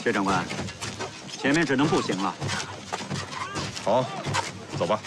薛长官，前面只能步行了。好，走吧。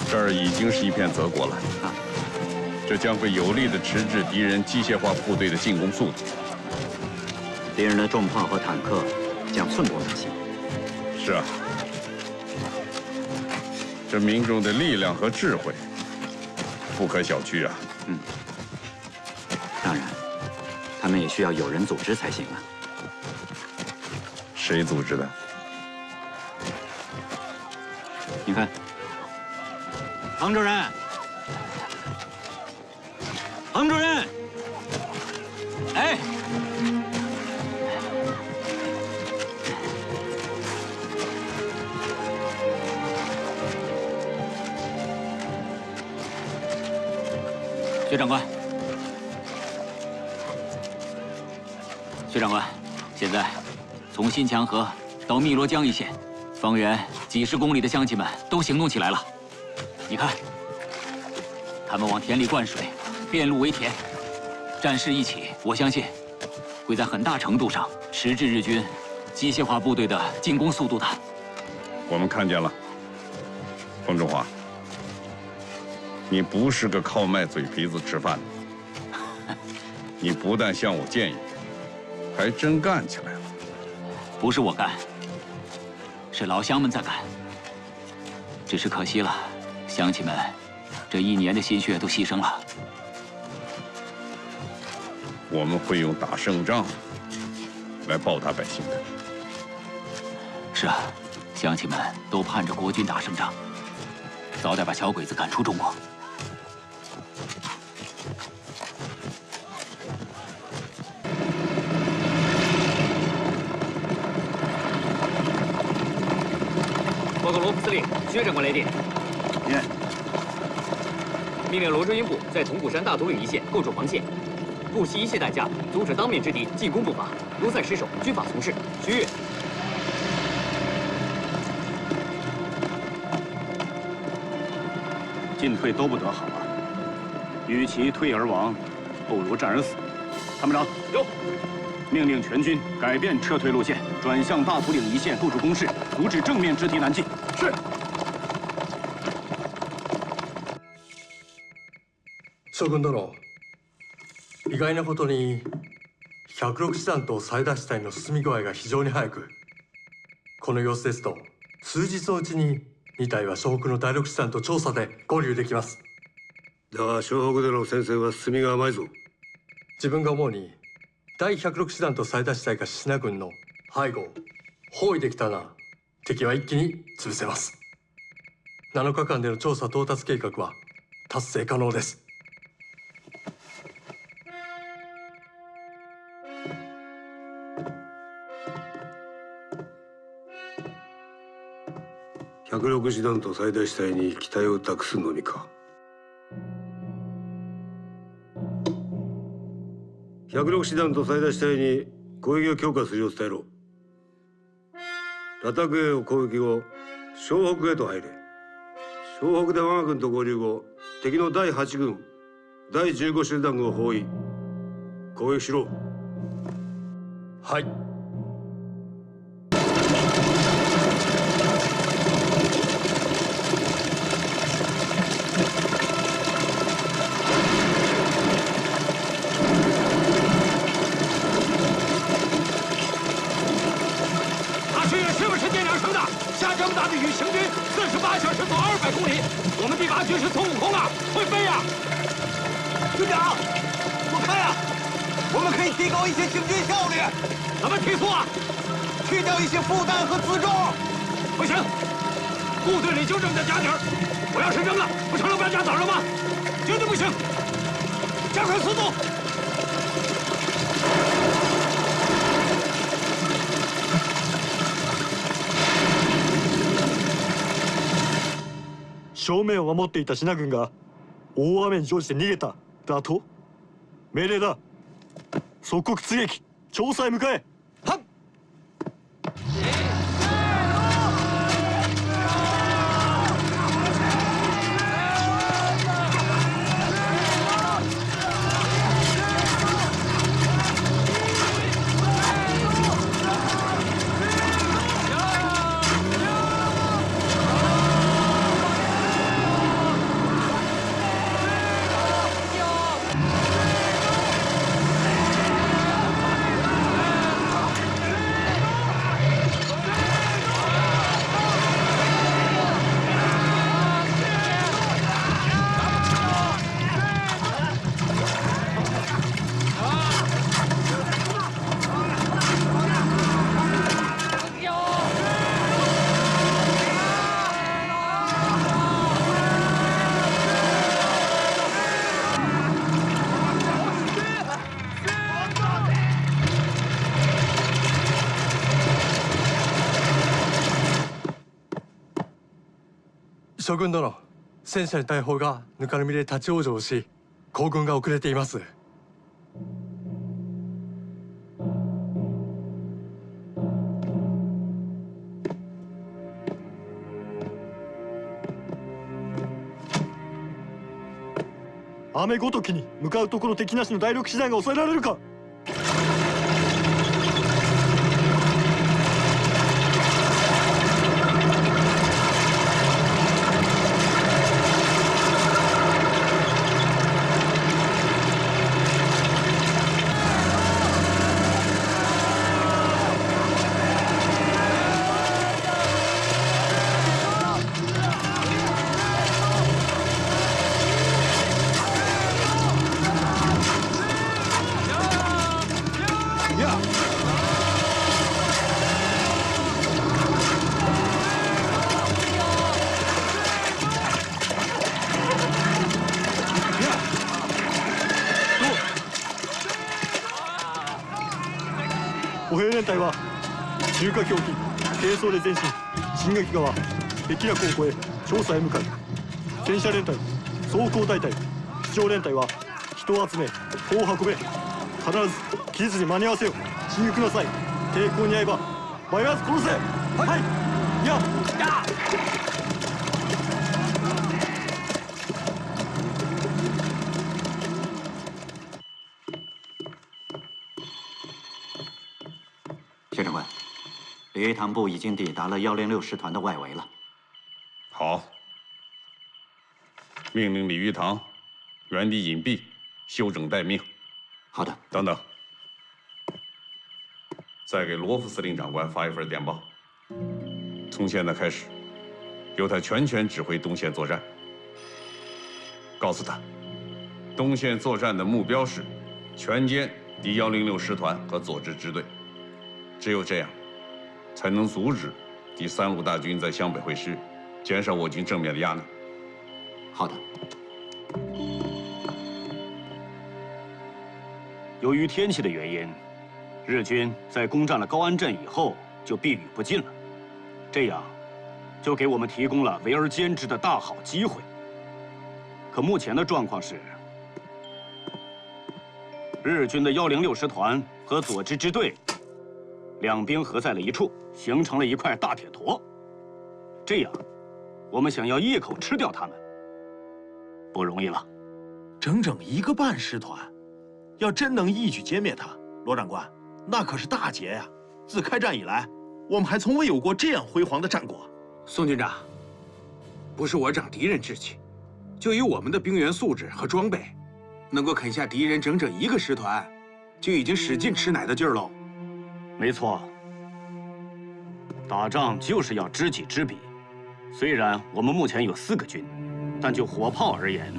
这儿已经是一片泽国了啊！这将会有力地迟滞敌人机械化部队的进攻速度。敌人的重炮和坦克将寸步难行。是啊，这民众的力量和智慧不可小觑啊！嗯，当然，他们也需要有人组织才行啊。谁组织的？你看。 彭主任，彭主任，哎，薛长官，薛长官，现在从新墙河到汨罗江一线，方圆几十公里的乡亲们都行动起来了。 你看，他们往田里灌水，变路为田，战事一起，我相信会在很大程度上迟滞日军机械化部队的进攻速度的。我们看见了，冯中华，你不是个靠卖嘴皮子吃饭的，你不但向我建议，还真干起来了。不是我干，是老乡们在干，只是可惜了。 乡亲们，这1年的心血都牺牲了。我们会用打胜仗来报答百姓的。是啊，乡亲们都盼着国军打胜仗，早点把小鬼子赶出中国。报告罗副司令，薛长官来电。 命令罗中英部在铜鼓山大独岭一线构筑防线，不惜一切代价阻止当面之敌进攻步伐，卢塞失守，军法从事。徐悦。进退都不得好啊！与其退而亡，不如战而死。参谋长，有。命令全军改变撤退路线，转向大独岭一线构筑工事，阻止正面之敌南进。是。 将軍殿、意外なことに106師団と最脱隊の進み具合が非常に早く、この様子ですと数日のうちに2隊は湘北の第6師団と調査で合流できます。だが湘北での戦線は進みが甘いぞ。自分が思うに第106師団と最脱隊が信濃軍の背後を包囲できたら敵は一気に潰せます。7日間での調査到達計画は達成可能です。 106師団と最大師隊に期待を託すのみか。106師団と最大師隊に攻撃を強化するよう伝えろ。羅卓営を攻撃後、湘北へと入れ。湘北で我が軍と合流後、敵の第8軍、第15師団軍を包囲。攻撃しろ。はい。 与行军48小时走200公里，我们第8军是孙悟空啊，会飞呀！军长，我看呀，我们可以提高一些行军效率。怎么提速啊？去掉一些负担和辎重。不行，部队里就这么点家底儿，我要是扔了，不成了败家子了吗？绝对不行！加快速度！ 大正面を守っていた支那軍が大雨に乗じて逃げただと？命令だ。即刻追撃、調査へ向かえ。はっ。将軍殿、戦車に大砲がぬかるみで立ち往生し、行軍が遅れています。雨ごときに向かうところ敵なしの第六師団が抑えられるか。歩兵連隊は中華狂気軽装で前進、新垣川碧楽を越え調査へ向かう。戦車連隊、装甲大隊、出張連隊は人を集め砲を運べ。必ず期日に間に合わせよ。進撃なさい。抵抗に遭えば迷わず殺せ。はい、や薛长官，李玉堂部已经抵达了106师团的外围了。好，命令李玉堂原地隐蔽，休整待命。好的。等等，再给罗夫司令长官发一份电报。从现在开始，由他全权指挥东线作战。告诉他，东线作战的目标是全歼敌106师团和佐治支队。只有这样，才能阻止第35大军在湘北会师，减少我军正面的压力。好的。由于天气的原因，日军在攻占了高安镇以后就避雨不进了，这样就给我们提供了围而歼之的大好机会。可目前的状况是，日军的106师团和佐治支队两兵合在了一处，形成了一块大铁坨。这样，我们想要一口吃掉他们，不容易了。整整1个半师团，要真能一举歼灭他，罗长官，那可是大捷呀！自开战以来，我们还从未有过这样辉煌的战果。宋军长，不是我长敌人志气，就以我们的兵员素质和装备，能够啃下敌人整整1个师团，就已经使劲吃奶的劲儿喽。没错，打仗就是要知己知彼。虽然我们目前有4个军，但就火炮而言，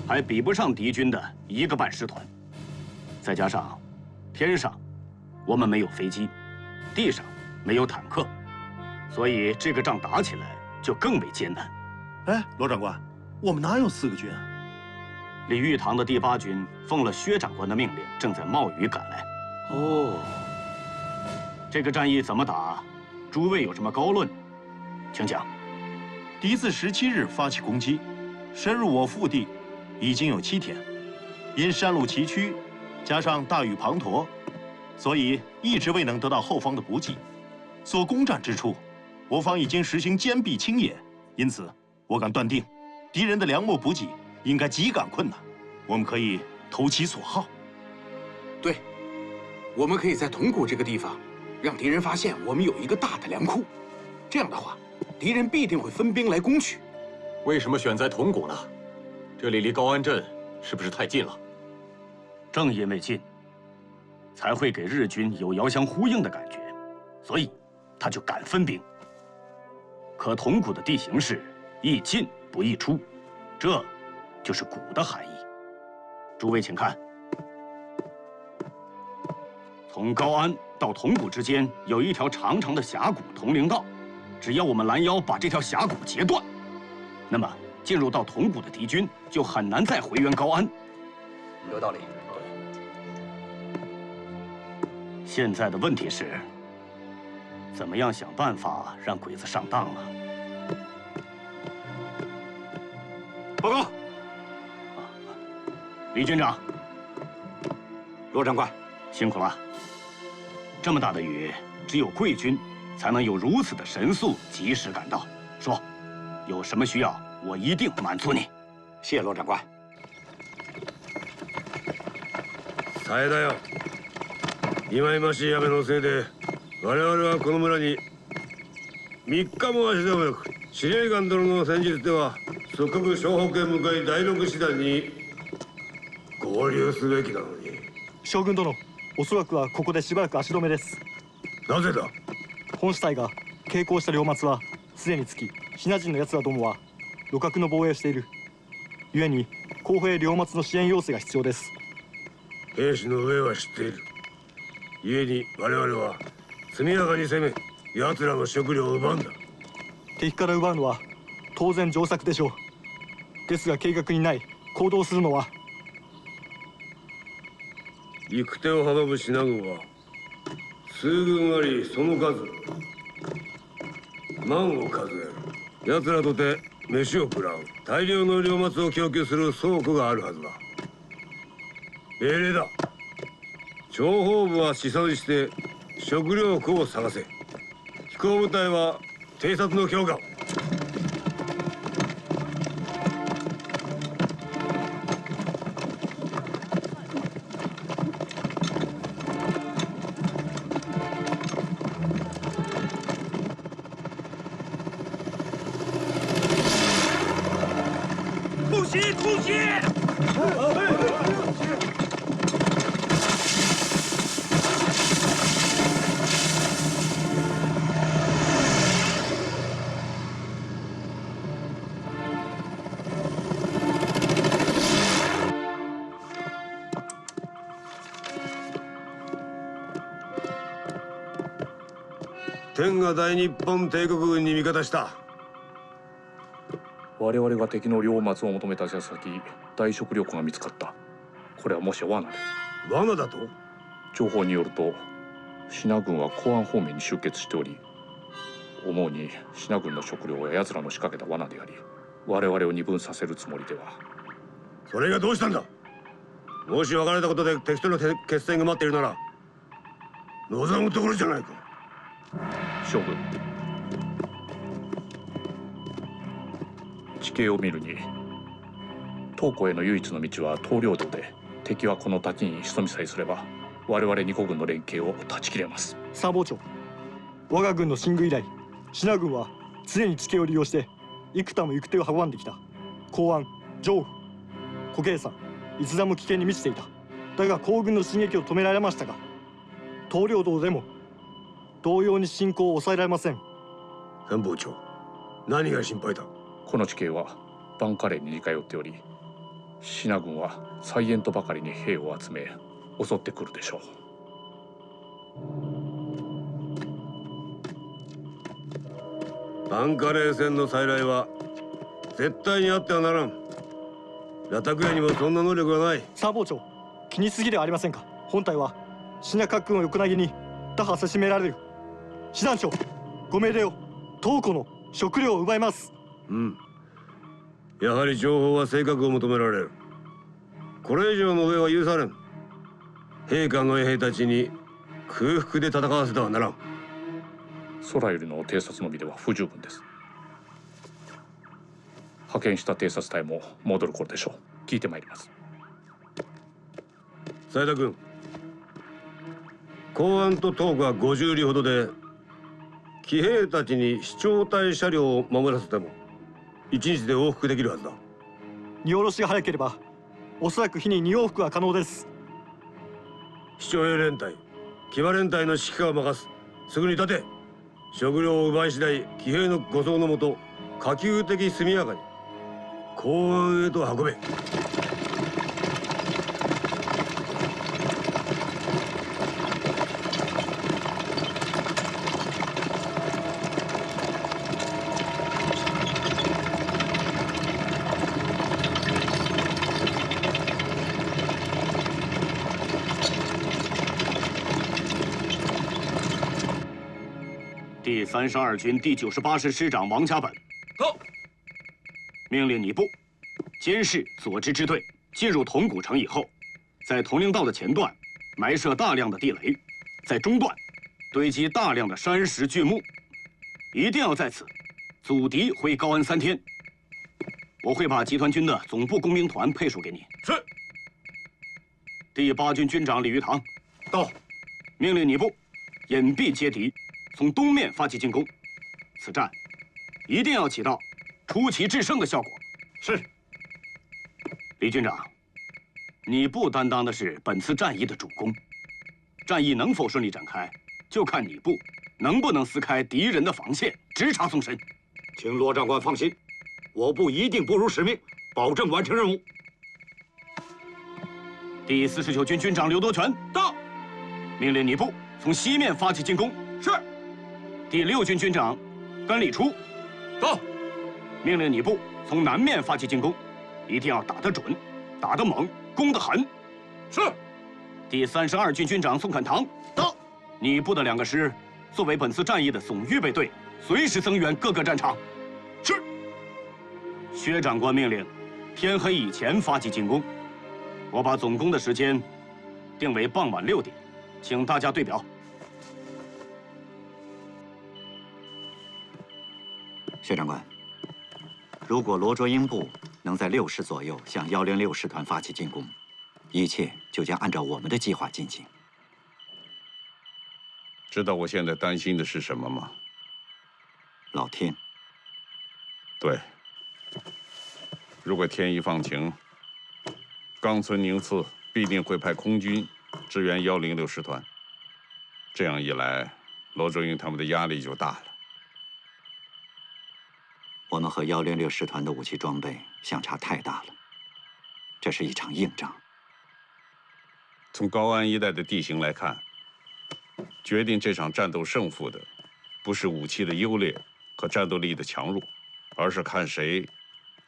还比不上敌军的1个半师团。再加上天上我们没有飞机，地上没有坦克，所以这个仗打起来就更为艰难。哎，罗长官，我们哪有4个军啊？李玉堂的第8军奉了薛长官的命令，正在冒雨赶来。哦。这个战役怎么打？诸位有什么高论？请讲。敌自17日发起攻击，深入我腹地已经有7天，因山路崎岖，加上大雨滂沱，所以一直未能得到后方的补给。所攻占之处，我方已经实行坚壁清野，因此我敢断定，敌人的粮秣补给应该极感困难。我们可以投其所好。对，我们可以在铜谷这个地方，让敌人发现我们有一个大的粮库。这样的话，敌人必定会分兵来攻取。为什么选在铜谷呢？这里离高安镇是不是太近了？正因为近，才会给日军有遥相呼应的感觉，所以他就敢分兵。可铜谷的地形是易进不易出，这就是谷的含义。诸位请看，从高安到铜谷之间有一条长长的峡谷铜陵道，只要我们拦腰把这条峡谷截断，那么进入到铜谷的敌军就很难再回援高安。有道理。现在的问题是，怎么样想办法让鬼子上当了？报告，李军长，罗长官，辛苦了。这么大的雨，只有贵军才能有如此的神速，及时赶到。说，有什么需要，我一定满足你。谢罗长官。大変だよ。忌々しい雨のせいで、我々はこの村に3日も足止めなく、司令官殿の戦術では即刻湘北へ向かい第6師団に合流すべきなのに。将軍殿、おそらくはここでしばらく足止めです。なぜだ。本支隊が傾向した両松はすでにつき、シナ人の奴らどもは路角の防衛をしている。故に後方へ両松の支援要請が必要です。兵士の上は知っている。故に我々は速やかに攻め、奴らの食料を奪うんだ。敵から奪うのは当然上策でしょう。ですが計画にない行動するのは。行く手を阻む品軍は数軍あり、その数万を数える。奴らとて飯を食らう大量の糧松を供給する倉庫があるはずだ。命令だ。諜報部は視察して食料庫を探せ。飛行部隊は偵察の強化を。突袭！突袭！天が大日本帝国軍に味方した。我々が敵の領松を求めた矢先、大食糧庫が見つかった。これはもしや罠で。罠だと？情報によると、シナ軍は公安方面に集結しており、思うにシナ軍の食料は奴らの仕掛けた罠であり、我々を二分させるつもりでは。それがどうしたんだ。もし別れたことで敵との決戦が待っているなら、望むところじゃないか。将軍、地形を見るに東湖への唯一の道は東領道で、敵はこの滝に潜みさえすれば我々二個軍の連携を断ち切れます。参謀長、我が軍の進軍以来、シナ軍は常に地形を利用して幾多も行く手を阻んできた。公安、上府、虎計算、逸脱も危険に満ちていた。だが皇軍の進撃を止められましたが、東領道でも同様に進行を抑えられません。参謀長、何が心配だ。この地形はバンカレーに似通っており、シナ軍は再現とばかりに兵を集め襲ってくるでしょう。バンカレー戦の再来は絶対にあってはならん。ラタクヤにもそんな能力はない。参謀長、気にしすぎではありませんか。本隊はシナ各軍を横投げに打破せしめられる。師団長、ご命令を。東湖の食料を奪います。やはり情報は正確を求められる。これ以上の上は許されん。陛下の衛兵たちに空腹で戦わせてはならん。空よりの偵察のみでは不十分です。派遣した偵察隊も戻る頃でしょう。聞いてまいります。斉田君、公安と東が50里ほどで騎兵たちに視聴隊車両を守らせても1日で往復できるはずだ。荷下ろしが早ければおそらく日に2往復は可能です。視聴兵連隊、騎馬連隊の指揮下を任す。すぐに立て。食料を奪い次第騎兵の護送のもと可及的速やかに公安へと運べ。第32军第98师师长王家本，到。命令你部监视左支支队进入铜鼓城以后，在铜陵道的前段埋设大量的地雷，在中段堆积大量的山石巨木，一定要在此阻敌回高安3天。我会把集团军的总部工兵团配属给你。是。第8军军长李玉堂，到。命令你部隐蔽接敌。从东面发起进攻，此战一定要起到出奇制胜的效果。是。李军长，你部担当的是本次战役的主攻，战役能否顺利展开，就看你部能不能撕开敌人的防线，直插纵深。请罗长官放心，我部一定不辱使命，保证完成任务。第49军军长刘多全到，命令你部从西面发起进攻。是。第6军军长甘礼初到，命令你部从南面发起进攻，一定要打得准，打得猛，攻得狠。是。第32军军长宋侃堂到，你部的2个师作为本次战役的总预备队，随时增援各个战场。是。薛长官命令，天黑以前发起进攻。我把总攻的时间定为傍晚6点，请大家对表。薛长官，如果罗卓英部能在6时左右向106师团发起进攻，一切就将按照我们的计划进行。知道我现在担心的是什么吗？老天。对。如果天一放晴，冈村宁次必定会派空军支援106师团。这样一来，罗卓英他们的压力就大了。我们和106师团的武器装备相差太大了，这是一场硬仗。从高安一带的地形来看，决定这场战斗胜负的，不是武器的优劣和战斗力的强弱，而是看谁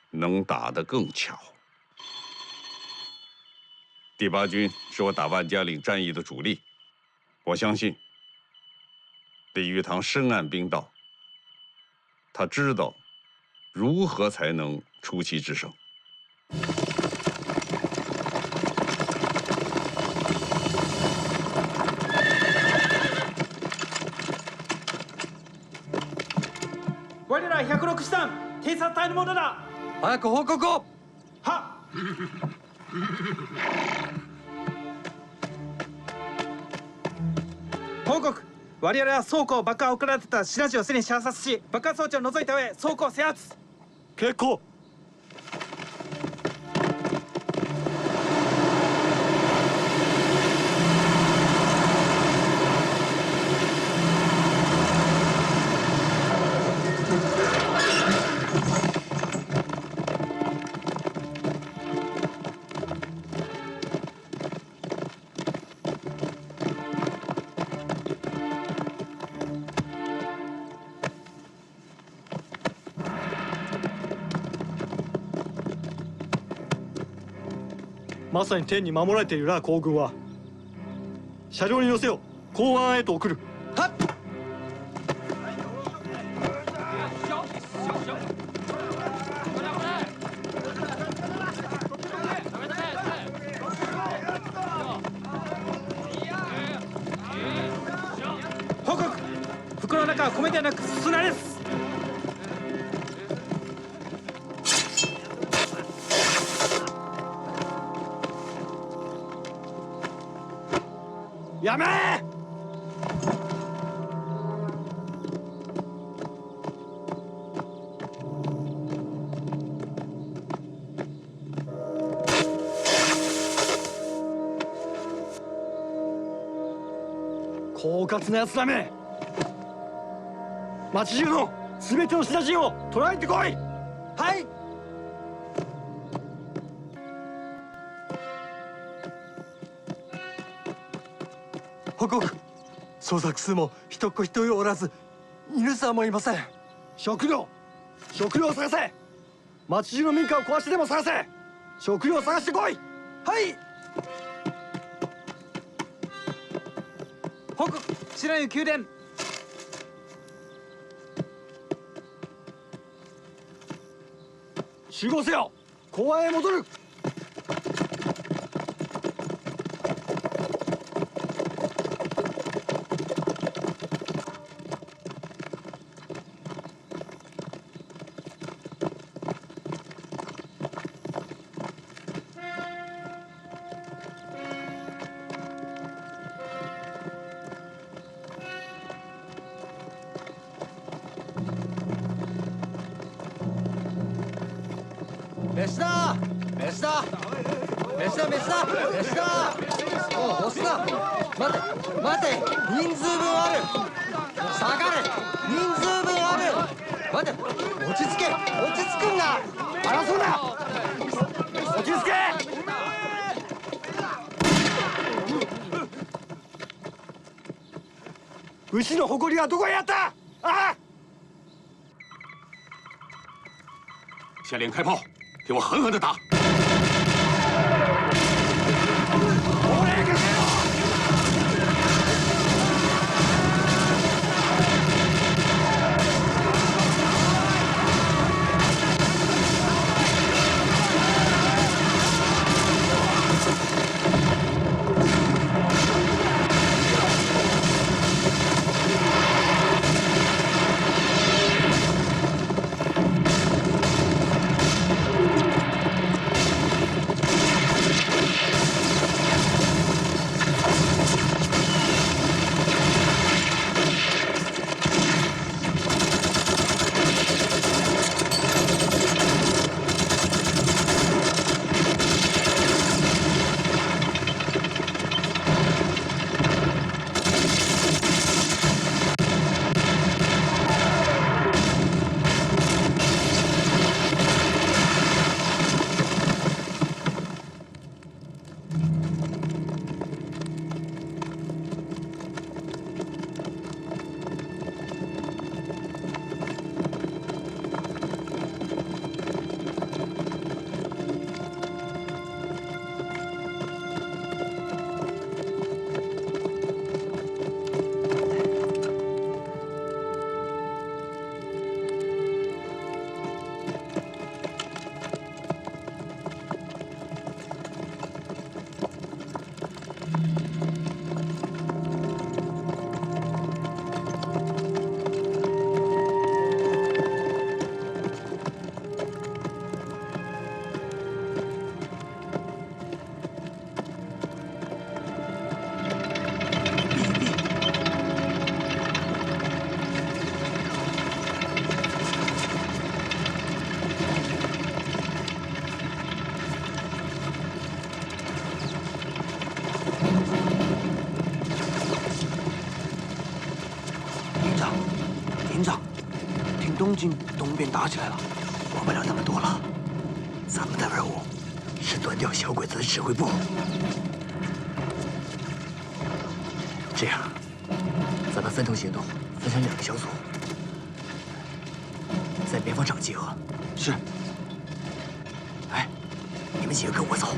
能打得更巧。第8军是我打万家岭战役的主力，我相信李玉堂深谙兵道，他知道如何才能出奇制胜。我ら106師団偵察隊のものだ。早く報告を。はっ。報告。我々は倉庫を爆破を行ってた白地をすでに射殺し、爆破装置を除いた上倉庫を制圧。結構。まさに天に守られているな、皇軍は。車両に乗せよ、公安へと送る。はっ。袋の中は米ではなく砂です。やめー！狡猾な奴らめ！町中の全ての品人を捕らえてこい！はい！報告。捜索数も一っ子一人おらず、犬さんもいません。食料を探せ！町中の民家を壊してでも探せ！食料を探してこい！はい！報告。白湯宮殿。集合せよ！公安へ戻る！飯だ飯だ飯だ飯だ飯だ。もう押すな。待て待て、人数分ある。下がれ、人数分ある。待て、落ち着け、落ち着くんだ。争うな。落ち着け。牛の誇りはどこへやった？あ！下连开炮，给我狠狠的打！营长，听东京东边打起来了，管不了那么多了。咱们的任务是端掉小鬼子的指挥部。这样，咱们分头行动，分成2个小组，在边防场集合。是。哎，你们几个跟我走。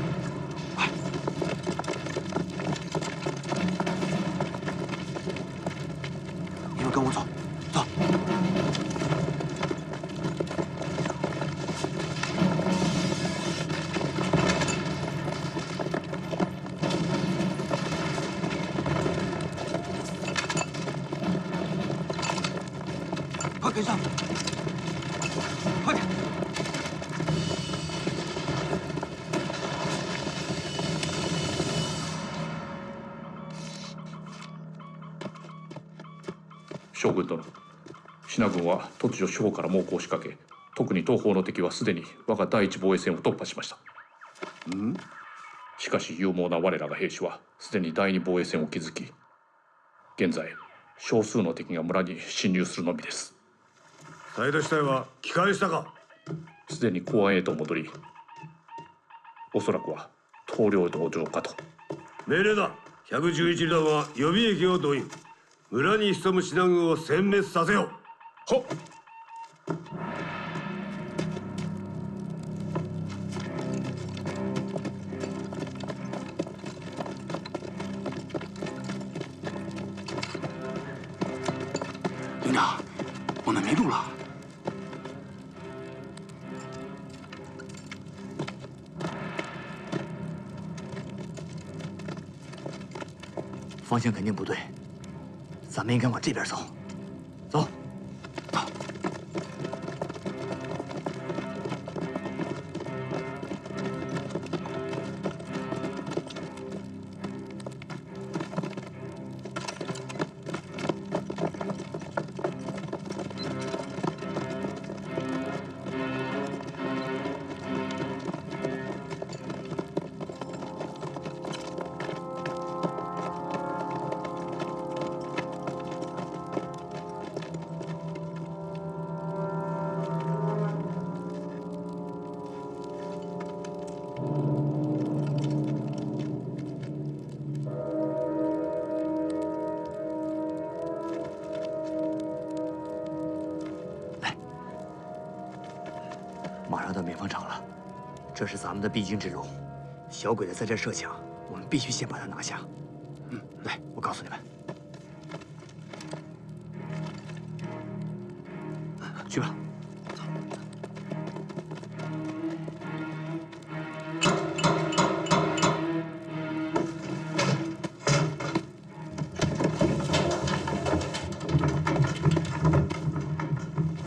跟我走，走。跟上，快点！将軍殿、信軍は突如四方から猛攻を仕掛け、特に東方の敵はすでに我が第一防衛線を突破しました。しかし勇猛な我らが兵士はすでに第二防衛線を築き、現在少数の敵が村に侵入するのみです。斉田支隊は帰還したか？すでに公安へと戻り、おそらくは棟梁道場かと。命令だ。111団は予備役を動員。村に潜む信濃軍を殲滅させよう。はっ。营长，我们迷路了。方向肯定不对，咱们应该往这边走。走。 马上到棉纺厂了，这是咱们的必经之路。小鬼子在这设想，我们必须先把他拿下。来，我告诉你们，去吧。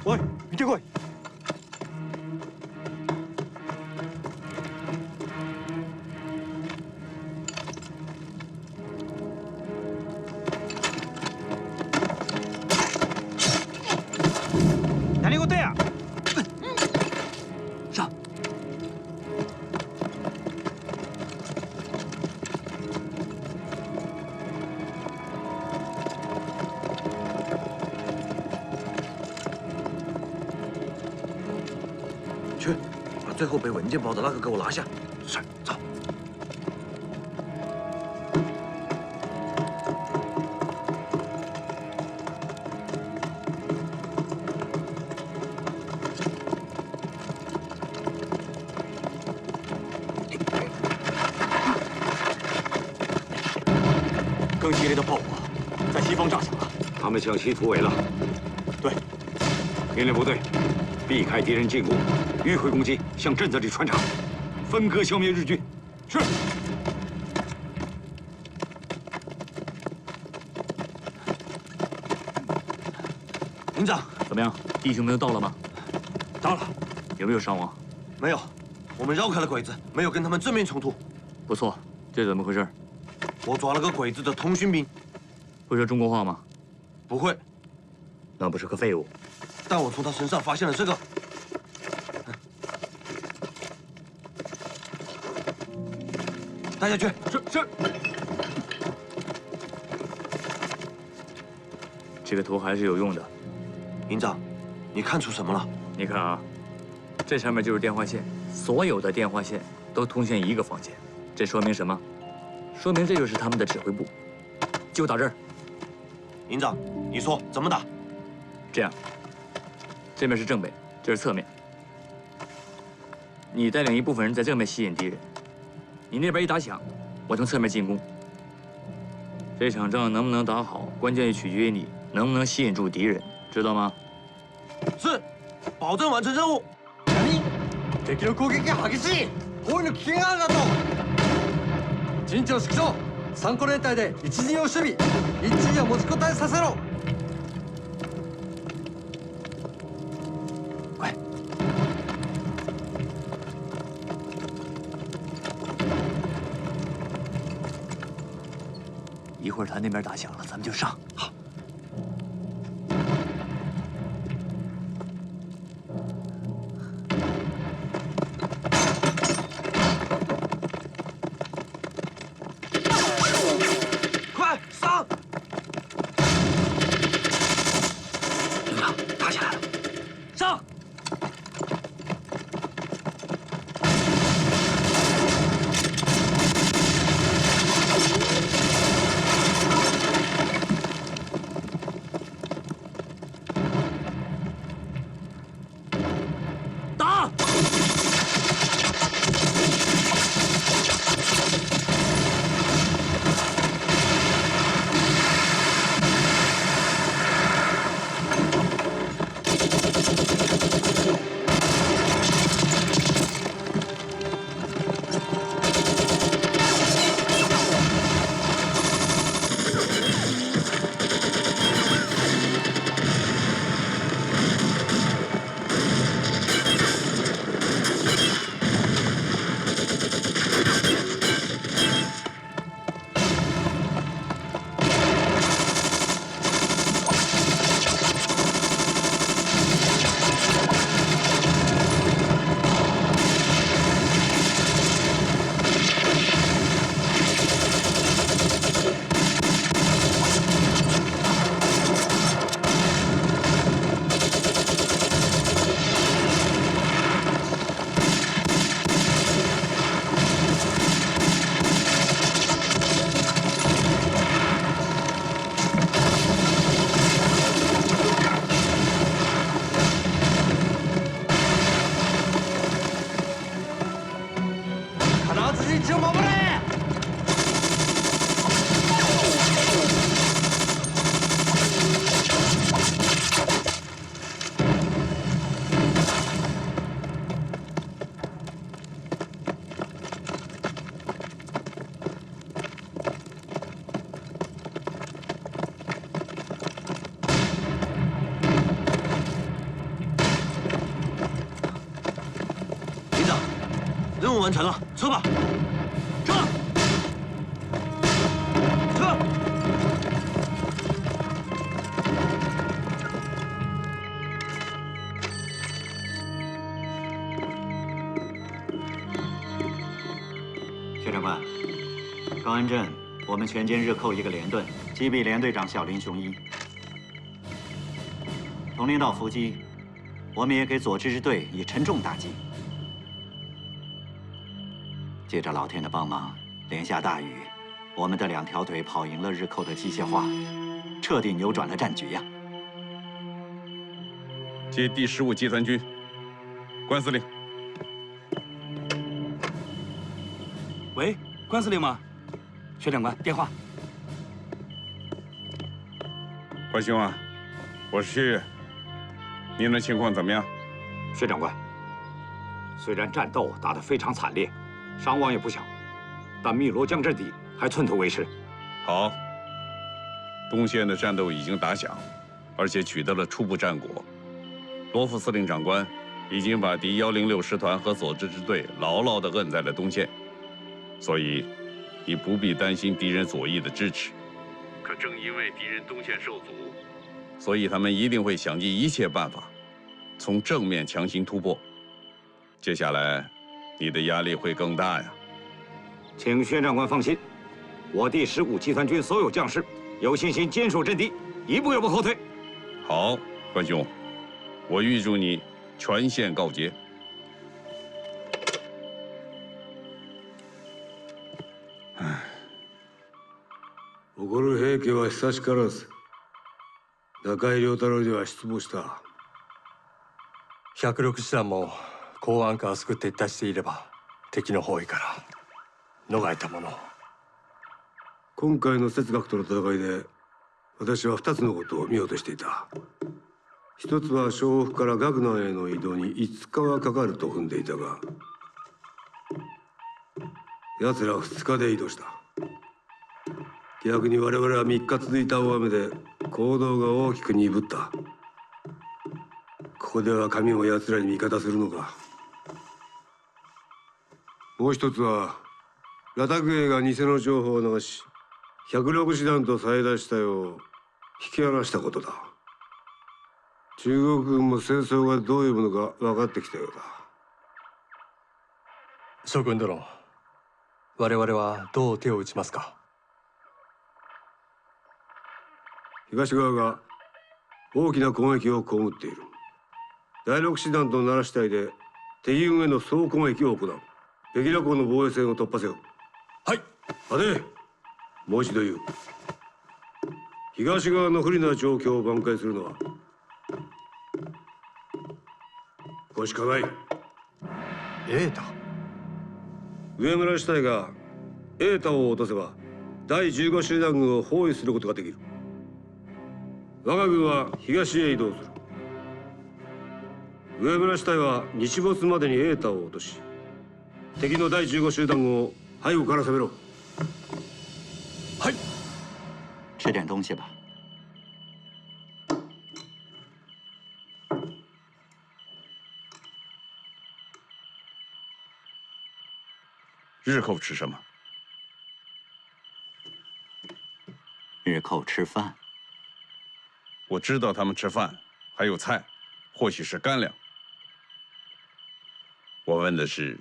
おい、見てこい。何事や。上。去，把最后背文件包的那个给我拿下。是，走。 更激烈的炮火在西方炸响了，他们向西突围了。对，命令部队避开敌人进攻，迂回攻击，向阵子里穿插，分割消灭日军。是。营长，怎么样？弟兄们都到了吗？到了。有没有伤亡？没有，我们绕开了鬼子，没有跟他们正面冲突。不错，这是怎么回事？ 我抓了个鬼子的通讯兵，会说中国话吗？不会，那不是个废物。但我从他身上发现了这个，带下去。是。这个图还是有用的。营长，你看出什么了？你看啊，这上面就是电话线，所有的电话线都通向一个方向，这说明什么？ 说明这就是他们的指挥部，就打这儿。营长，你说怎么打？这样，这面是正北，这是侧面。你带领一部分人在正面吸引敌人，你那边一打响，我从侧面进攻。这场仗能不能打好，关键取决于你能不能吸引住敌人，知道吗？是，保证完成任务。敵の攻撃が激しい。こういうの危険があるなと。 陣長縮小3個連隊で一陣を守備一陣を持ちこたえさせろ一会儿他那边打响了，咱们就上。好。快上！营长，打起来了，上！ 任务完成了，撤吧！撤！撤！薛长官，高安镇我们全歼日寇一个连队，击毙连队长小林雄一。从零到伏击，我们也给左支支队以沉重打击。 借着老天的帮忙，连下大雨，我们的2条腿跑赢了日寇的机械化，彻底扭转了战局呀！接第15集团军，关司令。喂，关司令吗？薛长官，电话。关兄啊，我是薛岳，您的情况怎么样？薛长官，虽然战斗打得非常惨烈。 伤亡也不小，但汨罗江阵地还寸头维持。好，东线的战斗已经打响，而且取得了初步战果。罗副司令长官已经把敌106师团和左支支队牢牢地摁在了东线，所以你不必担心敌人左翼的支持。可正因为敌人东线受阻，所以他们一定会想尽一切办法，从正面强行突破。接下来。 你的压力会更大呀，请薛长官放心，我第15集团军所有将士有信心坚守阵地，一步也不后退。好，关兄，我预祝你全线告捷。怒る平家は久しからず。中井良太郎には失望した。106師団も。 港湾からすぐ撤退していれば敵の包囲から逃れたものを今回の哲学との戦いで私は2つのことを見ようとしていた。一つは湘北からガグナーへの移動に5日はかかると踏んでいたが奴らは2日で移動した。逆に我々は3日続いた大雨で行動が大きく鈍った。ここでは神も奴らに味方するのか。 もう一つはラタグ兵が偽の情報を流し106師団と最大師隊を引き離したことだ。中国軍も戦争がどういうものか分かってきたようだ。諸君殿、我々はどう手を打ちますか？東側が大きな攻撃を被っている。第6師団と奈良市隊で敵軍への総攻撃を行う。碧羅港の防衛線を突破せよ。はい。待て。もう一度言う。東側の不利な状況を挽回するのはここしかない。瑛太。上村支隊が瑛太を落とせば第15集団軍を包囲することができる。我が軍は東へ移動する。上村支隊は日没までに瑛太を落とし、敵の第15集団軍を背後から攻めろ。はい。吃点东西吧。日寇吃什么？日寇吃饭。我知道他们吃饭，还有菜，或许是干粮。我问的是，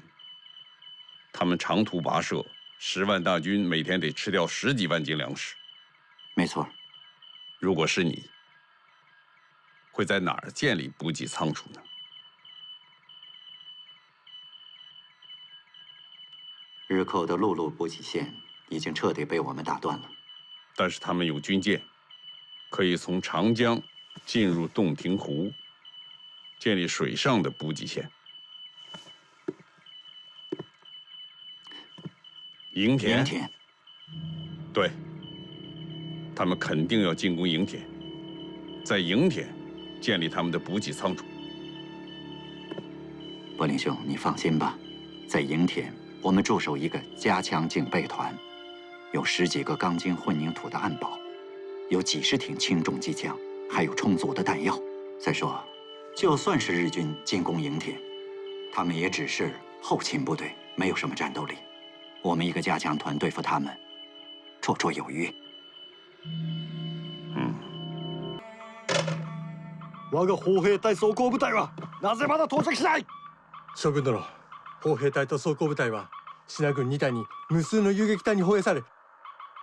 他们长途跋涉，10万大军每天得吃掉10几万斤粮食。没错。如果是你，会在哪儿建立补给仓储呢？日寇的陆路补给线已经彻底被我们打断了。但是他们有军舰，可以从长江进入洞庭湖，建立水上的补给线。营田。营田。对。他们肯定要进攻营田，在营田建立他们的补给仓储。柏林兄，你放心吧，在营田我们驻守一个加强警备团，有10几个钢筋混凝土的暗堡，有几10挺轻重机枪，还有充足的弹药。再说，就算是日军进攻营田，他们也只是后勤部队，没有什么战斗力。我们一个加强团对付他们，绰绰有余。我が砲兵隊装甲部隊はなぜまだ到着しない？諸君殿、砲兵隊と装甲部隊は信濃軍2隊に無数の遊撃隊に包囲され、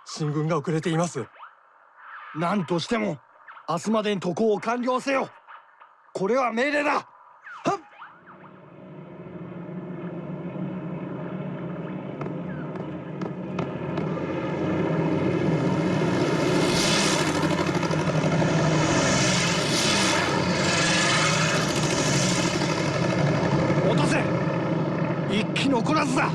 進軍が遅れています。何としても明日までに渡航を完了せよ。これは命令だ。はっ。落とせ。一気残らずだ。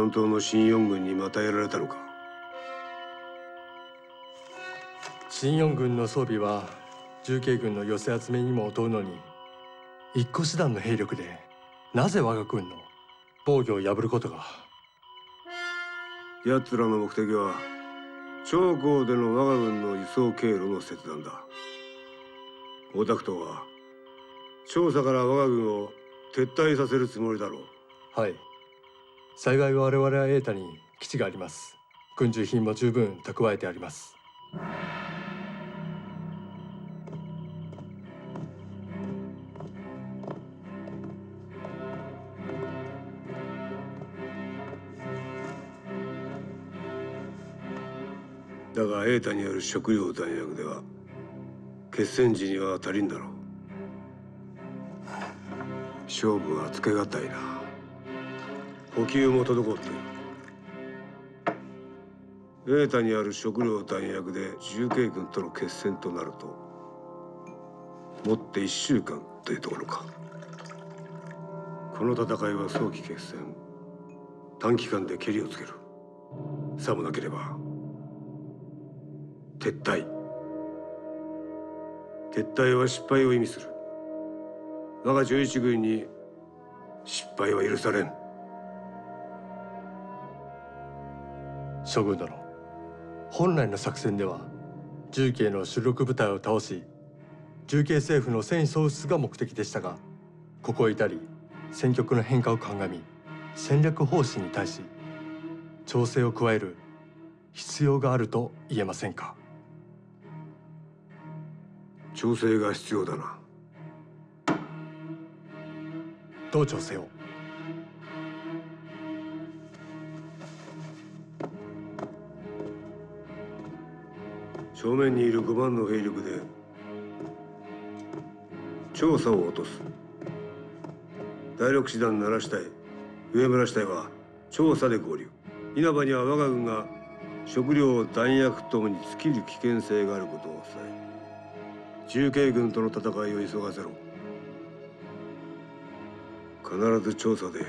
南東の新四軍にまたやられたのか。新四軍の装備は重慶軍の寄せ集めにも劣るのに、一個師団の兵力でなぜ我が軍の防御を破ることが。奴らの目的は長江での我が軍の輸送経路の切断だ。大田区党は調査から我が軍を撤退させるつもりだろう。はい。幸い我々は瑛太に基地があります。軍需品も十分蓄えてあります。だが瑛太による食料弾薬では決戦時には足りんだろう。勝負はつけがたいな。補給も滞っている。瑛太にある食料弾薬で重慶軍との決戦となるともって1週間というところか。この戦いは早期決戦、短期間でけりをつける。さもなければ撤退は失敗を意味する。我が11軍に失敗は許されん。将軍殿、本来の作戦では重慶の主力部隊を倒し、重慶政府の戦意喪失が目的でしたが、ここへ至り戦局の変化を鑑み、戦略方針に対し調整を加える必要があると言えませんか。調整が必要だな。どう調整を。正面にいる5万の兵力で調査を落とす。第6師団奈良支隊、上村支隊は調査で合流。稲葉には我が軍が食料弾薬ともに尽きる危険性があることを伝え、重慶軍との戦いを急がせろ。必ず調査で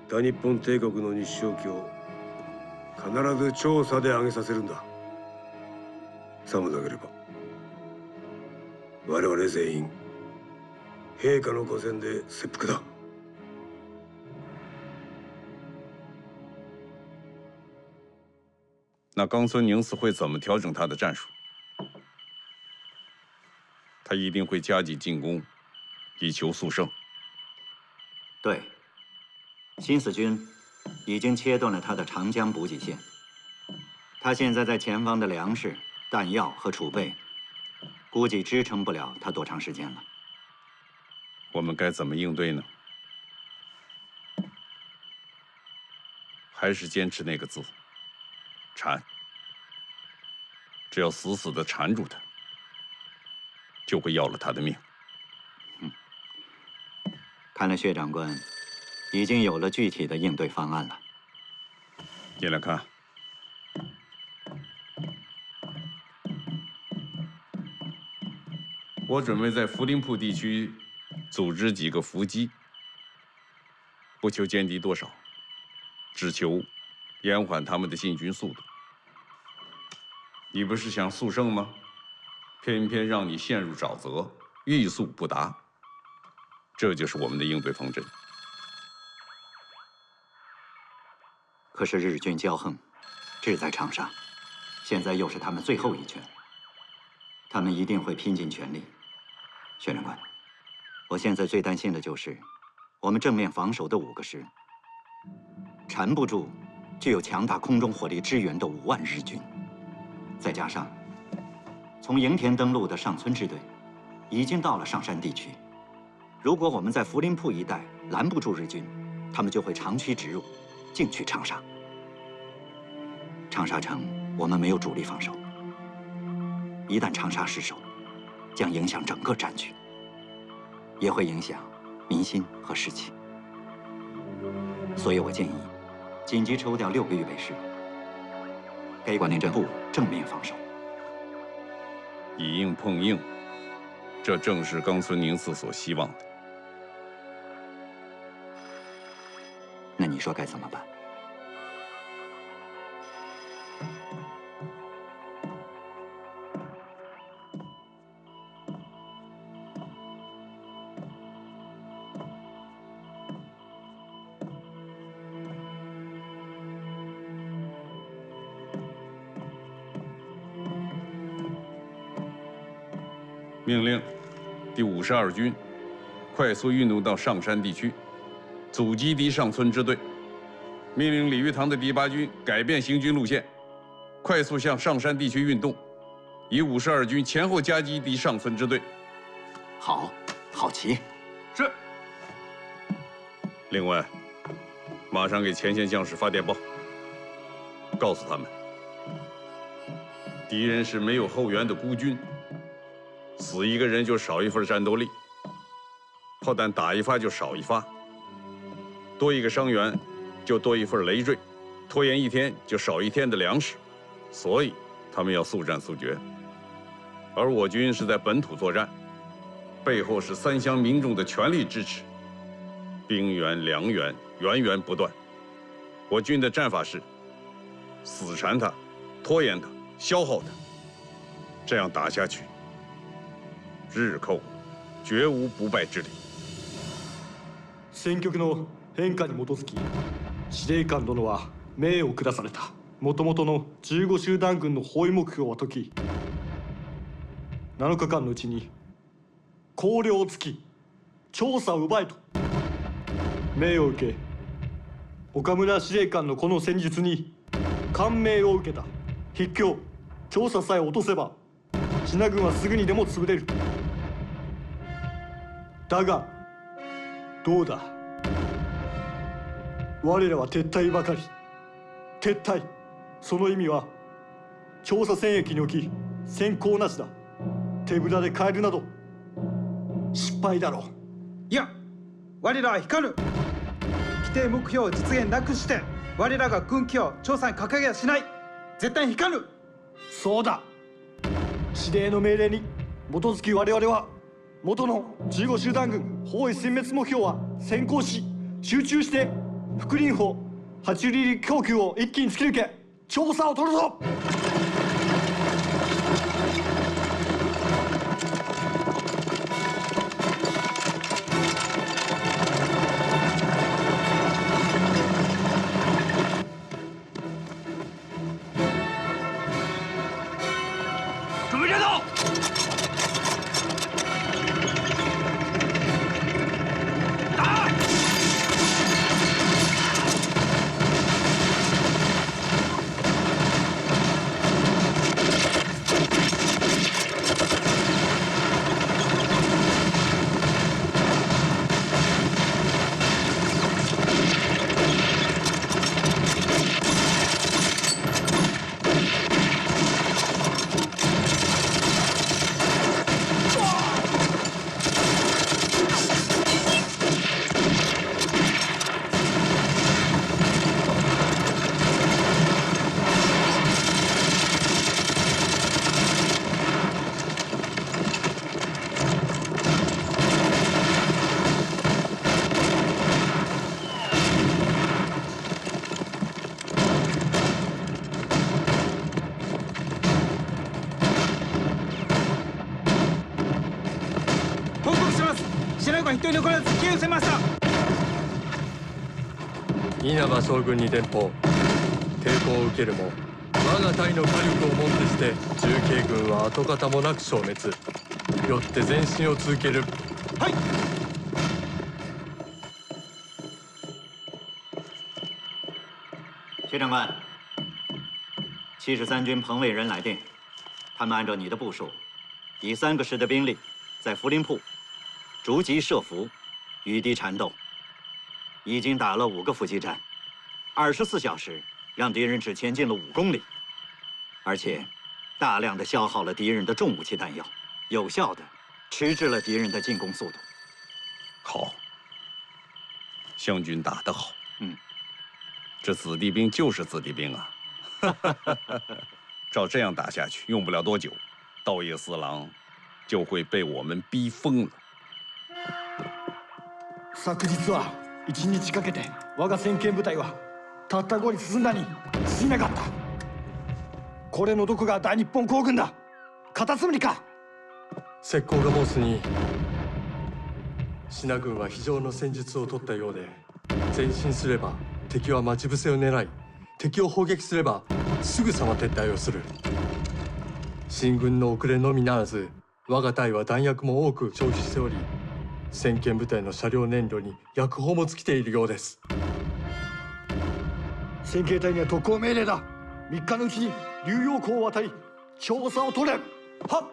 大日本帝国の日章旗を必ず調査で上げさせるんだ。さもなければ我々全員陛下の御前で切腹だ。那冈村宁次会怎么调整他的战术？他一定会加紧进攻，以求速胜。对，新四军已经切断了他的长江补给线，他现在在前方的粮食、弹药和储备，估计支撑不了他多长时间了。我们该怎么应对呢？还是坚持那个字，缠。只要死死地缠住他，就会要了他的命。看来薛长官已经有了具体的应对方案了。你来看，我准备在涪陵铺地区组织几个伏击，不求歼敌多少，只求延缓他们的进军速度。你不是想速胜吗？偏偏让你陷入沼泽，欲速不达。这就是我们的应对方针。可是日军骄横，志在长沙，现在又是他们最后一拳，他们一定会拼尽全力。薛长官，我现在最担心的就是我们正面防守的5个师缠不住具有强大空中火力支援的5万日军，再加上从营田登陆的上村支队已经到了上山地区。如果我们在涪陵铺一带拦不住日军，他们就会长驱直入，进取长沙。长沙城我们没有主力防守，一旦长沙失守，将影响整个战局，也会影响民心和士气。所以我建议紧急抽调6个预备师，给广宁镇部正面防守。以硬碰硬，这正是冈村宁次所希望的。那你说该怎么办？命令第52军快速运动到上山地区，阻击敌上村支队。命令李玉堂的第8军改变行军路线，快速向上山地区运动，以52军前后夹击敌上村支队。好，好齐。是。另外，马上给前线将士发电报，告诉他们，敌人是没有后援的孤军。死一个人就少一份战斗力，炮弹打一发就少一发，多一个伤员就多一份累赘，拖延1天就少1天的粮食，所以他们要速战速决。而我军是在本土作战，背后是3乡民众的全力支持，兵源粮源源源不断。我军的战法是死缠他、拖延他、消耗他，这样打下去，日寇绝无不败之理。戦局の変化に基づき、司令官殿は命を下された。元々の15集団軍の包囲目標は解き、7日間のうちに綱領をつき調査を奪えと命を受け、岡村司令官のこの戦術に感銘を受けた。筆記調査さえ落とせば支那軍はすぐにでも潰れる。だがどうだ、我らは撤退ばかり。撤退、その意味は調査戦役におき先行なしだ。手ぶらで帰るなど失敗だろう。いや、我らは引かぬ。規定目標を実現なくして我らが軍機を調査に掲げやしない。絶対に引かぬ。そうだ、指令の命令に基づき我々は元の15集団軍包囲殲滅目標は先行し、集中して福林砲8リリ供給を一気に突き抜け調査を取るぞ。准备战斗！一人残らず突き寄せました。稲葉将軍に電報。抵抗を受けるも我が隊の火力をもってして重慶軍は跡形もなく消滅。よって前進を続ける。はい。薛长官，73军彭卫人来电，他们按照你的部署，以3个师的兵力，在福林铺逐级设伏，与敌缠斗，已经打了5个伏击战，24小时让敌人只前进了5公里，而且大量的消耗了敌人的重武器弹药，有效的迟滞了敌人的进攻速度。好，湘军打得好。这子弟兵就是子弟兵啊！照这样打下去，用不了多久，道叶四郎就会被我们逼疯了。昨日は1日かけて我が先遣部隊はたった5里進んだに過ぎなかった。これのどこが大日本皇軍だ。カタツムリか。石膏が申すに信軍は非常の戦術を取ったようで、前進すれば敵は待ち伏せを狙い、敵を砲撃すればすぐさま撤退をする。進軍の遅れのみならず、我が隊は弾薬も多く消費しており、先遣部隊の車両燃料に薬砲も尽きているようです。先遣隊には特攻命令だ。3日のうちに龍陽湖を渡り調査を取れ。はっ。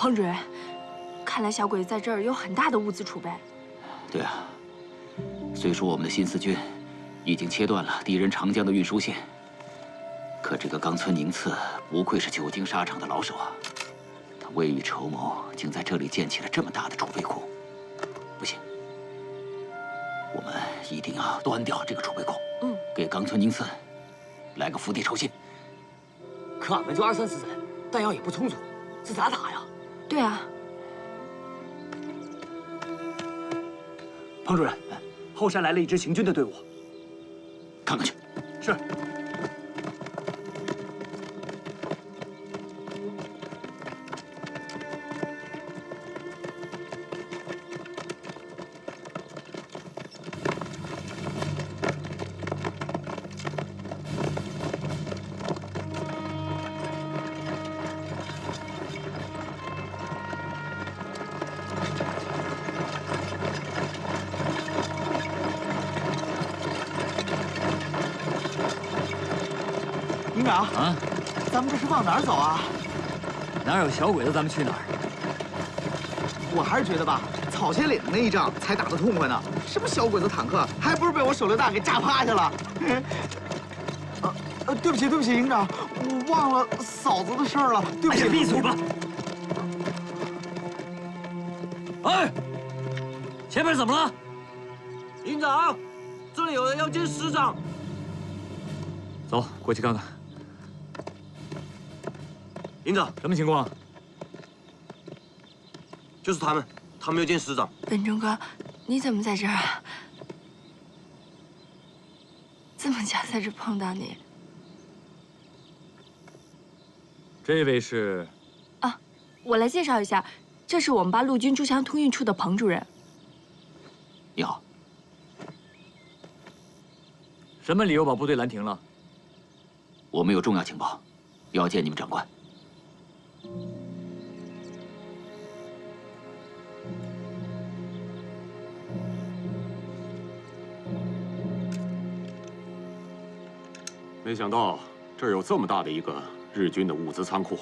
彭主任，看来小鬼子在这儿有很大的物资储备。对啊，虽说我们的新四军已经切断了敌人长江的运输线，可这个冈村宁次不愧是久经沙场的老手啊！他未雨绸缪，竟在这里建起了这么大的储备库。不行，我们一定要端掉这个储备库。给冈村宁次来个伏地抽薪。可俺们就20-30人，弹药也不充足，这咋打呀？ 对啊，彭主任，后山来了一支行军的队伍，看看去。是。营长啊，咱们这是往哪儿走啊？哪有小鬼子，咱们去哪儿？我还是觉得吧，草鞋岭那一仗才打得痛快呢。什么小鬼子坦克，还不是被我手榴弹给炸趴下了。对不起，对不起，营长，我忘了嫂子的事儿了。对不起，闭嘴吧！哎，前面怎么了？营长，这里有人要见师长。走，过去看看。 营长，什么情况？就是他们要见师长。本忠哥，你怎么在这儿啊？这么巧在这碰到你。这位是？啊，我来介绍一下，这是我们8路军驻强通运处的彭主任。你好。什么理由把部队拦停了？我们有重要情报，要见你们长官。 没想到这儿有这么大的一个日军的物资仓库。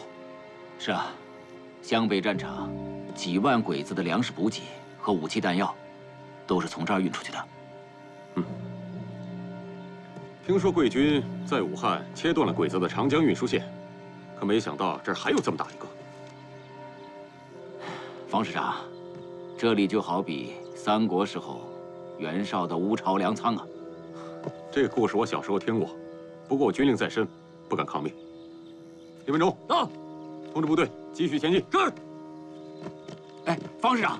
是啊，湘北战场几万鬼子的粮食补给和武器弹药，都是从这儿运出去的。听说贵军在武汉切断了鬼子的长江运输线，可没想到这儿还有这么大一个。方师长，这里就好比三国时候袁绍的乌巢粮仓啊。这个故事我小时候听过。 不过我军令在身，不敢抗命。李文忠，到，通知部队继续前进。是。哎，方师长，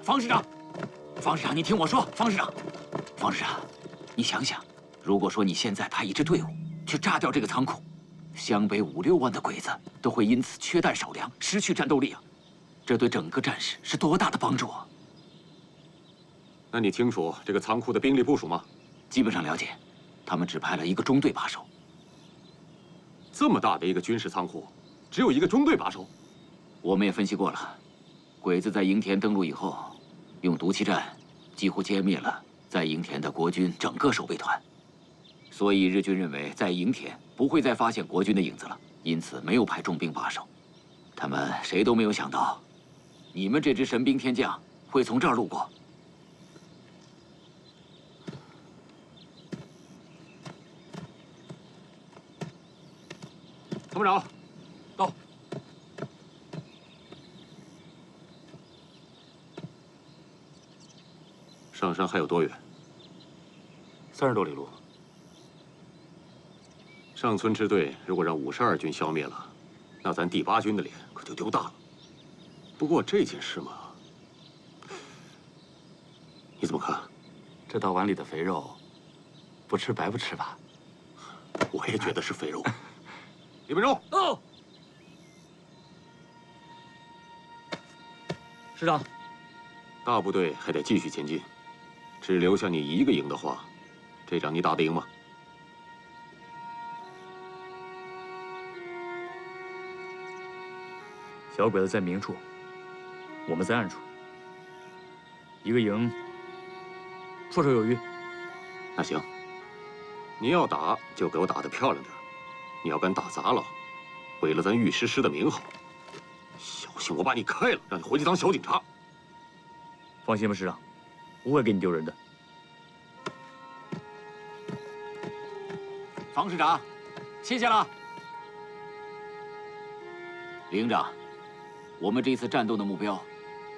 方师长，方师长，你听我说，方师长，方师长，你想想，如果说你现在派一支队伍去炸掉这个仓库，湘北5、6万的鬼子都会因此缺弹少粮，失去战斗力啊！这对整个战事是多大的帮助啊！那你清楚这个仓库的兵力部署吗？基本上了解。 他们只派了一个中队把守。这么大的一个军事仓库，只有一个中队把守。我们也分析过了，鬼子在营田登陆以后，用毒气弹几乎歼灭了在营田的国军整个守备团，所以日军认为在营田不会再发现国军的影子了，因此没有派重兵把守。他们谁都没有想到，你们这支神兵天将会从这儿路过。参谋长，到。上山还有多远？30多里路。上村支队如果让52军消灭了，那咱第8军的脸可就丢大了。不过这件事嘛，你怎么看？这道碗里的肥肉，不吃白不吃吧？我也觉得是肥肉。李本忠，到。师长，大部队还得继续前进，只留下你一个营的话，这仗你打得赢吗？小鬼子在明处，我们在暗处，一个营绰绰有余。那行，你要打就给我打得漂亮点，你要敢打砸了，毁了咱御师师的名号，小心我把你开了，让你回去当小警察。放心吧，师长，不会给你丢人的。方师长，谢谢了。李营长，我们这次战斗的目标，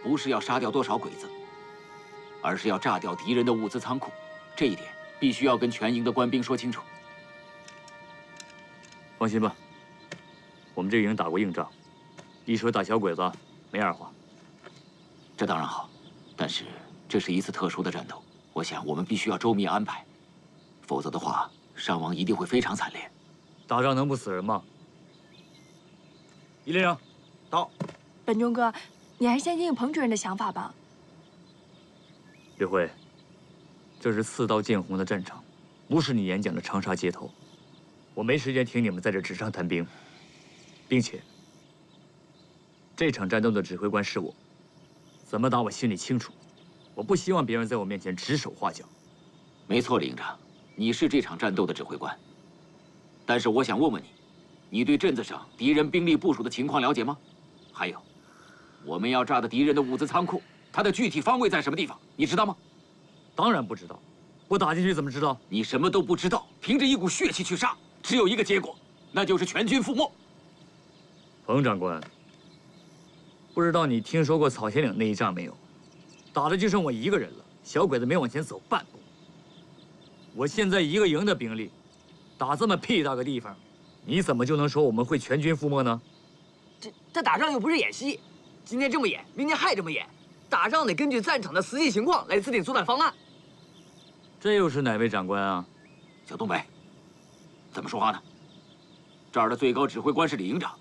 不是要杀掉多少鬼子，而是要炸掉敌人的物资仓库。这一点必须要跟全营的官兵说清楚。放心吧，我们这个营打过硬仗，一说打小鬼子，没二话。这当然好，但是这是一次特殊的战斗，我想我们必须要周密安排，否则的话，伤亡一定会非常惨烈。打仗能不死人吗？一连长，到。本忠哥，你还是先听听彭主任的想法吧。刘辉，这是刺刀见红的战场，不是你演讲的长沙街头。我没时间听你们在这纸上谈兵，并且这场战斗的指挥官是我，怎么打我心里清楚。我不希望别人在我面前指手画脚。没错，李营长，你是这场战斗的指挥官。但是我想问问你，你对镇子上敌人兵力部署的情况了解吗？还有，我们要炸的敌人的物资仓库，它的具体方位在什么地方？你知道吗？当然不知道，我打进去怎么知道？你什么都不知道，凭着一股血气去杀，只有一个结果，那就是全军覆没。彭长官，不知道你听说过草鞋岭那一仗没有？打的就剩我一个人了，小鬼子没往前走半步。我现在一个营的兵力，打这么屁大个地方，你怎么就能说我们会全军覆没呢？这打仗又不是演戏，今天这么演，明天还这么演。打仗得根据战场的实际情况来制定作战方案。这又是哪位长官啊？小东北，怎么说话呢？这儿的最高指挥官是李营长。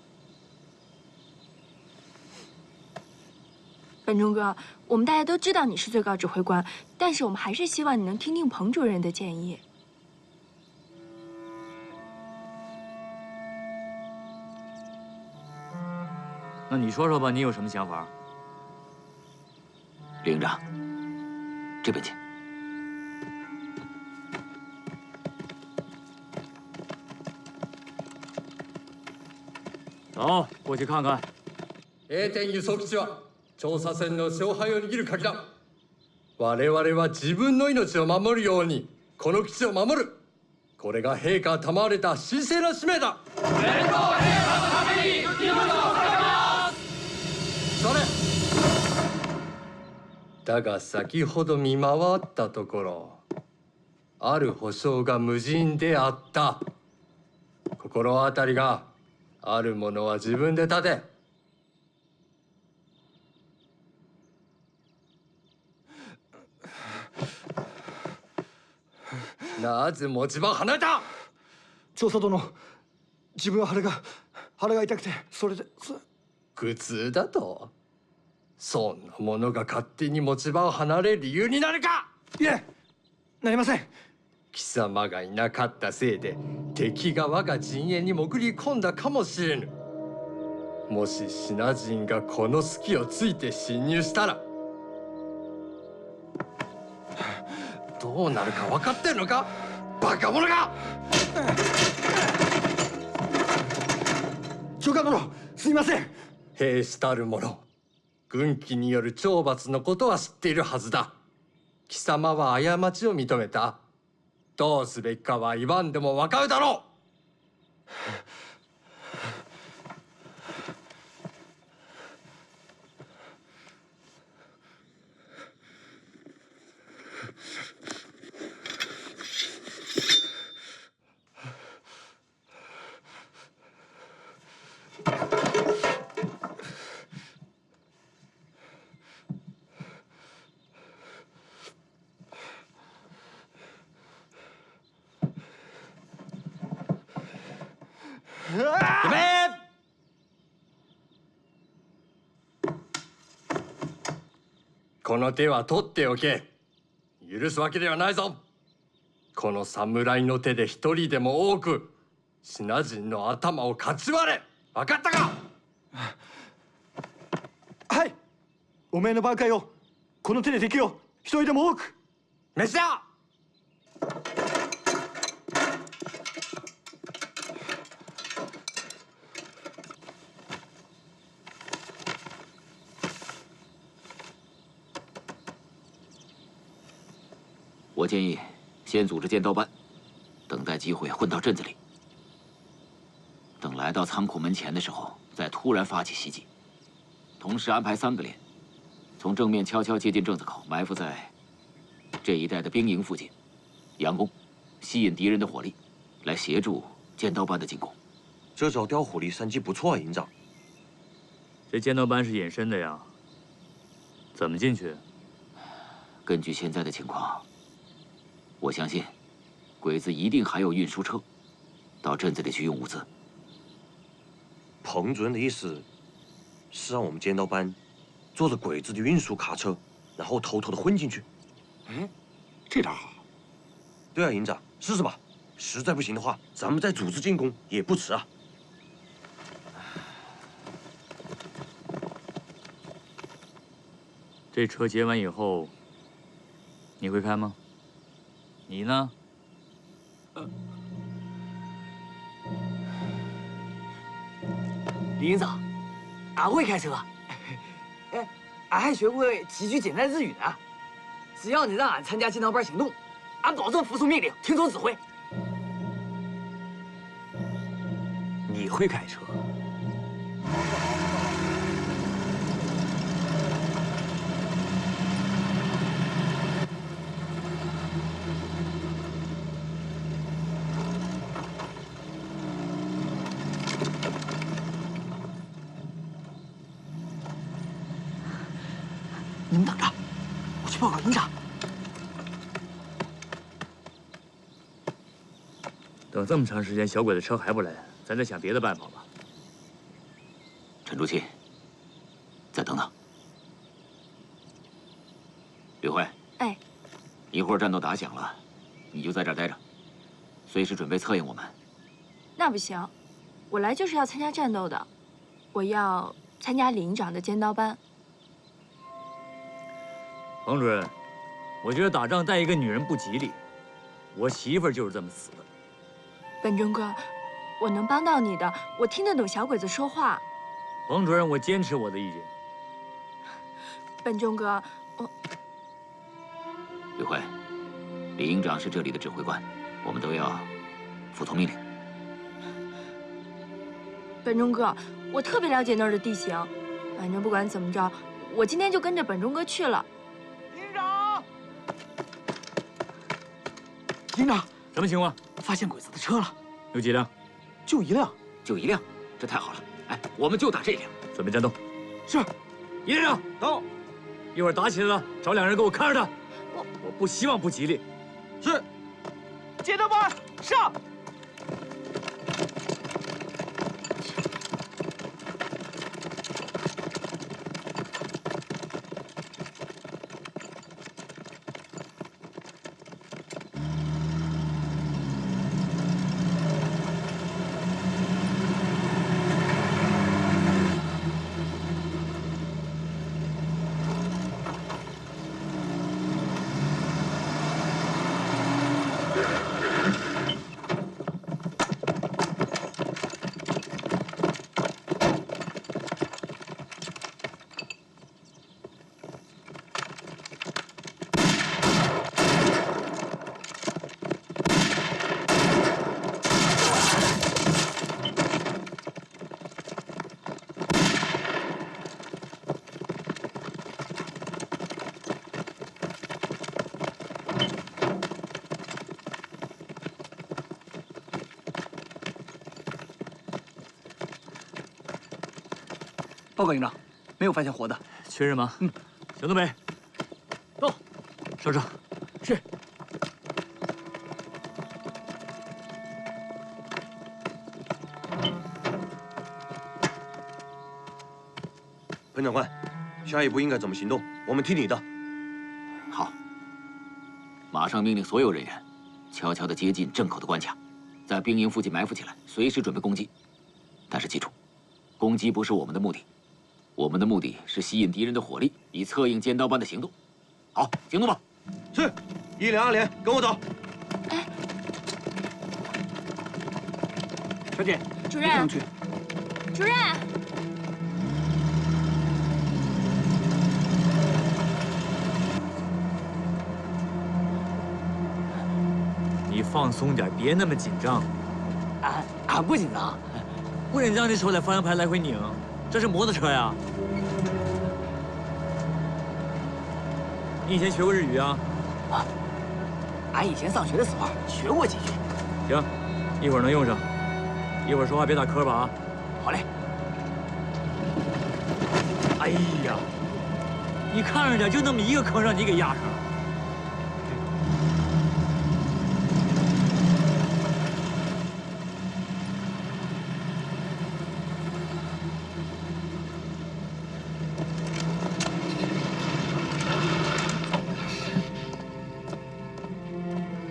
本忠哥，我们大家都知道你是最高指挥官，但是我们还是希望你能听听彭主任的建议。那你说说吧，你有什么想法？李营长，这边请。走，过去看看。A 点輸送基地は調査船の勝敗を握る鍵だ。我々は自分の命を守るようにこの基地を守る。これが陛下賜れた神聖な使命だ。天皇陛下のために命を捧げます。それ。だが先ほど見回ったところ、ある保証が無人であった。心当たりがあるものは自分で立て。なぜ持ち場を離れた？調査殿、自分は腹が痛くて、それで苦痛だと？そんなものが勝手に持ち場を離れる理由になるか？いえ、なりません。貴様がいなかったせいで敵が我が陣営に潜り込んだかもしれぬ。もしシナ人がこの隙をついて侵入したらどうなるか分かってるのか？バカ者が！長官殿、すみません。兵士たる者、軍機による懲罰のことは知っているはずだ。貴様は過ちを認めた。どうすべきかは言わんでもわかるだろう。准备！この手は取っておけ。許すわけではないぞ。この侍の手で一人でも多くシナ人の頭をかち割れ。分かったか？はい。お前の挽回をこの手で敵を一人でも多く。召しだ。我建议先组织剑刀班，等待机会混到镇子里。等来到仓库门前的时候，再突然发起袭击。同时安排3个连，从正面悄悄接近正子口，埋伏在这一带的兵营附近，佯攻，吸引敌人的火力，来协助剑刀班的进攻。这招调虎离山计不错啊，营长。这剑刀班是隐身的呀，怎么进去？根据现在的情况。 我相信，鬼子一定还有运输车，到镇子里去用物资。彭主任的意思是让我们剑刀班坐着鬼子的运输卡车，然后偷偷的混进去。嗯，这招好。对啊，营长，试试吧。实在不行的话，咱们再组织进攻也不迟啊。这车劫完以后，你会开吗？ 你呢？李营长，俺会开车。哎，俺还学会几句简单日语呢。只要你让俺参加剑刀班行动，俺保证服从命令，听从指挥。你会开车？ 你们等着，我去报告营长。等这么长时间，小鬼子车还不来，咱再想别的办法吧。陈竹清，再等等。吕慧，哎，一会儿战斗打响了，你就在这儿待着，随时准备策应我们。那不行，我来就是要参加战斗的，我要参加李营长的尖刀班。 彭主任，我觉得打仗带一个女人不吉利，我媳妇儿就是这么死的。本忠哥，我能帮到你的，我听得懂小鬼子说话。彭主任，我坚持我的意见。本忠哥，我吕慧，李营长是这里的指挥官，我们都要服从命令。本忠哥，我特别了解那儿的地形，反正不管怎么着，我今天就跟着本忠哥去了。 营长，什么情况？发现鬼子的车了，有几辆？就一辆，就一辆，这太好了！哎，我们就打这辆。准备战斗。是，一连长到。一会儿打起来了，找2人给我看着他。我不希望不吉利。是。剑刀班上。报告营长，没有发现活的。确认吗？小东北，到，上车。是。彭长官，下一步应该怎么行动？我们听你的。好，马上命令所有人员悄悄地接近镇口的关卡，在兵营附近埋伏起来，随时准备攻击。但是记住，攻击不是我们的目的，我们的目的是吸引敌人的火力，以策应尖刀班的行动。好，行动吧！是，1连2连，跟我走。小姐，主任，上去。主任。你放松点，别那么紧张。俺不紧张，不紧张，你手在方向盘来回拧，这是摩托车呀。你以前学过日语啊？俺以前上学的时候学过几句。行，一会儿能用上。一会儿说话别打磕巴啊。好嘞。哎呀，你看着点，就那么一个坑让你给压上了。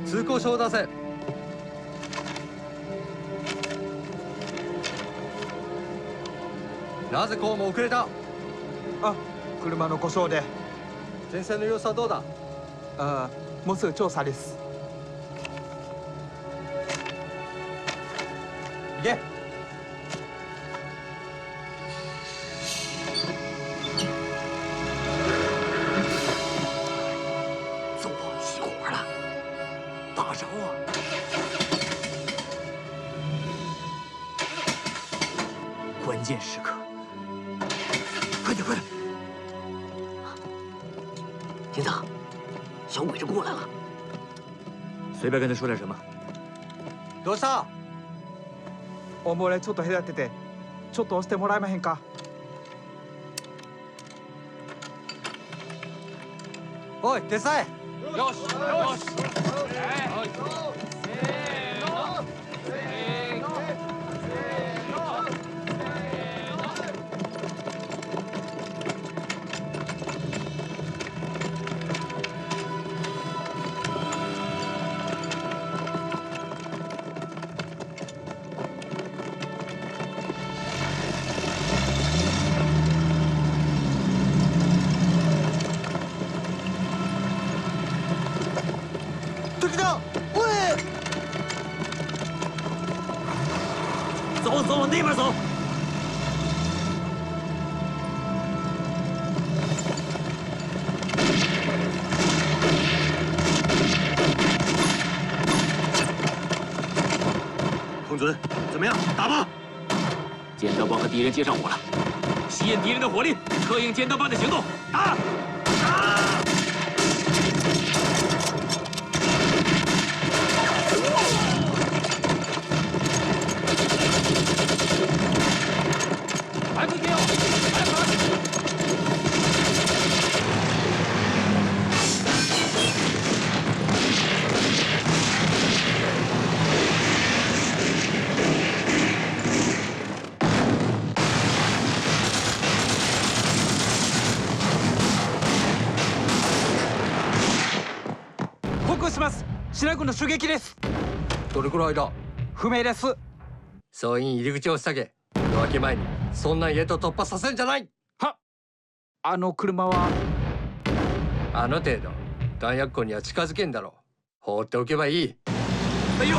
通行証を出せ。なぜこうも遅れた？あ、車の故障で。前線の様子はどうだ？もうすぐ調査です。行け。走啊，熄火了，大招啊！关键时刻，快点快点！营长，小鬼子过来了。随便跟他说点什么。どうした？おもれちょっと隔てて、ちょっと押してもらえまへんか？おい、手伝え！よしよし。敵だ！おい！走，往那边走。孔准，怎么样？打吧！尖刀帮和敌人接上火了，吸引敌人的火力，策应尖刀帮的行动。打！します。シナ軍の襲撃です。どれくらいだ？不明です。総員入り口を塞げ。夜明け前にそんな家と突破させんじゃない。は。あの車は。あの程度弾薬庫には近づけんだろう。放っておけばいい。哎呦！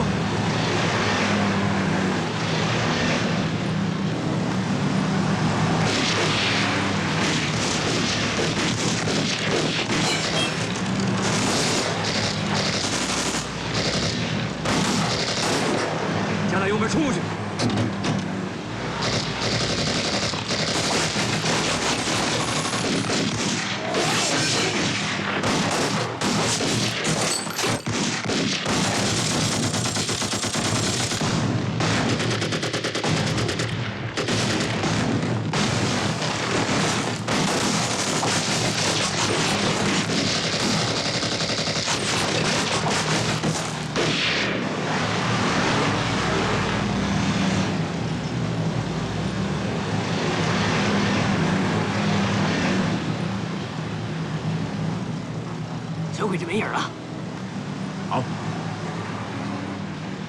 加大油门冲过去！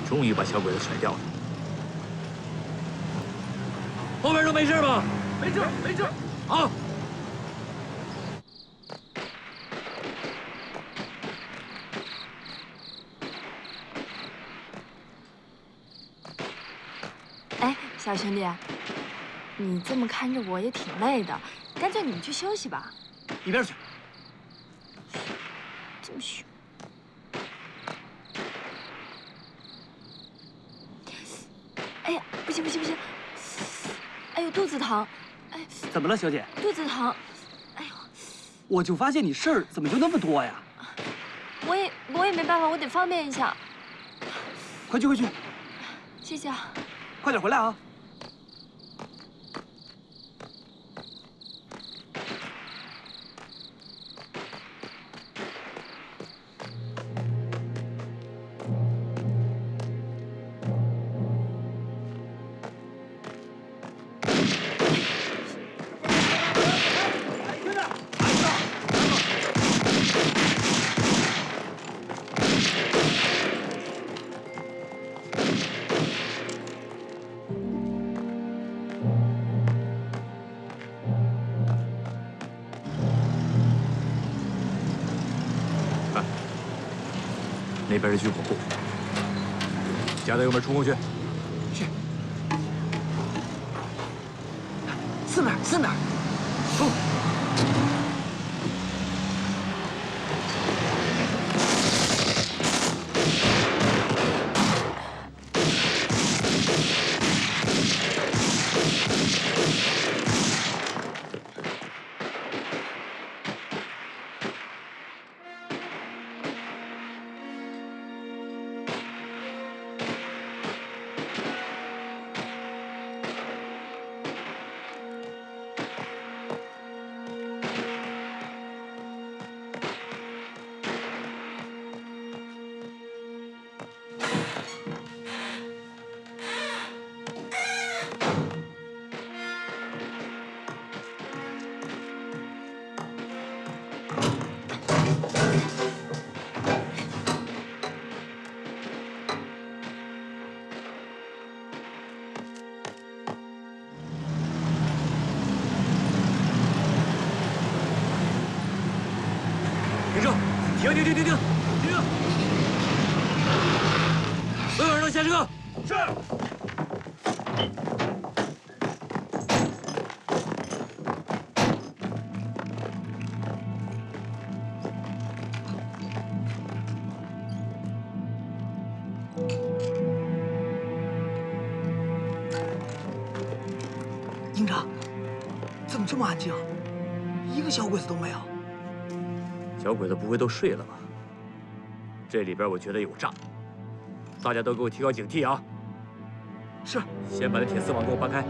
终于把小鬼子甩掉了。后边都没事吧？没事，没事。好。哎，小兄弟，你这么看着我也挺累的，干脆你去休息吧。一边去。这么凶。哎呀，不行不行不行！哎呦，肚子疼！哎，怎么了，小姐？肚子疼。哎呦，我就发现你事儿怎么就那么多呀？我也没办法，我得方便一下。快去快去！谢谢啊。快点回来啊！那边是军火库，加大油门冲过去。是。四哪儿？四哪儿？冲！停车！停！所有人都下车！是。营长，怎么这么安静？一个小鬼子都没有。小鬼子不会都睡了吧？这里边我觉得有诈，大家都给我提高警惕啊！是。先把那铁丝网给我搬开。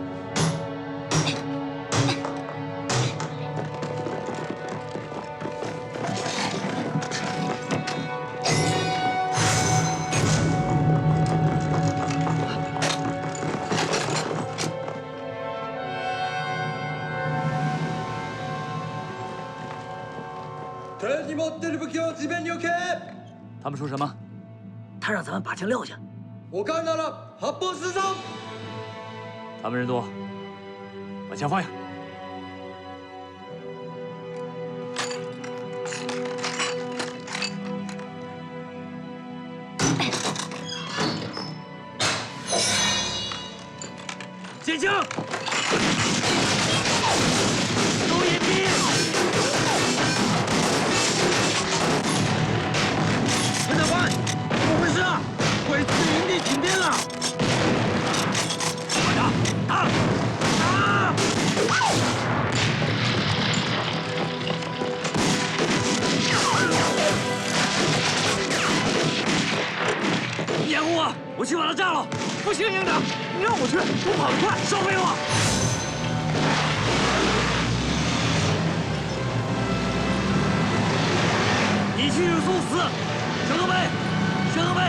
他们说什么？他让咱们把枪撂下。我干到了，発砲するぞ！他们人多，把枪放下。捡枪！收眼皮！陈长官，怎么回事啊？鬼子营地停电了！快打！打！打！掩护我，我去把他炸了！不行，营长，你让我去，我跑得快，少废话。你去就送死！沈河北，沈河北！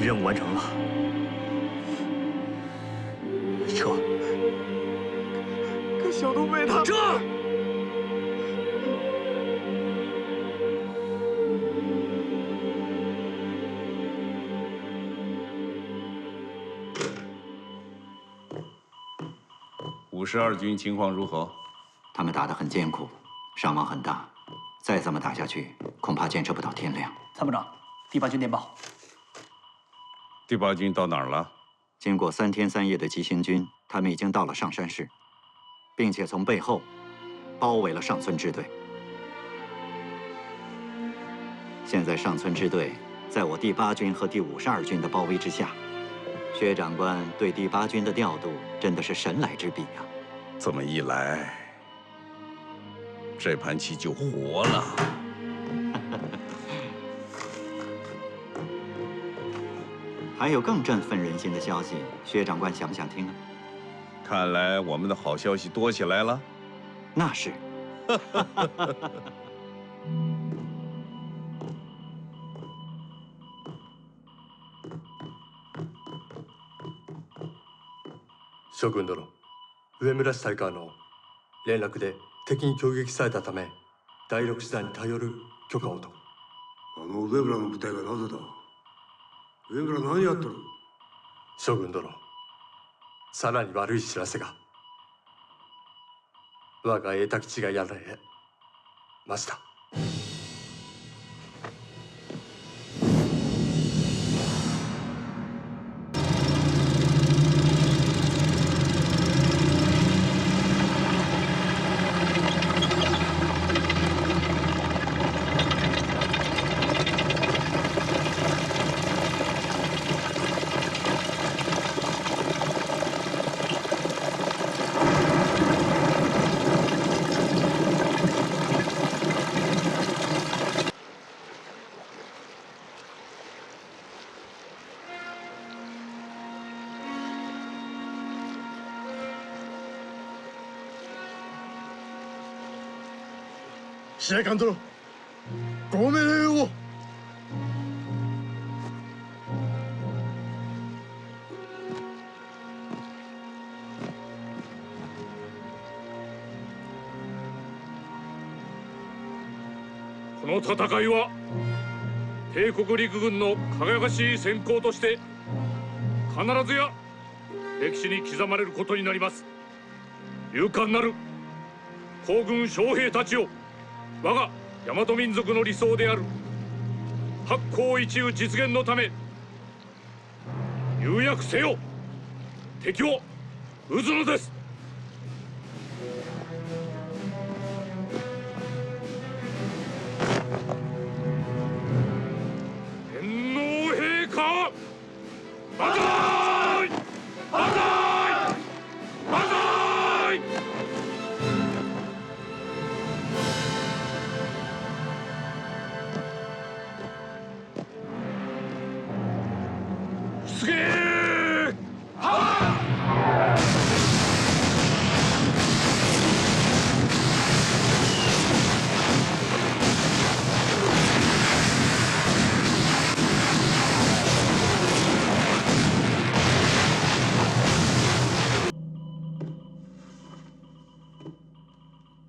任务完成了，撤！可小东被他撤！52军情况如何？他们打得很艰苦，伤亡很大，再这么打下去，恐怕坚持不到天亮。参谋长，第8军电报。第8军到哪儿了？经过3天3夜的急行军，他们已经到了上山市，并且从背后包围了上村支队。现在上村支队在我第8军和第52军的包围之下。薛长官对第8军的调度真的是神来之笔呀！这么一来，这盘棋就活了。还有更振奋人心的消息，薛长官想不想听啊？看来我们的好消息多起来了。那是。諸君殿、上村支隊からの連絡で敵に攻撃されたため第6師団に頼る許可をと。上村の部隊がなぜだ。上村何やっとる。諸君殿、さらに悪い知らせが。我が永田基地がやられました。司令官殿、ご命令を。この戦いは帝国陸軍の輝かしい戦功として必ずや歴史に刻まれることになります。勇敢なる皇軍将兵たちを我が大和民族の理想である八甲一憂実現のため有役せよ。敵を討つのです。天皇陛下万歳万歳万歳。出撃！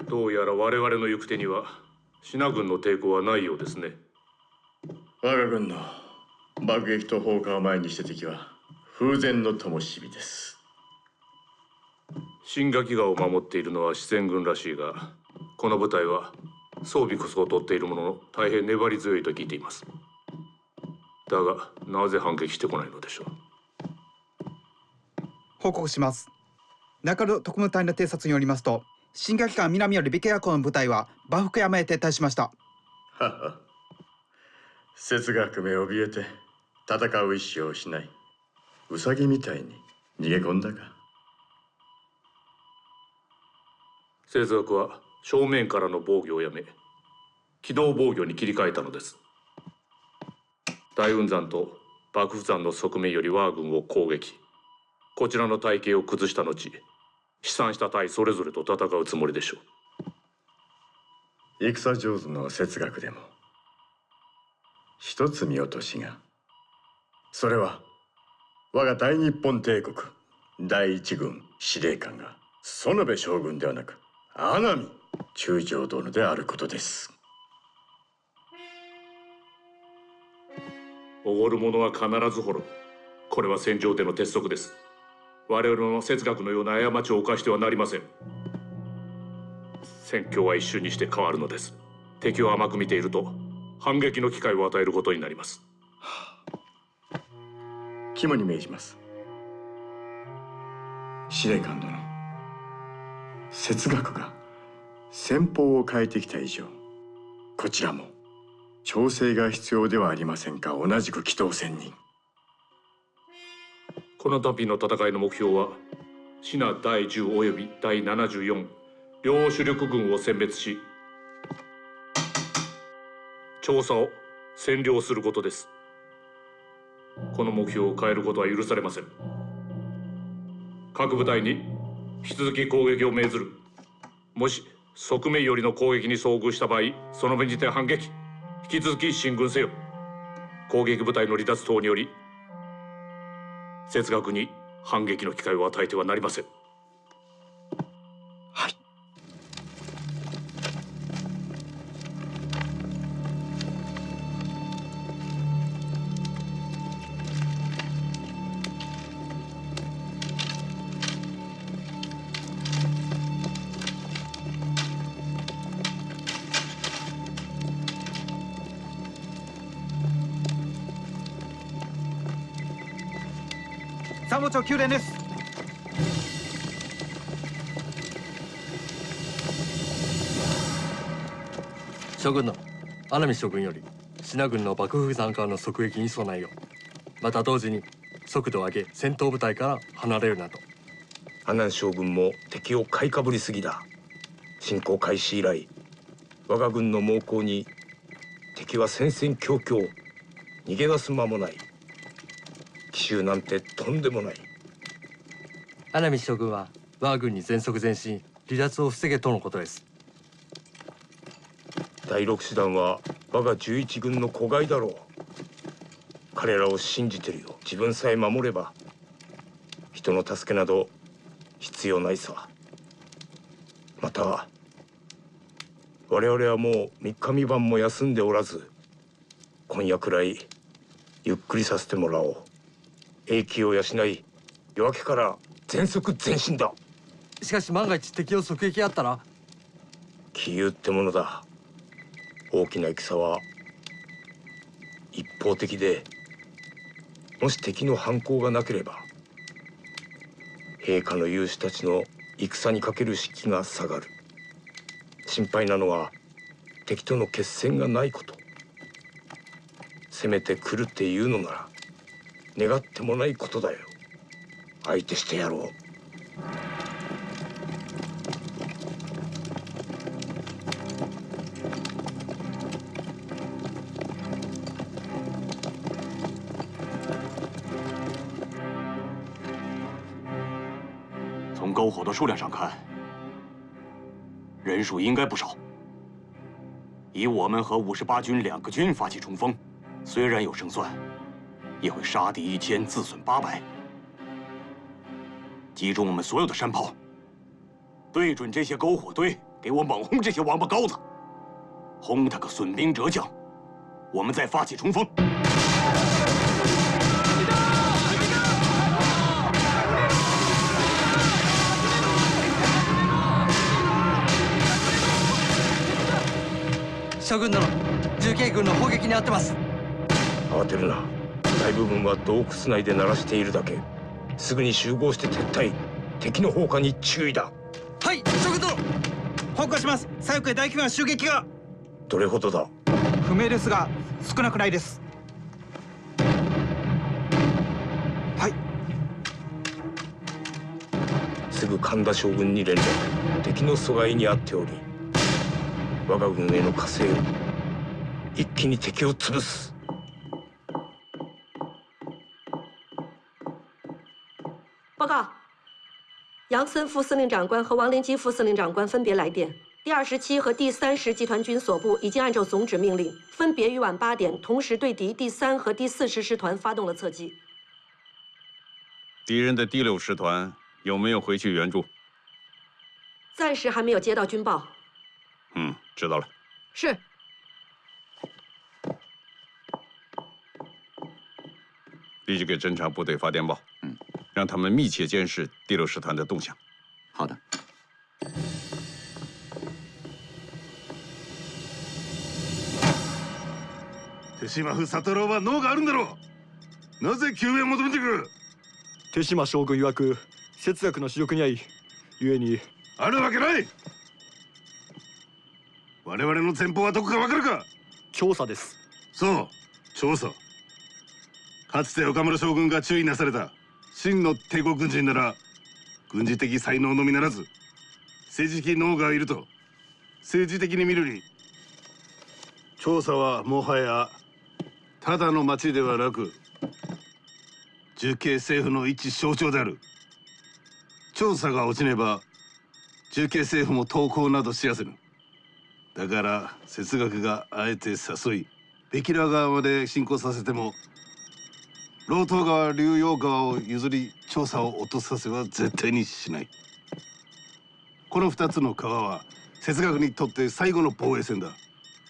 どうやら我々の行く手には信濃軍の抵抗はないようですね。我が軍の爆撃と砲火を前にして敵は風前の灯火です。新垣川を守っているのは四川軍らしいが、この部隊は装備こそ劣っているものの大変粘り強いと聞いています。だがなぜ反撃してこないのでしょう。報告します。中野特務隊の偵察によりますと、新垣川南よりビケヤ港の部隊は馬福山へ撤退しました。はは。節学め怯えて戦う意志を失い、ウサギみたいに逃げ込んだか。節学は正面からの防御をやめ機動防御に切り替えたのです。大雲山と幕府山の側面より我が軍を攻撃、こちらの隊形を崩した後、飛散した隊それぞれと戦うつもりでしょう。戦上手の節学でも一つ見落としが。それは我が大日本帝国第一軍司令官が園部将軍ではなく阿南中将殿であることです。おごる者は必ず滅ぶ。これは戦場での鉄則です。我々の哲学のような過ちを犯してはなりません。戦況は一瞬にして変わるのです。敵を甘く見ていると反撃の機会を与えることになります。肝に銘じます。司令官殿、哲学が戦法を変えてきた以上、こちらも調整が必要ではありませんか。同じく機動戦に。この度の戦いの目標はシナ第10および第74両主力軍を殲滅し、調査を占領することです。この目標を変えることは許されません。各部隊に引き続き攻撃を命ずる。もし側面よりの攻撃に遭遇した場合、その分じて反撃。引き続き進軍せよ。攻撃部隊の離脱等により哲学に反撃の機会を与えてはなりません。はい。参謀長9連です。将軍の阿南将軍より支那軍の幕府参加の側撃に備えよう。また同時に速度を上げ戦闘部隊から離れるなど。阿南将軍も敵を買いかぶりすぎだ。侵攻開始以来我が軍の猛攻に敵は戦々恐々、逃げ出す間もない。奇襲なんてとんでもない。阿南将軍は我が軍に全速前進、離脱を防げとのことです。第六師団は我が11軍の子飼いだろう。彼らを信じてるよ。自分さえ守れば人の助けなど必要ないさ。また我々はもう3日3晩も休んでおらず、今夜くらいゆっくりさせてもらおう。英気を養い、夜明けから全速前進だ。しかし万が一敵を側撃あったら。杞憂ってものだ。大きな戦は一方的で、もし敵の反抗がなければ陛下の勇士たちの戦にかける士気が下がる。心配なのは敵との決戦がないこと。攻めてくるっていうのなら願ってもないことだよ。相手してやろう。从篝火的数量上看，人数应该不少。以我们和58军2个军发起冲锋，虽然有胜算，也会杀敌1000，自损800。集中我们所有的山炮，对准这些篝火堆，给我猛轰这些王八羔子，轰他个损兵折将，我们再发起冲锋。 将軍殿、重慶軍の砲撃に遭ってます。慌てるな。大部分は洞窟内で鳴らしているだけ。すぐに集合して撤退。敵の砲火に注意だ。はい、将軍殿。報告します。左翼へ大規模な襲撃が。どれほどだ。不明ですが少なくないです。はい。すぐ神田将軍に連絡。敵の阻害に遭っており。 我が軍への加勢を一気に敵を潰す。报告，杨森副司令长官和王林基副司令长官分别来电，第27和第30集团军所部已经按照总指命令，分别于晚8点同时对敌第3和第40师团发动了侧击。敌人的第6师团有没有回去援助？暂时还没有接到军报。知道了。是。立即给侦察部队发电报，让他们密切监视第6师团的动向。好的。手島府佐太郎は脳があるんだろう。なぜ救援を求めてくる？手島将軍曰く哲学の主力にあい、故に。あるわけない。我々の前方はどこかわかるか？調査です。そう、調査。かつて岡村将軍が注意なされた真の帝国軍人なら、軍事的才能のみならず政治的脳がいると政治的に見るに、調査はもはやただの町ではなく重慶政府の一象徴である。調査が落ちねば重慶政府も投降などしやせぬ。だから哲学があえて誘いベキラ川まで進行させても、老東川龍陽川を譲り調査を落とさせは絶対にしない。この2つの川は哲学にとって最後の防衛線だ。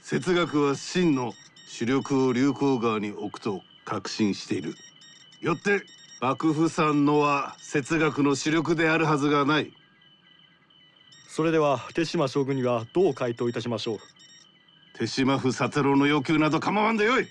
哲学は真の主力を龍光川に置くと確信している。よって幕府山のは哲学の主力であるはずがない。それでは手島将軍にはどう回答いたしましょう？手島府佐太郎の要求など構わんでよい。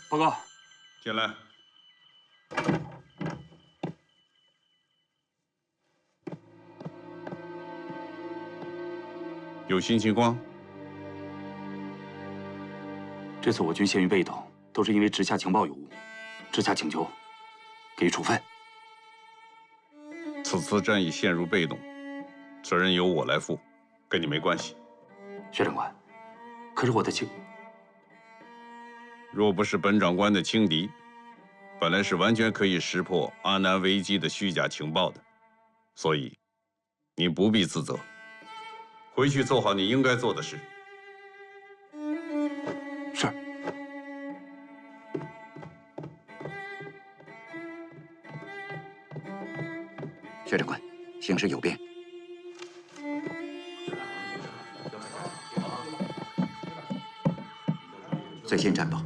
报告，进来。有新情况？这次我军陷于被动，都是因为直下情报有误，直下请求给予处分。此次战役陷入被动，责任由我来负，跟你没关系。薛长官，可是我的情……若不是本长官的轻敌，本来是完全可以识破阿南危机的虚假情报的，所以你不必自责，回去做好你应该做的事。是。薛长官，形势有变。最新战报，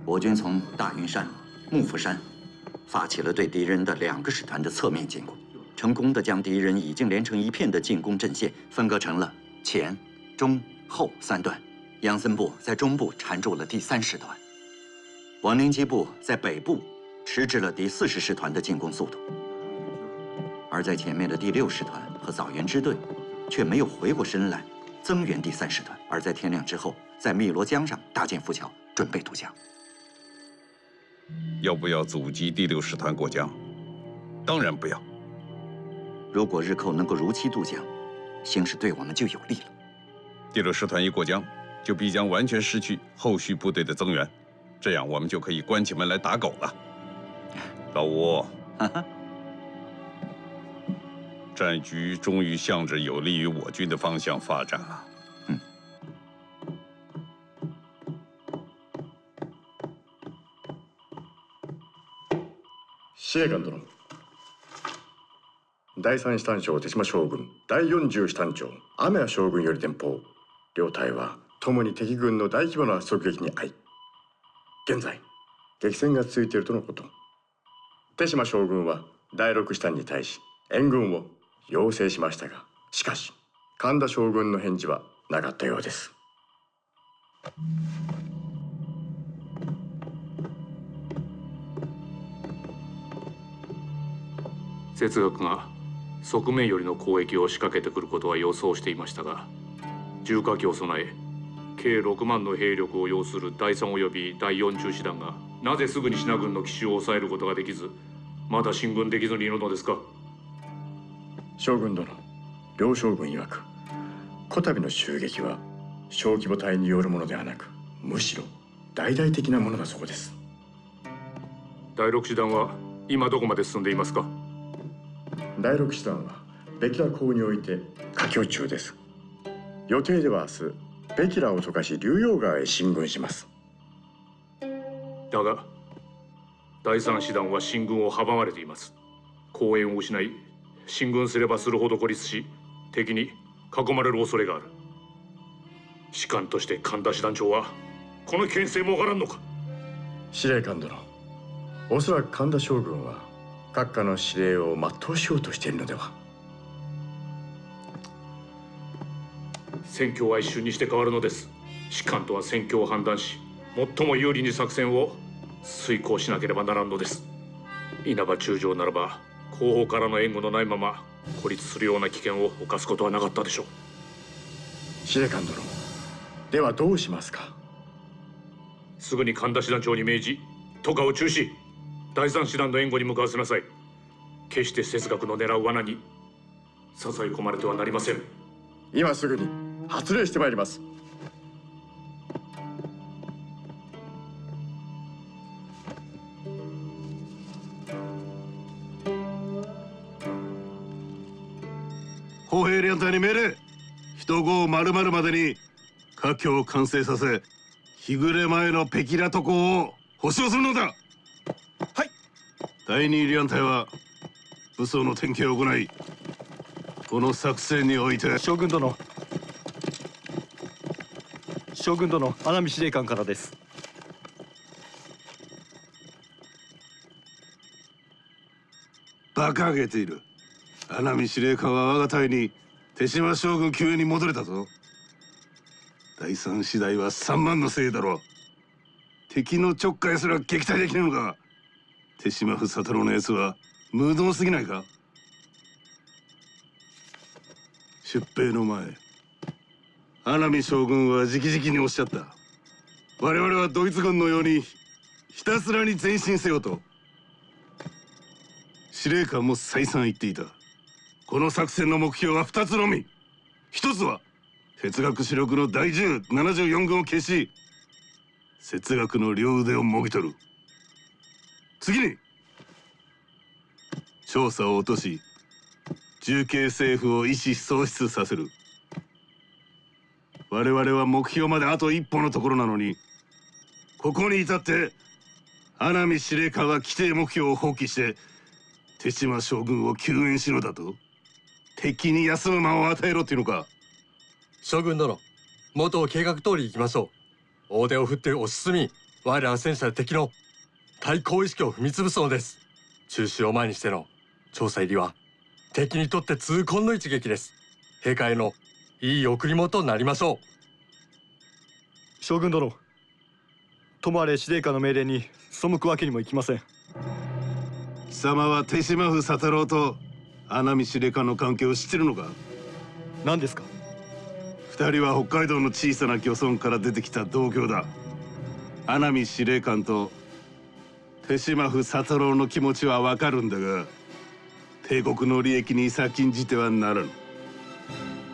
我军从大云山、幕府山发起了对敌人的2个师团的侧面进攻，成功的将敌人已经连成一片的进攻阵线分割成了前、中、后3段。杨森部在中部缠住了第3师团，王灵基部在北部迟滞了第40师团的进攻速度，而在前面的第6师团和枣园支队却没有回过身来增援第3师团，而在天亮之后，在汨罗江上搭建浮桥，准备渡江。要不要阻击第6师团过江？当然不要。如果日寇能够如期渡江，形势对我们就有利了。第6师团一过江，就必将完全失去后续部队的增援，这样我们就可以关起门来打狗了。老吴，战局终于向着有利于我军的方向发展了。司令官殿、第3師団長手島将軍、第40師団長雨谷将軍より電報、両隊は共に敵軍の大規模な側撃に遭い、現在激戦が続いているとのこと。手島将軍は第6師団に対し援軍を要請しましたが、しかし神田将軍の返事はなかったようです。哲学が側面よりの攻撃を仕掛けてくることは予想していましたが、重火器を備え計6万の兵力を要する第3及び第4中師団がなぜすぐに信軍の奇襲を抑えることができず、まだ進軍できずにいるのですか？将軍殿、両将軍曰く、こたびの襲撃は小規模隊によるものではなく、むしろ大々的なものだそうです。第6師団は今どこまで進んでいますか？第6師団はベキラ港において佳境中です。予定では明日ベキラを溶かし竜陽川へ進軍します。だが第3師団は進軍を阻まれています。公園を失い、進軍すればするほど孤立し、敵に囲まれる恐れがある。士官として神田師団長はこの牽制もわからんのか？司令官殿、おそらく神田将軍は閣下の指令を全うしようとしているのでは。戦況は一瞬にして変わるのです。士官とは戦況を判断し、最も有利に作戦を遂行しなければならんのです。稲葉中将ならば後方からの援護のないまま孤立するような危険を冒すことはなかったでしょう。司令官殿、ではどうしますか？すぐに神田師団長に命じ、渡河を中止、第3師団の援護に向かわせなさい。決して節学の狙う罠に誘い込まれてはなりません。今すぐに発令してまいります。歩兵連隊に命令、人号〇〇までに華僑を完成させ、日暮れ前のペキラ渡航を保証するのだ。はい。第2連隊は武装の点検を行い、この作戦において将軍殿、穴見司令官からです。馬鹿げている。穴見司令官は我が隊に手島将軍救援に戻れたぞ。第3師団は3万のせいだろう。敵のちょっかいすら撃退できないのか。手島府佐太郎のやつは無能すぎないか。出兵の前、穴見将軍は直々におっしゃった。我々はドイツ軍のようにひたすらに前進せよと。司令官も再三言っていた。この作戦の目標は2つのみ。1つは哲学主力の第10、74軍を消し、哲学の両腕をもぎ取る。次に調査を落とし、重慶政府を意思喪失させる。我々は目標まであと一歩のところなのに、ここに至って穴見司令官は既定目標を放棄して手島将軍を救援しろだと。敵に休む間を与えろっていうのか。将軍殿、元計画通り行きましょう。大手を振って押し進み、我らは戦車で敵の対抗意識を踏み潰すのです。中止を前にしての調査入りは敵にとって痛恨の一撃です。陛下へのいい贈り物となりましょう。将軍殿、ともあれ司令官の命令に背くわけにもいきません。貴様は手島府佐太郎と穴見司令官の関係を知ってるのか？何ですか？2人は北海道の小さな漁村から出てきた同郷だ。穴見司令官と手島府佐太郎の気持ちはわかるんだが、帝国の利益に先んじてはならぬ。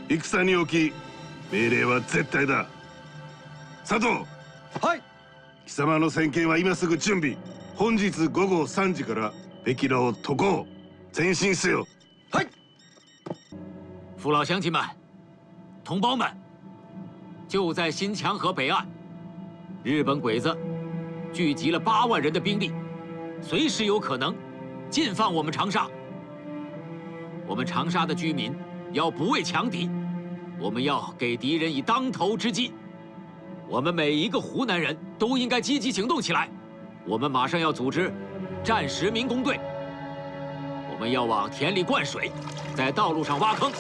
戦におき命令は絶対だ。佐藤。はい。貴様の先見は今すぐ準備。本日午後3時から北京を渡航前進せよ。はい。父老乡亲们，同胞们，就在新墙河北岸，日本鬼子聚集了8万人的兵力，随时有可能进犯我们长沙。我们长沙的居民要不畏强敌，我们要给敌人以当头之击。我们每一个湖南人都应该积极行动起来。我们马上要组织战时民工队，我们要往田里灌水，在道路上挖坑，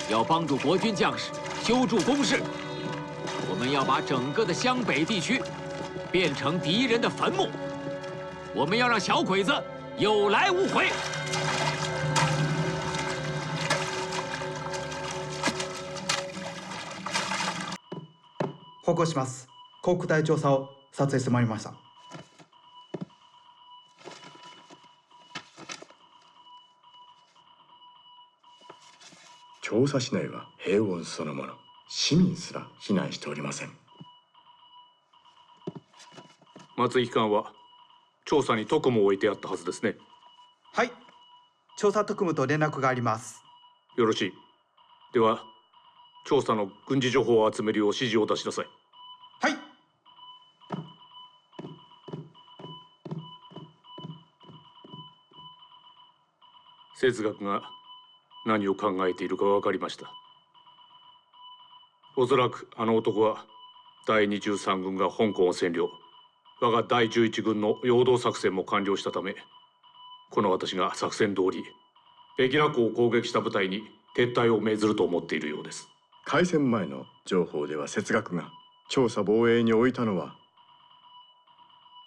要帮助国军将士修筑工事。我们要把整个的湘北地区变成敌人的坟墓。我们要让小鬼子有来无回。報告します。航空隊調査を撮影してまいりました。調査市内は平穏そのもの。市民すら避難しておりません。松井機関は調査に特務を置いてあったはずですね。はい。調査特務と連絡があります。よろしい。では調査の軍事情報を集めるよう指示を出しなさい。はい。哲学が何を考えているか分かりました。おそらくあの男は第23軍が香港を占領、我が第11軍の陽動作戦も完了したため、この私が作戦通り北京港を攻撃した部隊に撤退を命ずると思っているようです。開戦前の情報では哲学が調査防衛に置いたのは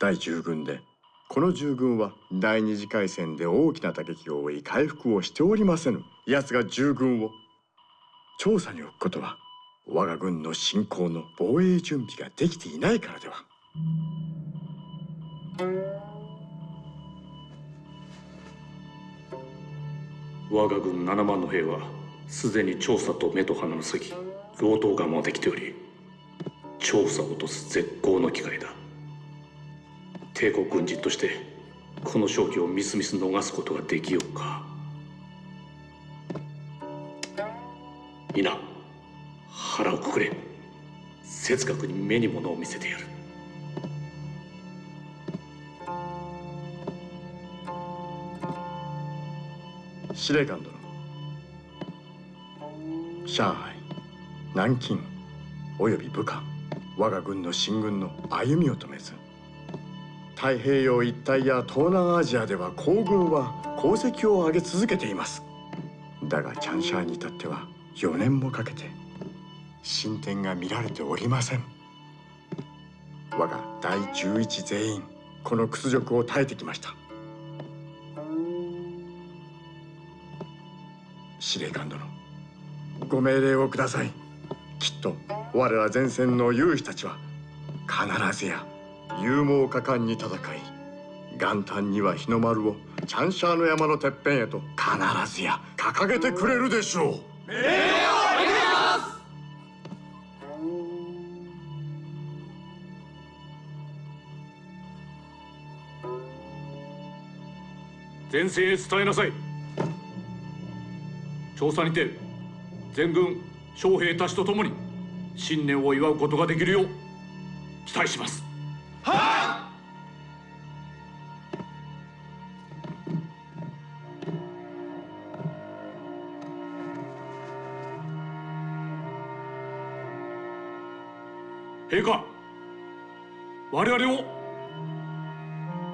第10軍で、この10軍は第二次海戦で大きな打撃を負い回復をしておりませぬ。奴が10軍を調査に置くことは我が軍の侵攻の防衛準備ができていないからでは。我が軍7万の兵はすでに調査と目と鼻の先、労働我慢できており、調査を落とす絶好の機会だ。帝国軍人としてこの勝機をみすみす逃すことができようか。皆腹をくくれ。哲学に目に物を見せてやる。司令官殿、上海、南京および武漢、我が軍の進軍の歩みを止めず、太平洋一帯や東南アジアでは皇軍は功績を上げ続けています。だがチャンシャーに至っては4年もかけて進展が見られておりません。我が第11全員この屈辱を耐えてきました。司令官殿、ご命令をください。きっと我ら前線の勇士たちは必ずや勇猛果敢に戦い、元旦には日の丸をチャンシャーの山のてっぺんへと必ずや掲げてくれるでしょう。命令をお願いします。前線へ伝えなさい。調査にて全軍将兵たちと共に新年を祝うことができるよう期待します。はい。陛下、我々を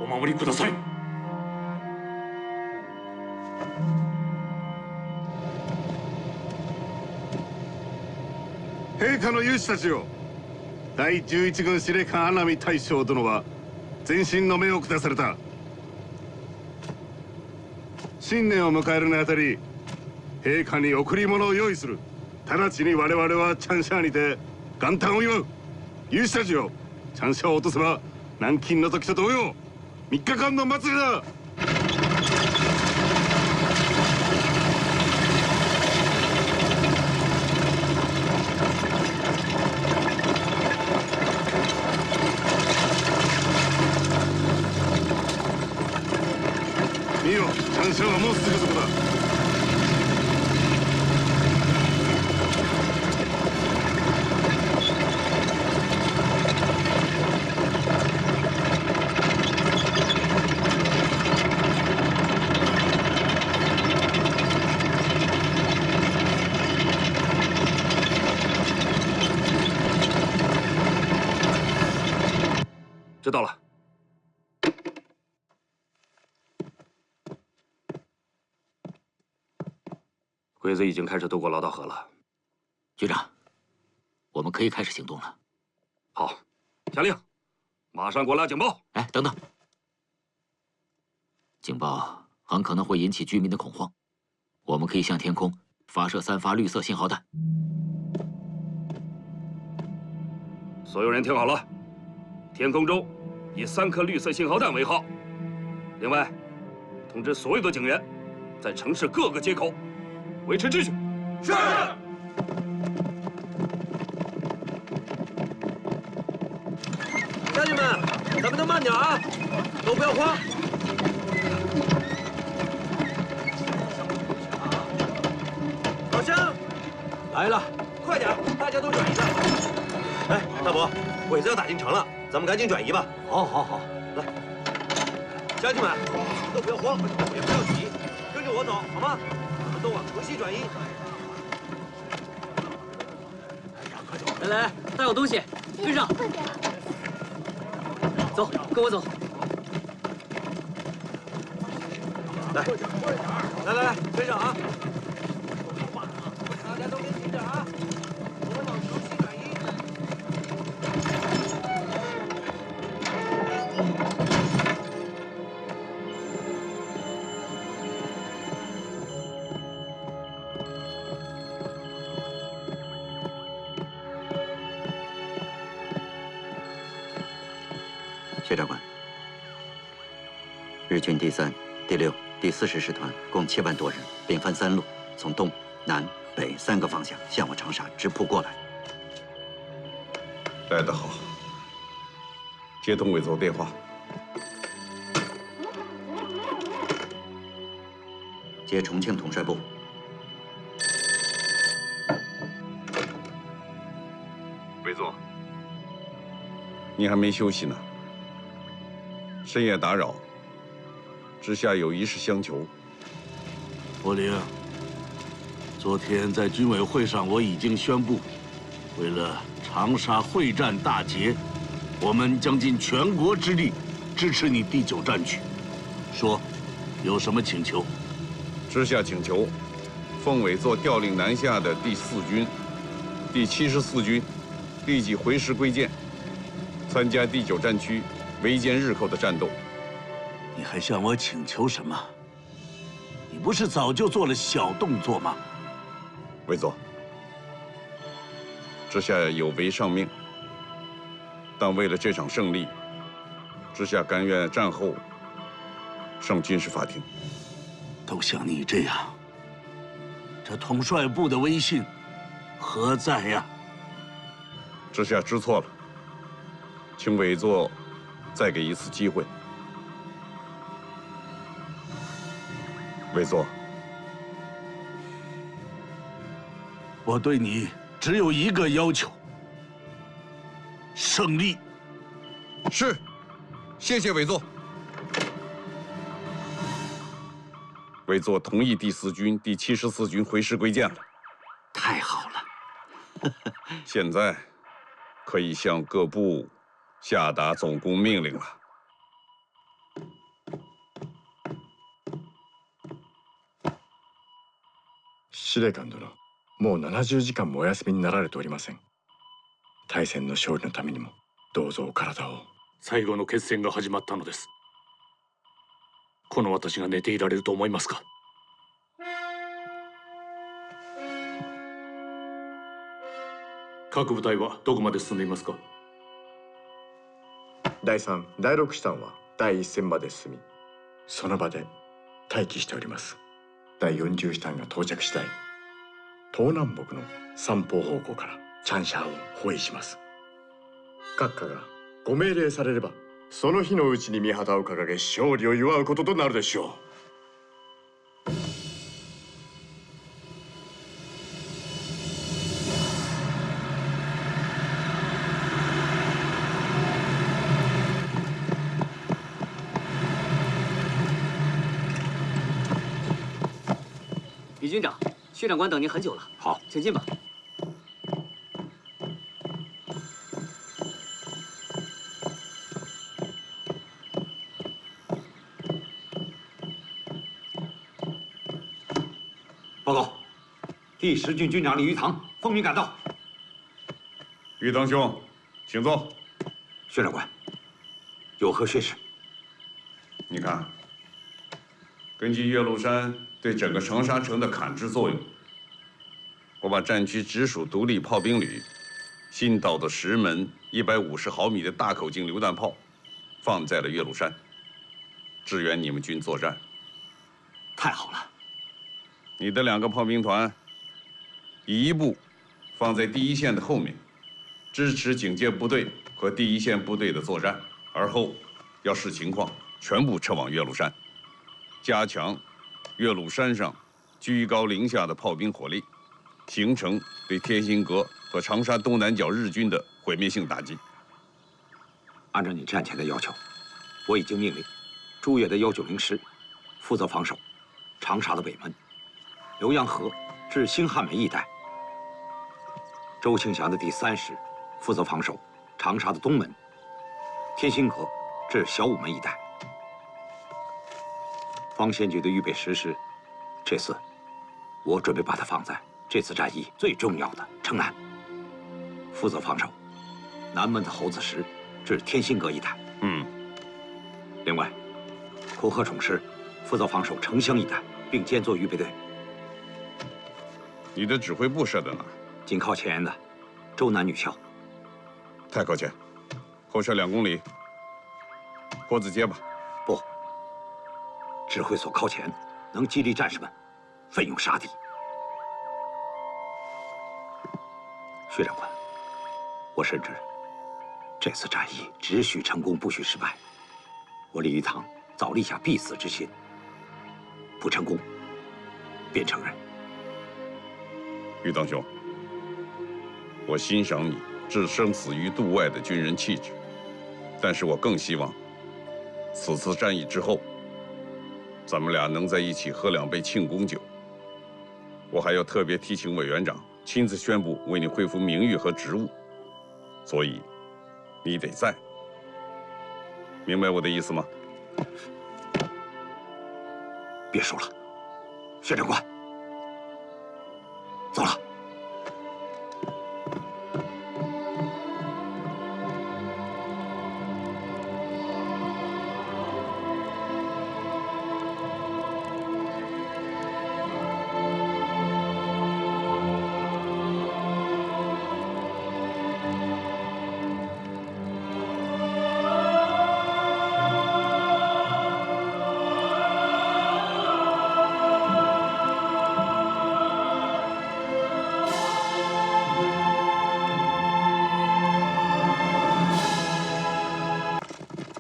お守りください。陛下の勇士たちよ、第11軍司令官阿南大将殿は前身の命を下された。新年を迎えるにあたり陛下に贈り物を用意する。直ちに我々はチャンシャーにて元旦を祝う。勇士たちよ、チャンシャーを落とせば南京の時と同様3日間の祭りだ。見よ、チャンシャーはもうすぐそこだ。知道了。鬼子已经开始渡过劳道河了。局长，我们可以开始行动了。好，下令，马上给我拉警报。哎，等等，警报很可能会引起居民的恐慌，我们可以向天空发射3发绿色信号弹。所有人听好了，天空中以3颗绿色信号弹为号。另外，通知所有的警员，在城市各个街口维持秩序。是。乡亲们，咱们都慢点啊，都不要慌。老乡，来了，快点，大家都转一下。哎，大伯，鬼子要打进城了，咱们赶紧转移吧。好，好，好，来，乡亲们，都不要慌，也不要急，跟着我走，好吗？我们都往城西转移。来来，带好东西，跟上。走，跟我走。来，跟上啊！大家都跟紧点啊！我们往城西转移。薛长官，日军第3、第6、第40师团共7万多人，兵分3路，从东南北3个方向向我长沙直扑过来。带得好，接通伪座电话。接重庆统帅部。伪座，你还没休息呢。深夜打扰，之下有一事相求。柏林，昨天在军委会上，我已经宣布，为了长沙会战大捷，我们将尽全国之力支持你第9战区。说，有什么请求？之下请求，奉委座调令南下的第4军、第74军立即回师归建，参加第9战区围歼日寇的战斗。你还向我请求什么？你不是早就做了小动作吗？委座，之下有违上命，但为了这场胜利，之下甘愿战后上军事法庭。都像你这样，这统帅部的威信何在呀？之下知错了，请委座再给一次机会。委座，我对你只有一个要求：胜利。是，谢谢委座。委座同意第4军、第74军回师归建了。太好了！现在可以向各部下达总攻命令了。司令官殿、もう70時間もお休みになられておりません。大戦の勝利のためにもどうぞお体を。最後の決戦が始まったのです。この私が寝ていられると思いますか？各部隊はどこまで進んでいますか？第3、第6師団は第1戦まで進み、その場で待機しております。第40師団が到着次第、東南北の三方方向からチャンシャーを包囲します。閣下がご命令されれば、その日のうちに御旗を掲げ勝利を祝うこととなるでしょう。李军长，薛长官等您很久了。好，请进吧。报告，第10军军长李玉堂奉命赶到。玉堂兄，请坐。薛长官，有何血事？你看，根据岳麓山对整个长沙城的砍制作用，我把战区直属独立炮兵旅新造的10门150毫米的大口径榴弹炮，放在了岳麓山，支援你们军作战。太好了！你的2个炮兵团，以一部放在第一线的后面，支持警戒部队和第一线部队的作战，而后要视情况全部撤往岳麓山，加强岳麓山上居高临下的炮兵火力，形成对天心阁和长沙东南角日军的毁灭性打击。按照你战前的要求，我已经命令朱越的190师负责防守长沙的北门，浏阳河至兴汉门一带；周庆祥的第3师负责防守长沙的东门，天心阁至小午门一带。方先觉的预备10师，这次我准备把它放在这次战役最重要的城南，负责防守南门的猴子石至天心阁一带。另外，苦河宠师负责防守城乡一带，并兼作预备队。你的指挥部设在哪？紧靠前沿的周南女校。太靠前，后撤2公里，坡子街吧。不，指挥所靠前，能激励战士们奋勇杀敌。薛长官，我深知这次战役只许成功，不许失败。我李玉堂早立下必死之心，不成功便承认。玉堂兄，我欣赏你置生死于度外的军人气质，但是我更希望此次战役之后，咱们俩能在一起喝2杯庆功酒。我还要特别提请委员长亲自宣布为你恢复名誉和职务，所以你得在。明白我的意思吗？别说了，薛长官，走了。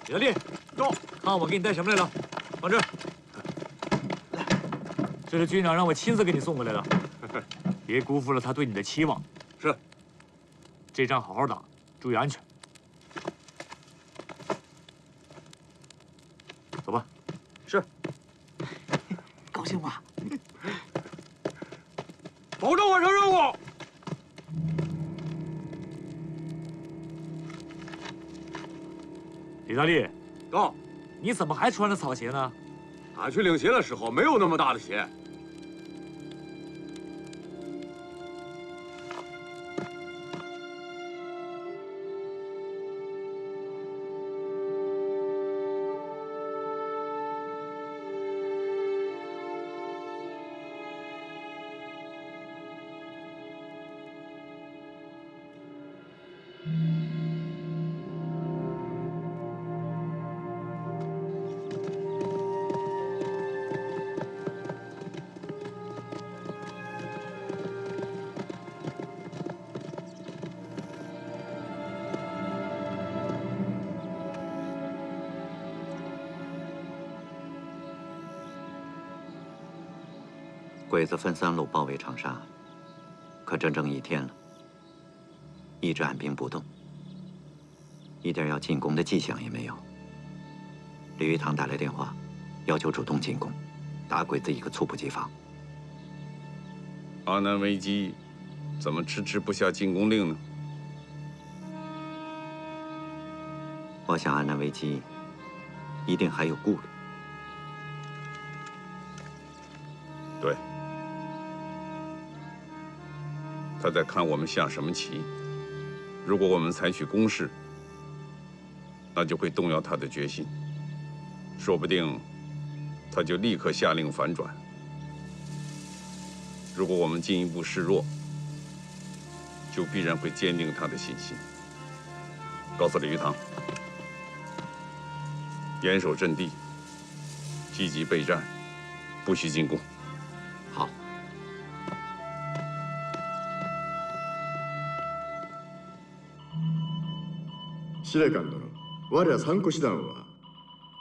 李德利，到，看我给你带什么来了，放这儿。这是军长让我亲自给你送过来的，别辜负了他对你的期望。是。这仗好好打，注意安全。走吧。是。高兴吗？保证完成任务。李大力，到，你怎么还穿着草鞋呢？俺去领鞋的时候没有那么大的鞋。鬼子分3路包围长沙，可整整1天了，一直按兵不动，一点要进攻的迹象也没有。李玉堂打来电话，要求主动进攻，打鬼子一个猝不及防。阿南危机，怎么迟迟不下进攻令呢？我想阿南危机一定还有顾虑。对。他在看我们下什么棋。如果我们采取攻势，那就会动摇他的决心，说不定他就立刻下令反转。如果我们进一步示弱，就必然会坚定他的信心。告诉李玉堂，严守阵地，积极备战，不许进攻。好。司令官殿、我ら三個師団は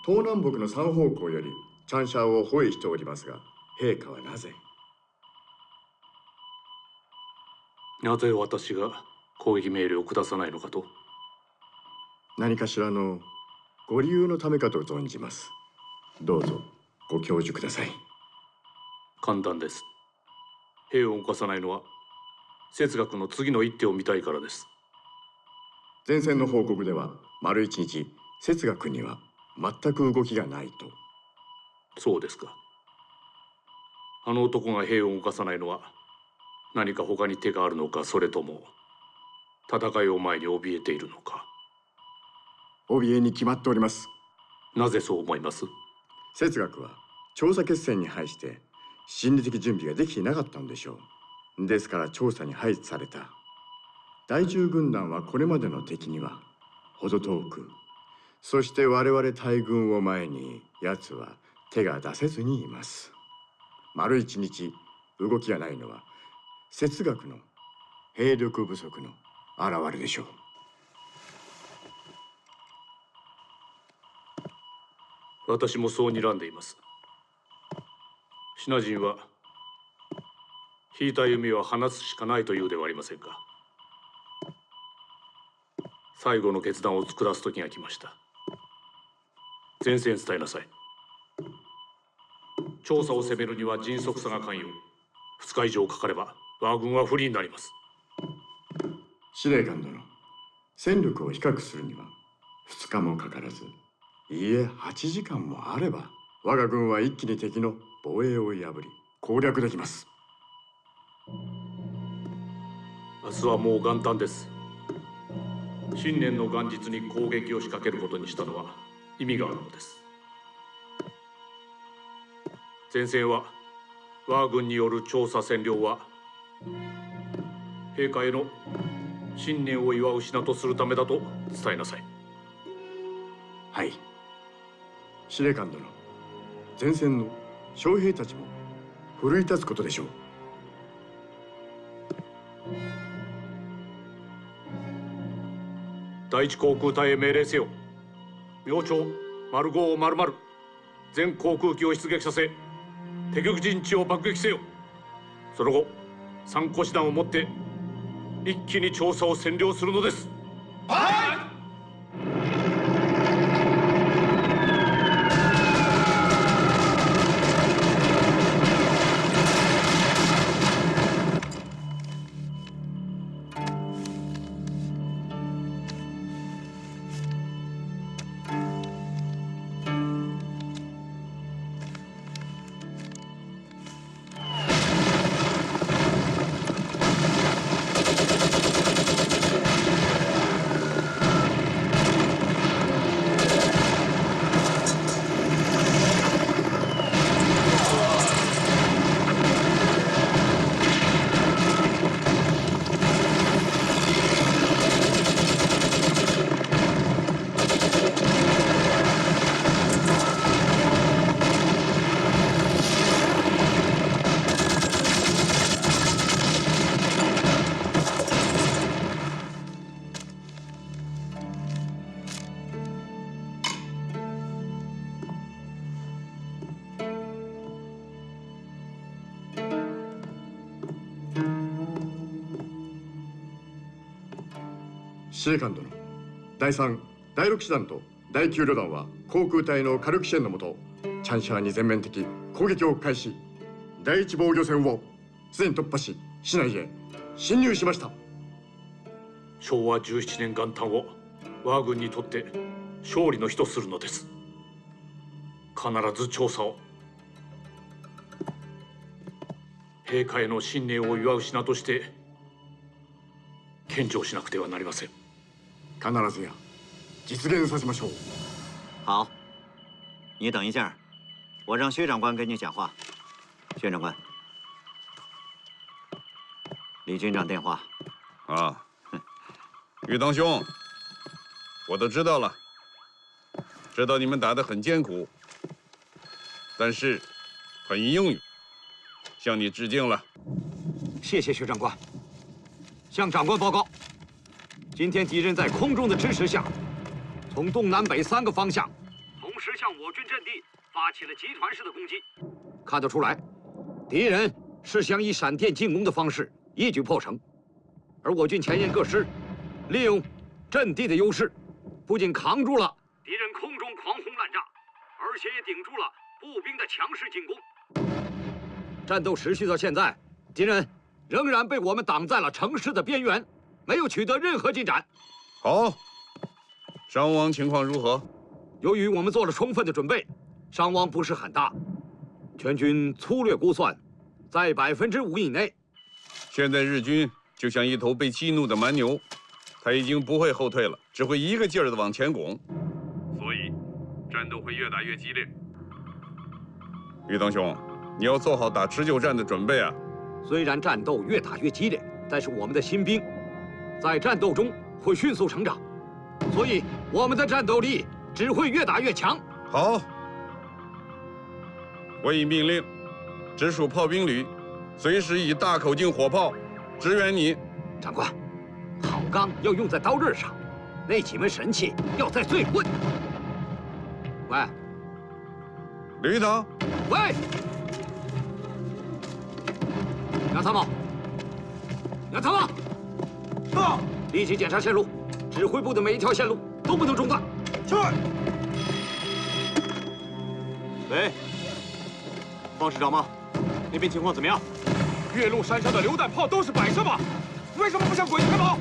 東南北の三方向よりチャンシャーを包囲しておりますが、陛下はなぜ？なぜ私が攻撃命令を下さないのかと。何かしらのご理由のためかと存じます。どうぞご教授ください。簡単です。兵を動かさないのは哲学の次の一手を見たいからです。前線の報告では丸一日哲学には全く動きがないと。そうですか。あの男が兵を動かさないのは何か他に手があるのか、それとも戦いを前に怯えているのか。怯えに決まっております。なぜそう思います？哲学は調査決戦に配して心理的準備ができていなかったんでしょう。ですから調査に配置された第10軍団はこれまでの敵には程遠く、そして我々大軍を前に奴は手が出せずにいます。丸一日動きがないのは哲学の兵力不足の表れでしょう。私もそう睨んでいます。シナ人は引いた弓は放つしかないというではありませんか。最後の決断を下す時が来ました。前線伝えなさい。調査を攻めるには迅速さが肝要。2日以上かかれば我が軍は不利になります。司令官殿、戦力を比較するには2日もかからず、いいえ8時間もあれば我が軍は一気に敵の防衛を破り攻略できます。明日はもう元旦です。新年の元日に攻撃を仕掛けることにしたのは意味があるのです。前線は我が軍による調査占領は陛下への新年を祝う品とするためだと伝えなさい。はい。司令官殿、前線の将兵たちも奮い立つことでしょう。第一航空隊へ命令せよ。明朝丸5を丸々全航空機を出撃させ敵軍陣地を爆撃せよ。その後三個師団をもって一気に調査を占領するのです。司令官殿、第3、第6師団と第9旅団は航空隊の火力支援のもと、チャンシャーに全面的攻撃を開始。第1防御線をすでに突破し、市内へ侵入しました。昭和17年元旦を我が軍にとって勝利の日とするのです。必ず調査を陛下への新年を祝う品として献上しなくてはなりません。必ずや実現させましょう。好，你等一下，我让薛长官跟你讲话。薛长官，李军长电话。啊，玉堂兄，我都知道了，知道你们打得很艰苦，但是很英勇，向你致敬了。谢谢薛长官。向长官报告，今天敌人在空中的支持下，从东南北3个方向，同时向我军阵地发起了集团式的攻击。看得出来，敌人是想以闪电进攻的方式一举破城，而我军前沿各师利用阵地的优势，不仅扛住了敌人空中狂轰滥炸，而且也顶住了步兵的强势进攻。战斗持续到现在，敌人仍然被我们挡在了城市的边缘，没有取得任何进展。好，伤亡情况如何？由于我们做了充分的准备，伤亡不是很大，全军粗略估算，在5%以内。现在日军就像一头被激怒的蛮牛，他已经不会后退了，只会一个劲儿地往前拱，所以战斗会越打越激烈。玉堂兄，你要做好打持久战的准备啊！虽然战斗越打越激烈，但是我们的新兵在战斗中会迅速成长，所以我们的战斗力只会越打越强。好，我已命令直属炮兵旅随时以大口径火炮支援你。长官，好钢要用在刀刃上，那几门神器要在最后。喂，旅长。喂。杨参谋，杨参谋，到！立即检查线路，指挥部的每一条线路都不能中断。去。喂，方师长吗？那边情况怎么样？岳麓山上的榴弹炮都是摆设吧？为什么不向鬼子开炮？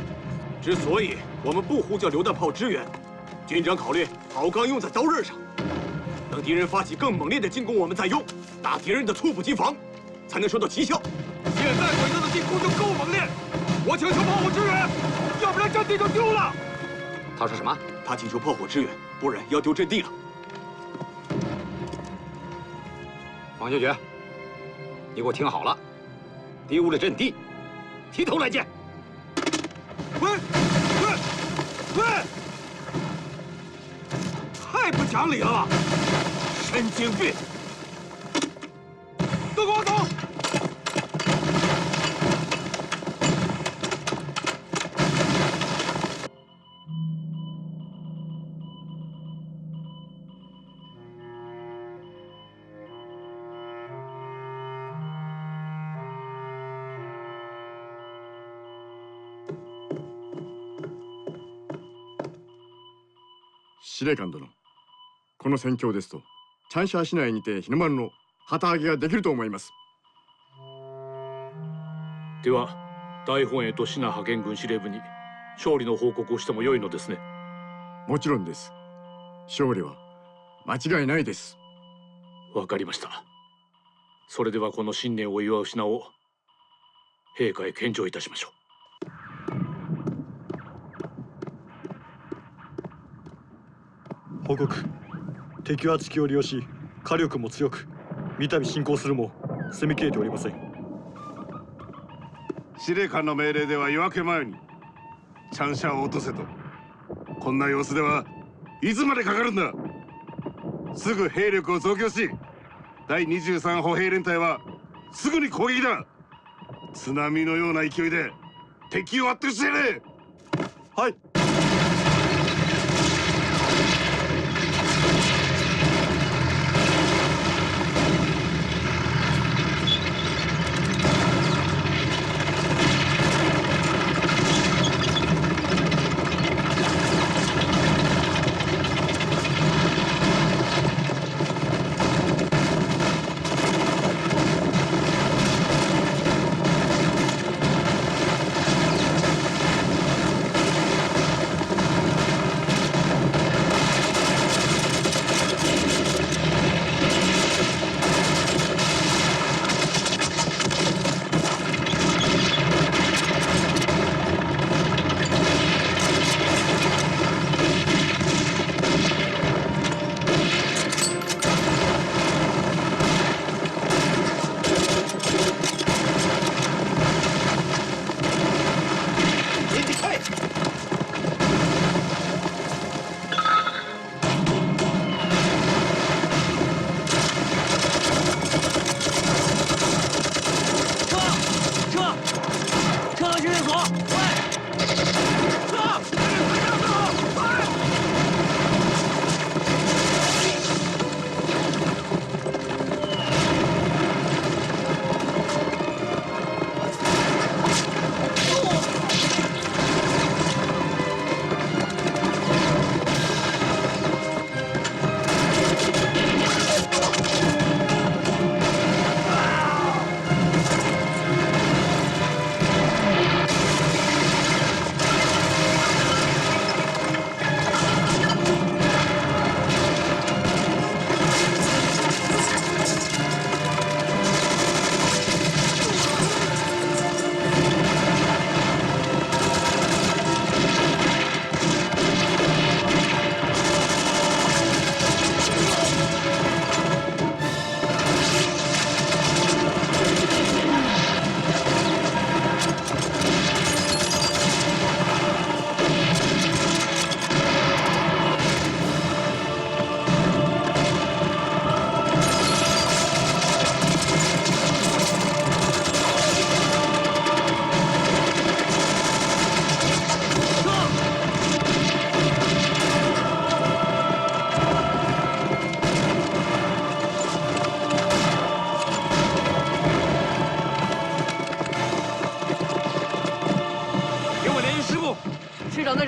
之所以我们不呼叫榴弹炮支援，军长考虑好钢用在刀刃上，等敌人发起更猛烈的进攻，我们再用，打敌人的猝不及防，才能收到奇效。现在鬼子的进攻就够猛烈，我请求炮火支援，要不然阵地就丢了。他说什么？他请求炮火支援，不然要丢阵地了。王学爵，你给我听好了，丢了阵地，提头来见。喂，太不讲理了吧！神经病！都给我走！司令官殿、この戦況ですと、チャンシャー市内にて日の丸の旗揚げができると思います。では、大本営と支那派遣軍司令部に勝利の報告をしてもよいのですね。もちろんです。勝利は間違いないです。わかりました。それではこの新年を祝う品を陛下へ献上いたしましょう。報告。敵は地形を利用し、火力も強く、三度進行するも攻めきれておりません。司令官の命令では夜明け前にチャンシャを落とせと。こんな様子ではいつまでかかるんだ。すぐ兵力を増強し、第23歩兵連隊はすぐに攻撃だ。津波のような勢いで敵を圧倒してやれ。はい。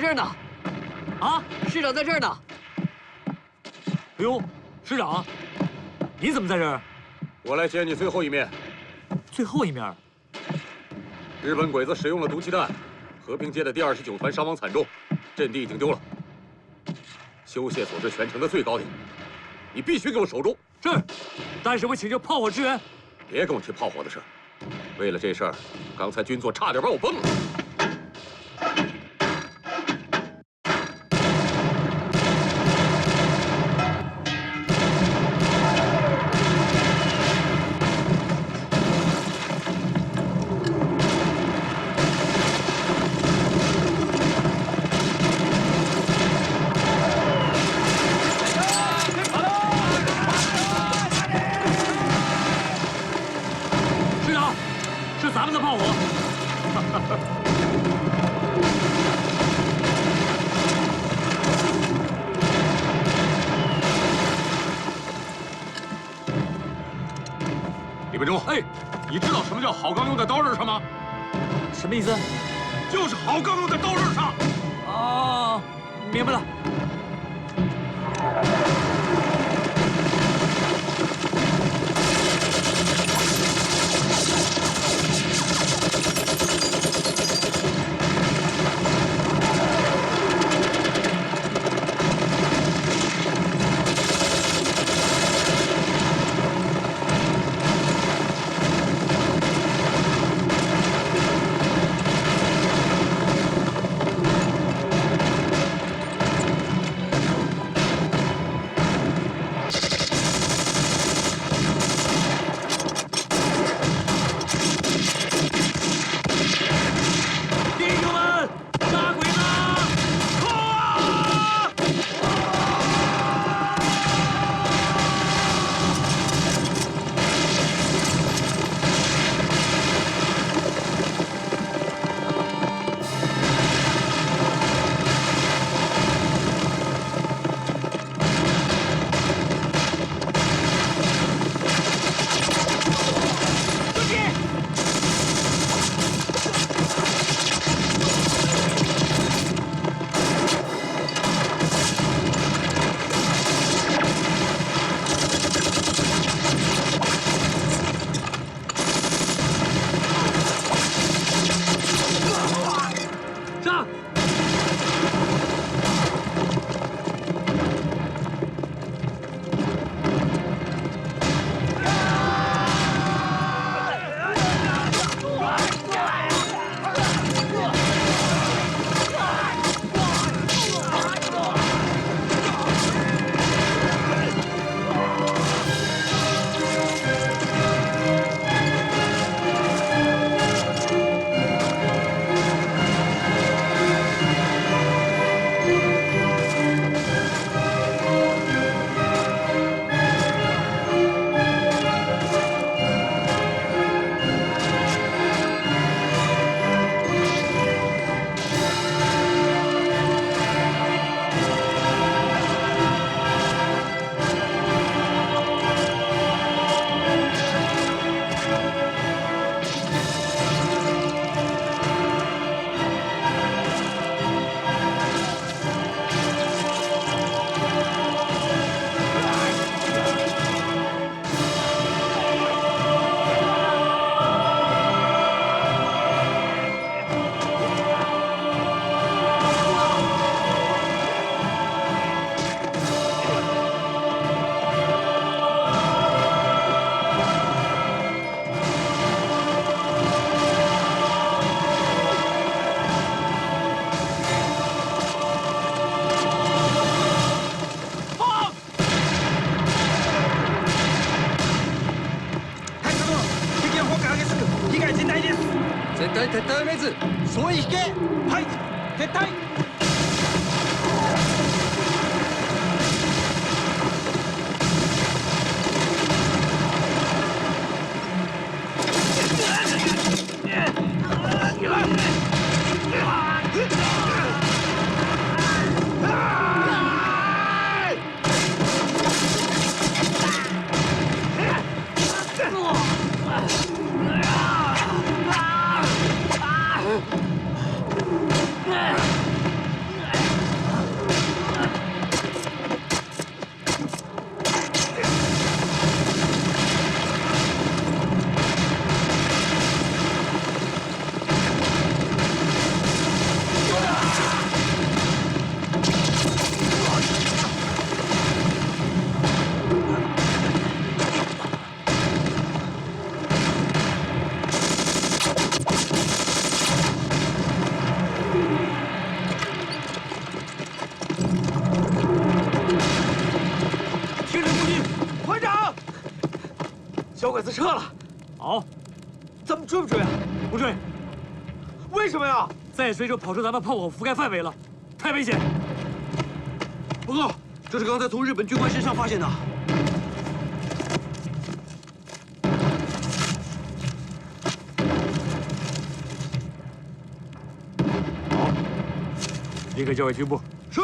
这儿呢。啊，师长在这儿呢。哎呦，师长，你怎么在这儿？我来见你最后一面。最后一面？日本鬼子使用了毒气弹，和平街的第29团伤亡惨重，阵地已经丢了。修械所至全城的最高点，你必须给我守住。是，但是我请求炮火支援。别跟我提炮火的事儿。为了这事儿，刚才军座差点把我崩了。咱们的炮火。李文忠，哎，你知道什么叫好钢用在刀刃上吗？什么意思？就是好钢用在刀刃上。哦，明白了。撤退をめず、そい引け。はい、撤退。子撤了。好，咱们追不追啊？不追。为什么呀？再追就跑出咱们炮火覆盖范围了，太危险。报告，这是刚才从日本军官身上发现的。好，立刻交给军部。是。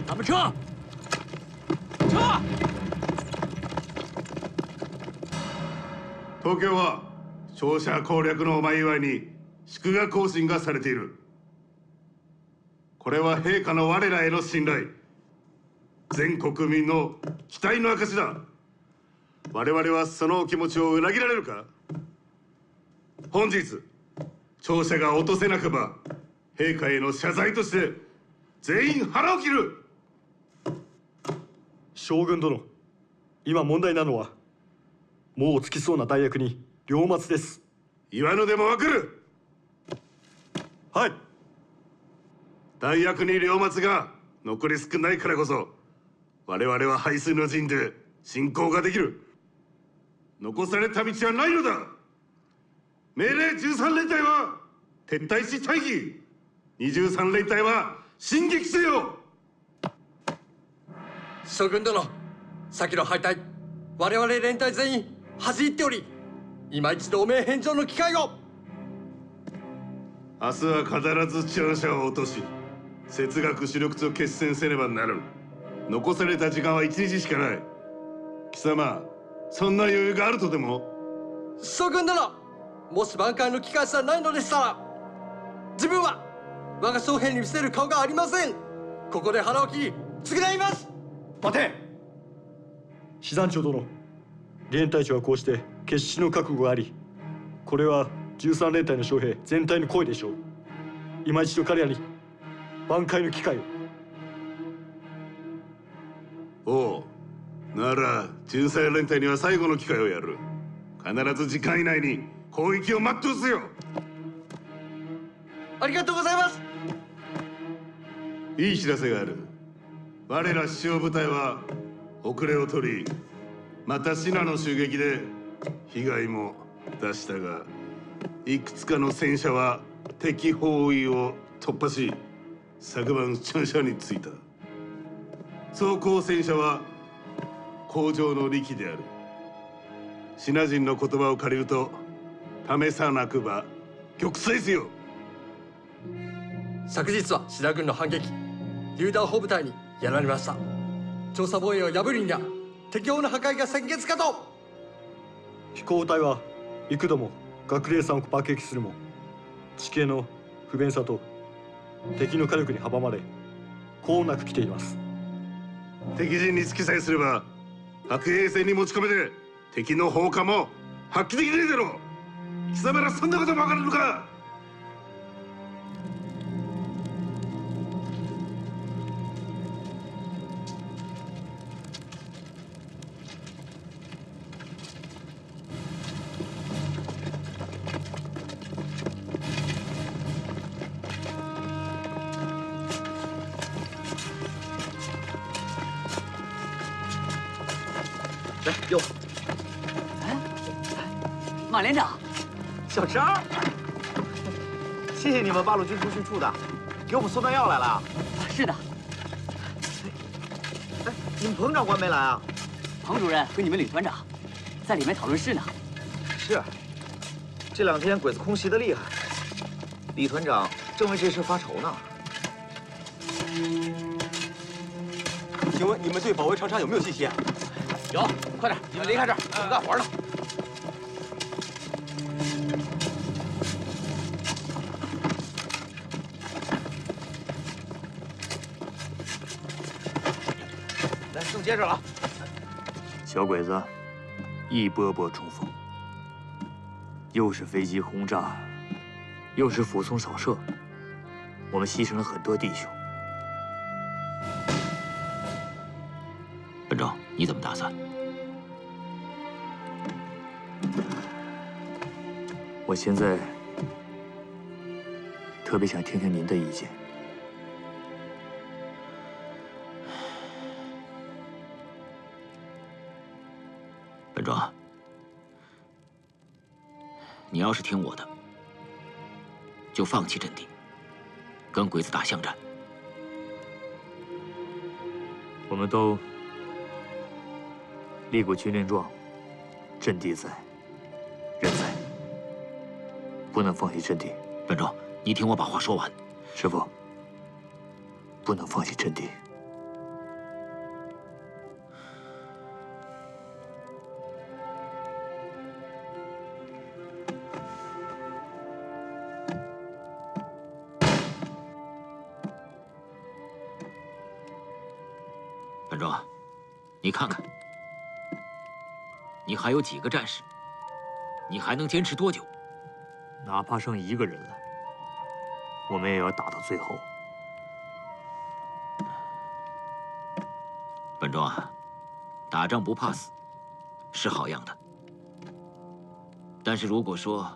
咱们撤。撤。東京は勝者攻略のお前祝いに祝賀行進がされている。これは陛下の我らへの信頼、全国民の期待の証だ。我々はそのお気持ちを裏切られるか。本日勝者が落とせなくば陛下への謝罪として全員腹を切る。将軍殿、今問題なのはもうつきそうな代役に両松です。言わぬでもわかる。はい。代役に両松が残り少ないからこそ我々は背水の陣で進行ができる。残された道はないのだ。命令13連隊は撤退し待機、23連隊は進撃せよ。将軍殿、先の敗退、我々連隊全員恥じ入っており、今一度汚名返上の機会を。明日は必ず長者を落とし、節学主力と決戦せねばならぬ。残された時間は1日しかない。貴様、そんな余裕があるとでも。将軍殿、もし挽回の機会さえないのでしたら、自分は我が将兵に見せる顔がありません。ここで腹を切り償います。待て。師団長殿、連隊長はこうして決死の覚悟があり、これは13連隊の将兵全体の声でしょう。今一度彼らに挽回の機会を。おう、なら13連隊には最後の機会をやる。必ず時間以内に攻撃を全うせよ。ありがとうございます。いい知らせがある。我ら主将部隊は遅れを取り、また信濃襲撃で被害も出したが、いくつかの戦車は敵包囲を突破し、昨晩長者に着いた。装甲戦車は工場の利器である。シナ人の言葉を借りると、試さなくば玉砕せよ。昨日は志田軍の反撃、榴弾砲部隊にやられました。調査防衛を破るには敵砲の破壊が先決かと。飛行隊は幾度も学齢山を爆撃するも、地形の不便さと敵の火力に阻まれ、こうなく来ています。敵陣に突きさえすれば白兵戦に持ち込めて敵の砲火も発揮できねえだろう。貴様らそんなことも分かるのか。哟，哎，马连长，小张，谢谢你们八路军通讯处的，给我们送弹药来了。是的。哎，你们彭长官没来啊？彭主任和你们李团长在里面讨论事呢。是，这2天鬼子空袭的厉害，李团长正为这事发愁呢。请问你们对保卫长沙有没有信心啊？有，快点，你们离开这儿，我们干活呢。来，正接着了。小鬼子，一波波冲锋，又是飞机轰炸，又是俯冲扫射，我们牺牲了很多弟兄。本长，你怎么打算？我现在特别想听听您的意见。你要是听我的，就放弃阵地，跟鬼子打巷战。我们都立过军令状，阵地在，人在，不能放弃阵地。本忠，你听我把话说完。师傅，不能放弃阵地。本忠，你看看，你还有几个战士？你还能坚持多久？哪怕剩1个人了，我们也要打到最后。本忠啊，打仗不怕死，是好样的。但是如果说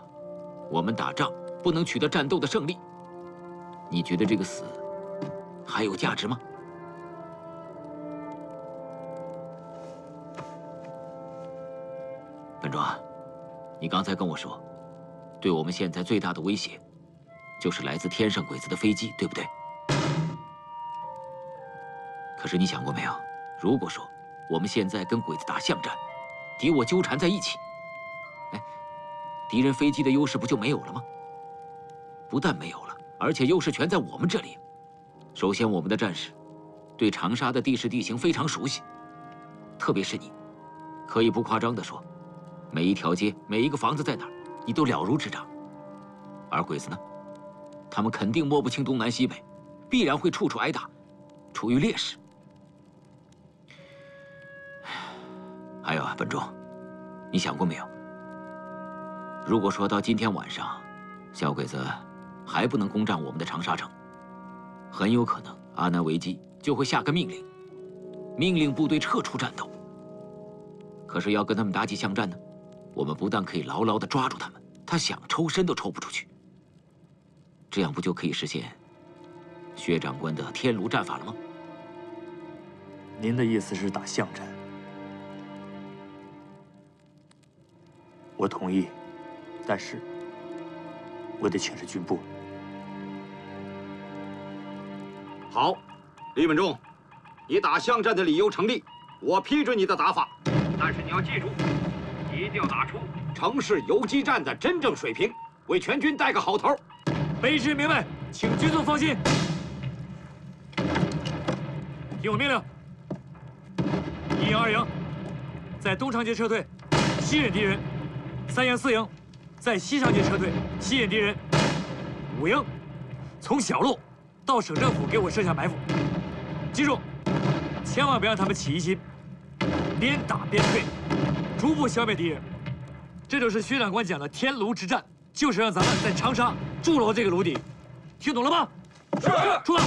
我们打仗不能取得战斗的胜利，你觉得这个死还有价值吗？本忠啊，你刚才跟我说，对我们现在最大的威胁，就是来自天上鬼子的飞机，对不对？可是你想过没有，如果说我们现在跟鬼子打巷战，敌我纠缠在一起，哎，敌人飞机的优势不就没有了吗？不但没有了，而且优势全在我们这里。首先，我们的战士对长沙的地势地形非常熟悉，特别是你，可以不夸张地说，每一条街、每一个房子在哪儿，你都了如指掌。而鬼子呢，他们肯定摸不清东南西北，必然会处处挨打，处于劣势。还有啊，本忠，你想过没有？如果说到今天晚上，小鬼子还不能攻占我们的长沙城，很有可能阿南维基就会下个命令，命令部队撤出战斗。可是要跟他们打起巷战呢，我们不但可以牢牢地抓住他们，他想抽身都抽不出去。这样不就可以实现薛长官的天炉战法了吗？您的意思是打巷战？我同意，但是我得请示军部。好，李本忠，你打巷战的理由成立，我批准你的打法。但是你要记住，一定要打出城市游击战的真正水平，为全军带个好头。卑职明白，请军座放心。听我命令：1营、2营在东长街撤退，吸引敌人；3营、4营在西长街撤退，吸引敌人；5营从小路到省政府给我设下埋伏。记住，千万别让他们起疑心，边打边退，逐步消灭敌人。这就是薛长官讲的天炉之战，就是让咱们在长沙筑牢这个炉底。听懂了吗？是。出发。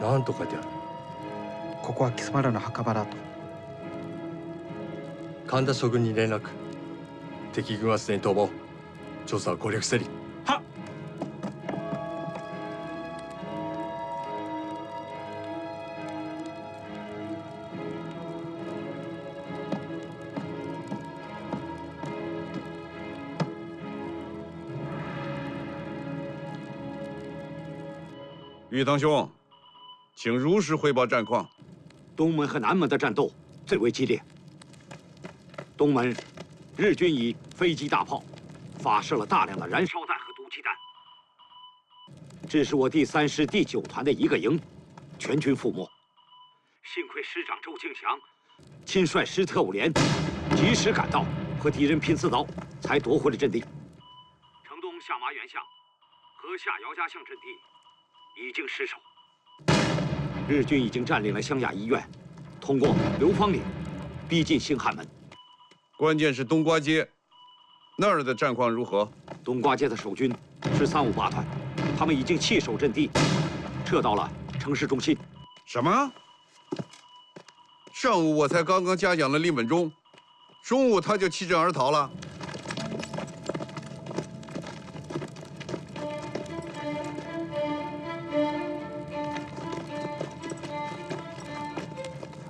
何と書いてある？ここは貴様らの墓場だと。神田将軍に連絡。敵軍はすでに逃亡。調査は攻略せり。はっ。玉堂兄，请如实汇报战况。东门和南门的战斗最为激烈。东门，日军以飞机、大炮发射了大量的燃烧弹和毒气弹，致使我第3师第9团的一个营全军覆没。幸亏师长周庆祥亲率师特务连及时赶到，和敌人拼刺刀，才夺回了阵地。城东下马远巷和下姚家巷阵地已经失守，日军已经占领了湘雅医院，通过流芳岭逼近兴汉门。关键是冬瓜街那儿的战况如何？冬瓜街的守军是358团，他们已经弃守阵地，撤到了城市中心。什么？上午我才刚刚嘉奖了令本忠，中午他就弃阵而逃了。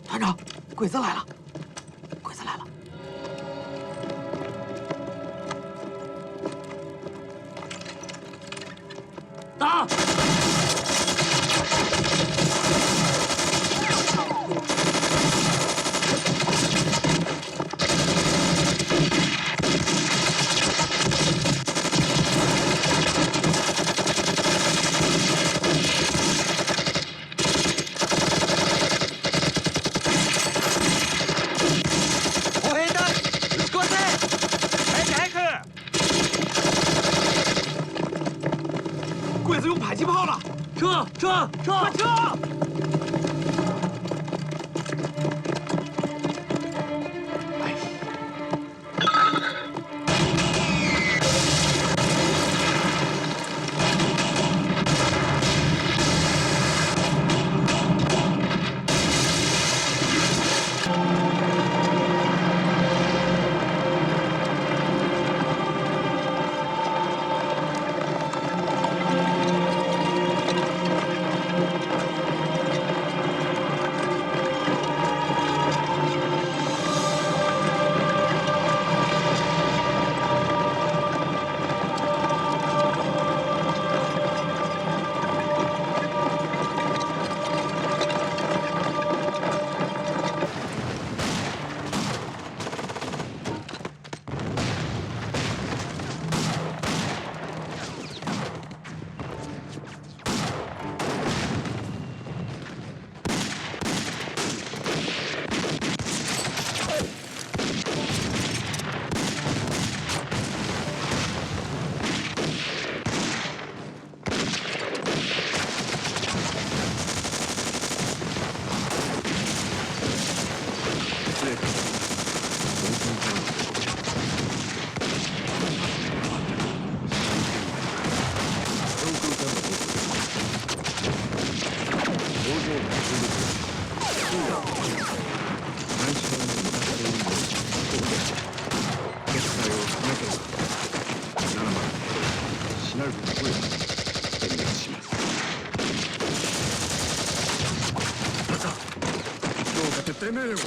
团长，鬼子来了！鬼子来了！打！迫击炮了！撤！快撤！てめえを。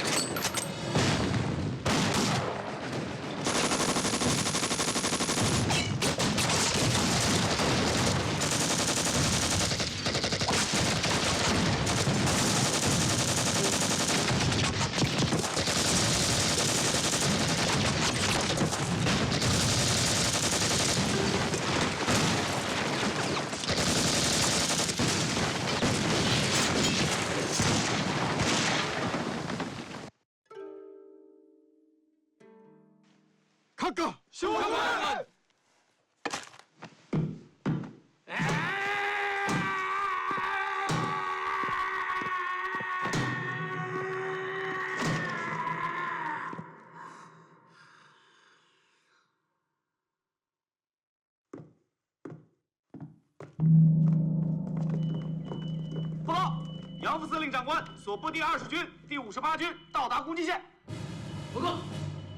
閣下、将軍！报告，杨副司令长官所部第20军、第58军到达攻击线。报告，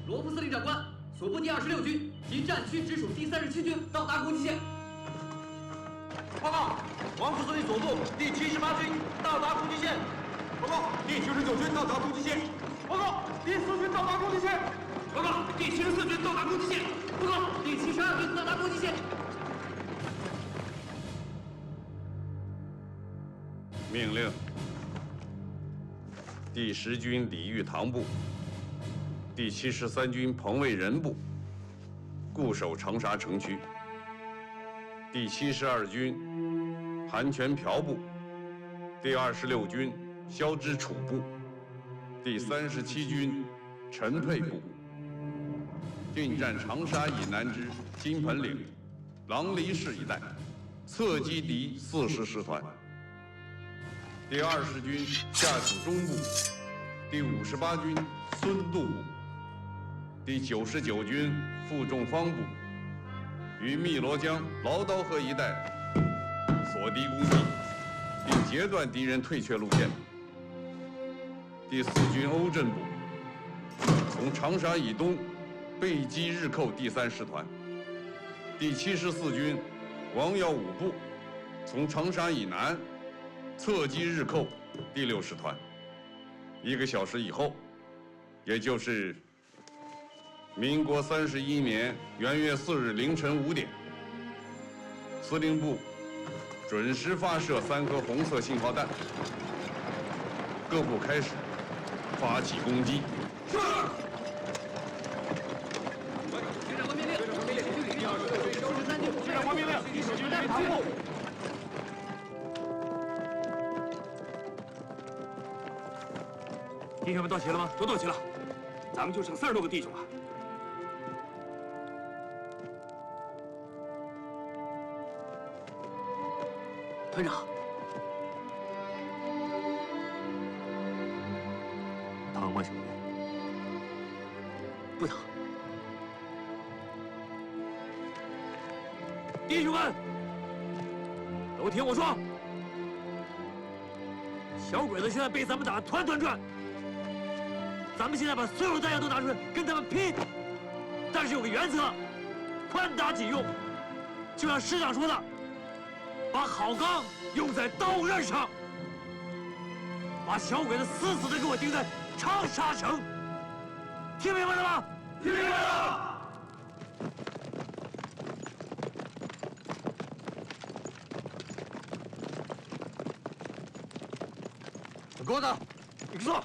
罗副司令长官所部第26军及战区直属第37军到达攻击线。报告，王副司令所部第78军到达攻击线。报告，第99军到达攻击线。报告，第4军到达攻击线。报告，第74军到达攻击线。报告，第72军到达攻击线。命令第10军李玉堂部、第73军彭卫仁部固守长沙城区，第72军韩全朴部、第26军萧之楚部、第37军陈沛部进占长沙以南之金盆岭、郎黎市一带，侧击敌40师团。第20军下属中部、第58军孙渡部、第99军傅仲方部于汨罗江劳刀河一带锁敌攻击，并截断敌人退却路线。第4军欧震部从长沙以东背击日寇第3师团。第74军王耀武部从长沙以南侧击日寇第6师团。1个小时以后，也就是民国31年元月4日凌晨5点，司令部准时发射3颗红色信号弹，各部开始发起攻击。是。军长官命令，第23军，军长官命令，举弹堂部。弟兄们到齐了吗？都到齐了，咱们就剩40多个弟兄了。团长，疼吗，兄弟？不疼。弟兄们，都听我说，小鬼子现在被咱们打得团团转。咱们现在把所有的弹药都拿出来跟他们拼，但是有个原则，宽打紧用。就像师长说的，把好钢用在刀刃上，把小鬼子死死的给我钉在长沙城。听明白了吗？听明白了。给我行くぞ。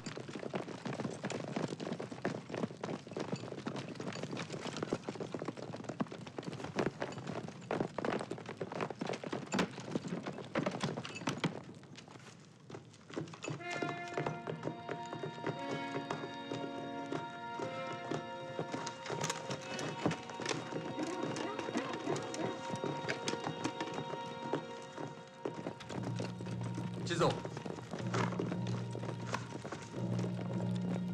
地蔵、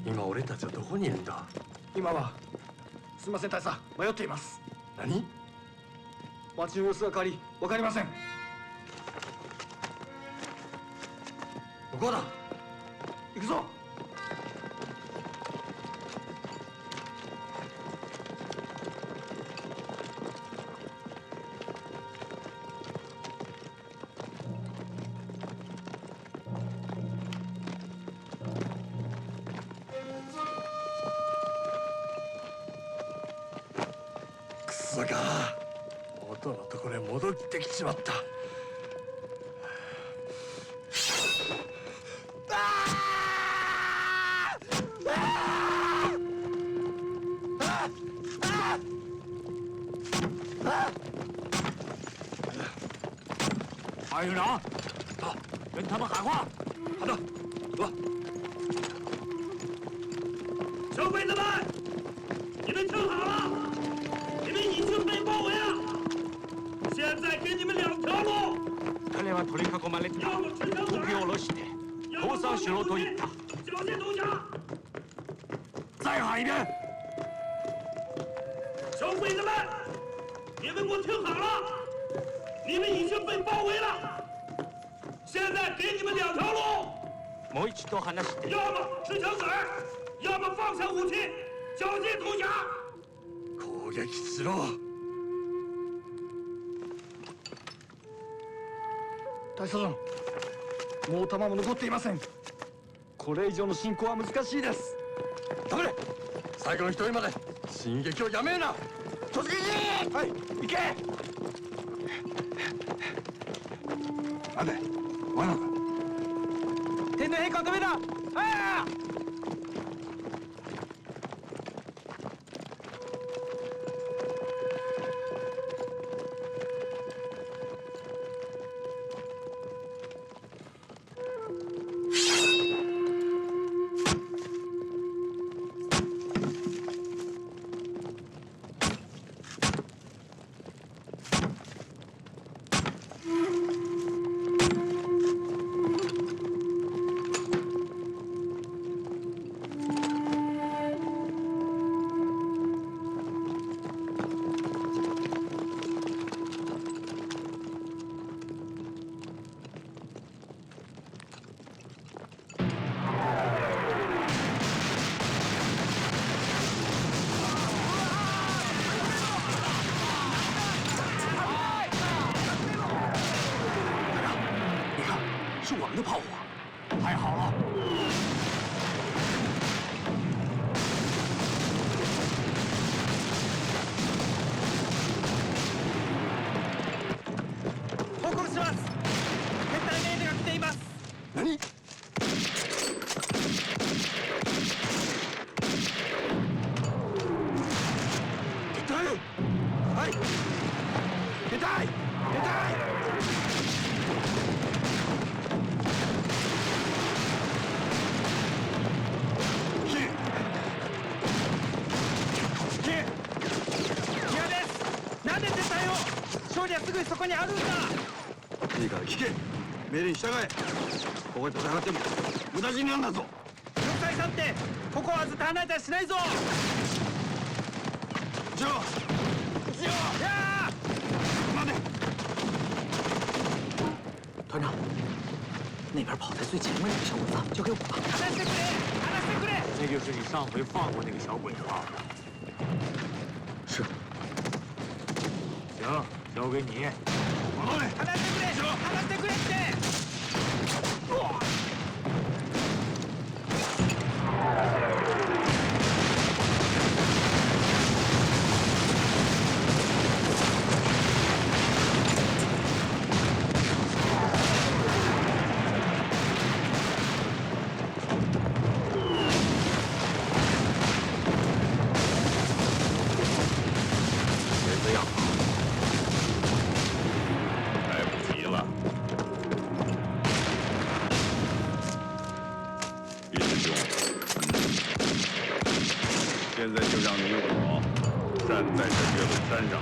今俺たちはどこにいるんだ？今はすみません大佐、迷っています。何？町の様子が変わり分かりません。向こうだ。行くぞ。クソが元のところへ戻ってきちまった。二营长，到，跟他们喊话。好的，走。小鬼子们，你们听好了，你们已经被包围了。现在给你们2条路。彼は取り囲まれて武器を下ろして降参しろと言った。缴械投降。再喊一遍。小鬼子们，你们给我听好了。你们已经被包围了，现在给你们2条路，もう一度話して。要么持枪子儿，要么放下武器，交接投降。攻撃しろ。大佐殿、もう弾も残っていません。これ以上の進行は難しいです。黙れ。最後の一人まで進撃をやめるな。突撃。はい、行け。なんで罠か。天の変化を止めだ。ああ。是我们的炮火，太好了！報告します。撤退命令が来ています。何？撤退！はい。撤退！撤退！勝利はすぐそこにあるんだ。いいから聞け。命令に従え。ここで戦っても無駄死になんだぞ。了解さんってここはずっと離れたりしないぞ。一応やあ待て。团长，那边跑在最前面那个小鬼子交给我吧。離してくれ，離してくれ。那就是你上回放过那个小鬼子吧？是。行。交给你。離してくれ！離してくれって！谁这样？来不及了。云师兄，现在就让你我站在这岳麓山上，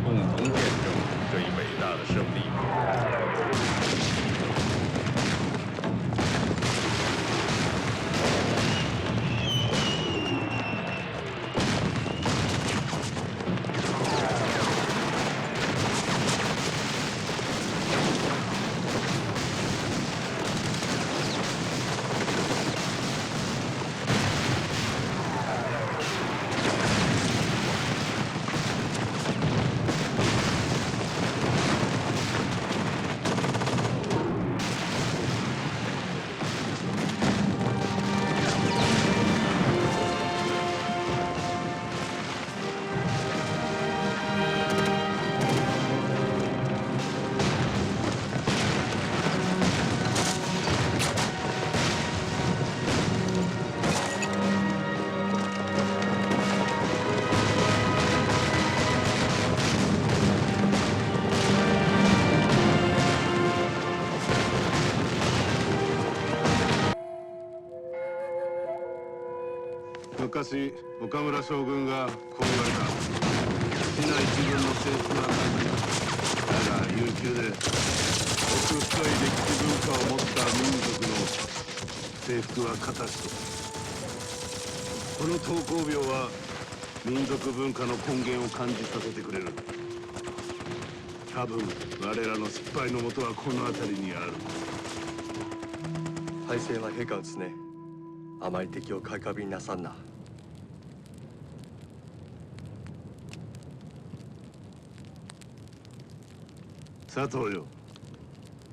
共同见证这一伟大的胜利。昔岡村将軍がこう言われた。市内一軍の制服はだが悠久で奥深い歴史文化を持った民族の制服は形と。この闘魂病は民族文化の根源を感じさせてくれる。多分我らの失敗のもとはこの辺りにある。敗戦は陛下を常あまり敵を買いかびになさんな。佐藤よ、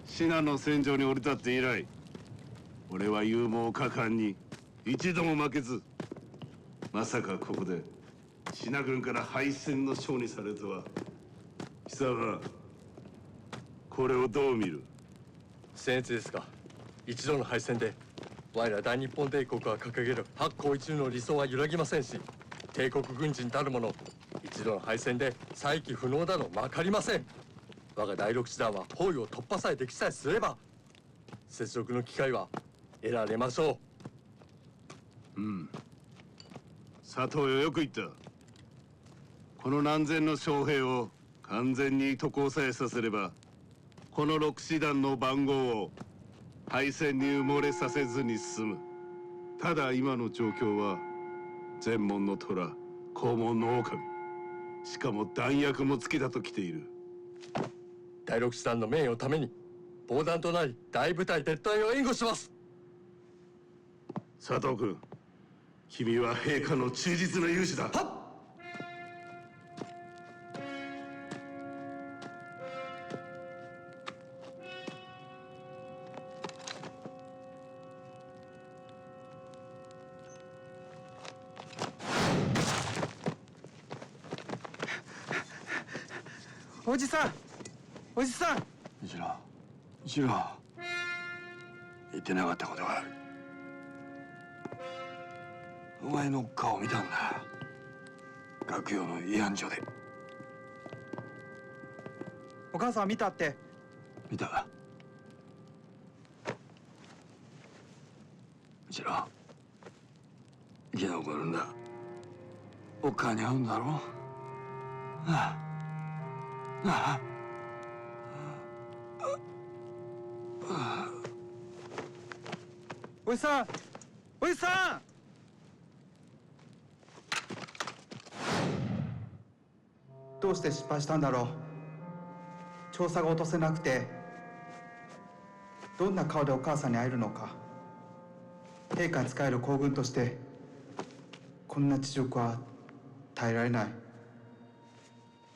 信濃の戦場に降り立って以来、俺は勇猛果敢に一度も負けず、まさかここで信軍から敗戦の将にされるとは。貴様、これをどう見る？僭越ですが、一度の敗戦で我ら大日本帝国が掲げる八甲一流の理想は揺らぎませんし、帝国軍人たるもの一度の敗戦で再起不能なの分かりません。我が第六師団は包囲を突破さえできさえすれば雪辱の機会は得られましょう。佐藤よ、よく言った。この何千の将兵を完全に渡航さえさせれば、この六師団の番号を敗戦に埋もれさせずに済む。ただ今の状況は前門の虎、後門の狼、しかも弾薬も尽きだと来ている。第六師団の名誉のために防弾となり大部隊撤退を援護します。佐藤君、君は陛下の忠実な勇士だ。おじさん、おじさん。一郎、一郎、言ってなかったことがある。お前の顔見たんだ。学用の慰安所で。お母さん見たって。見た。一郎、生き残るんだ。おっかに会うんだろう。なあ。なあ。おじさん、おじさん。どうして失敗したんだろう。調査が落とせなくて、どんな顔でお母さんに会えるのか。陛下に仕える皇軍としてこんな恥辱は耐えられない。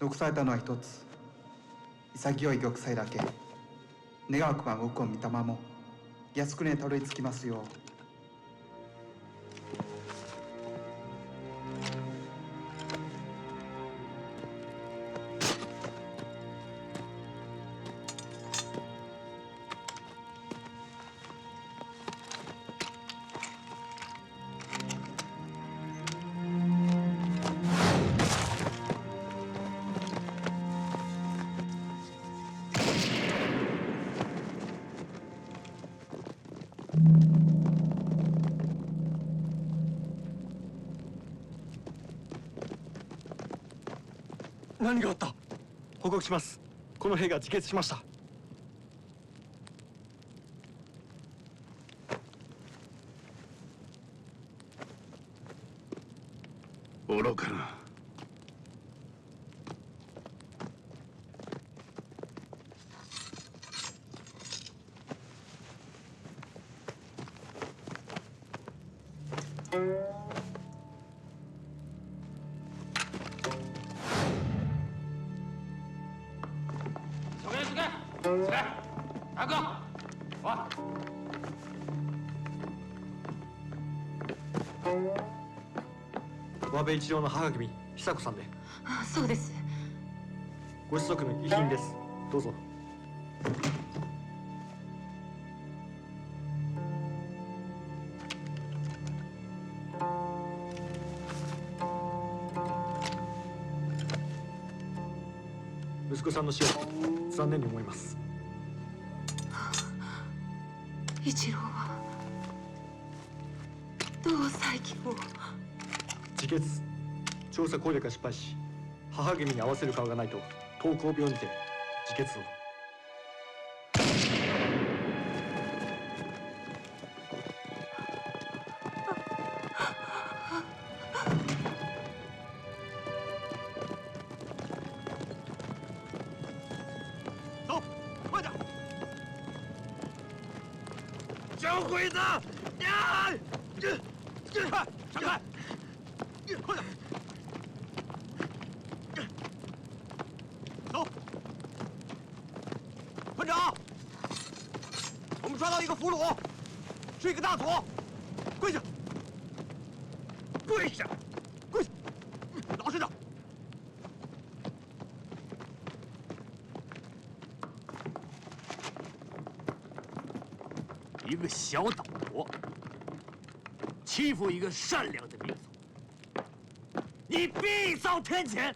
残されたのは一つ、潔い玉砕だけ。願わくば向こう御霊も靖国へたどり着きますよう。何があった？報告します。この兵が自決しました。愚かな。和部一郎の母君久子さんで。あ、そうです。ご子息の遺品です。どうぞ。息子さんの死を残念に思います。一郎はどう再起を？自決。調査攻略が失敗し、母君に合わせる顔がないと東光病にて自決を。小鬼子！呀！快闪开！快点！走！团长，我们抓到一个俘虏，是一个大佐，跪下！跪下！跪下！老实点！一个小岛国欺负一个善良的民族，你必遭天谴！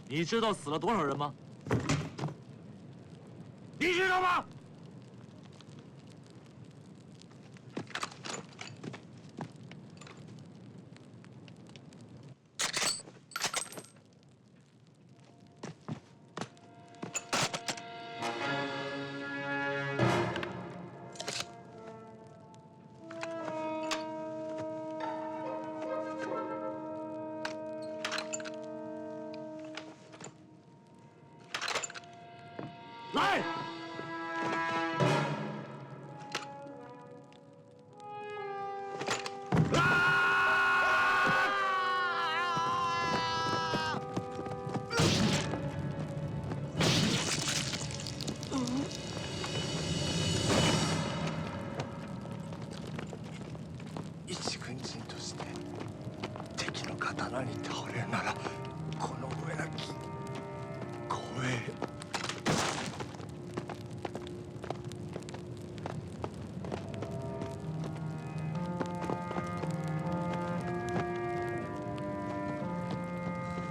你知道死了多少人吗？你知道吗？来！一軍人として敵の刀に倒れるなら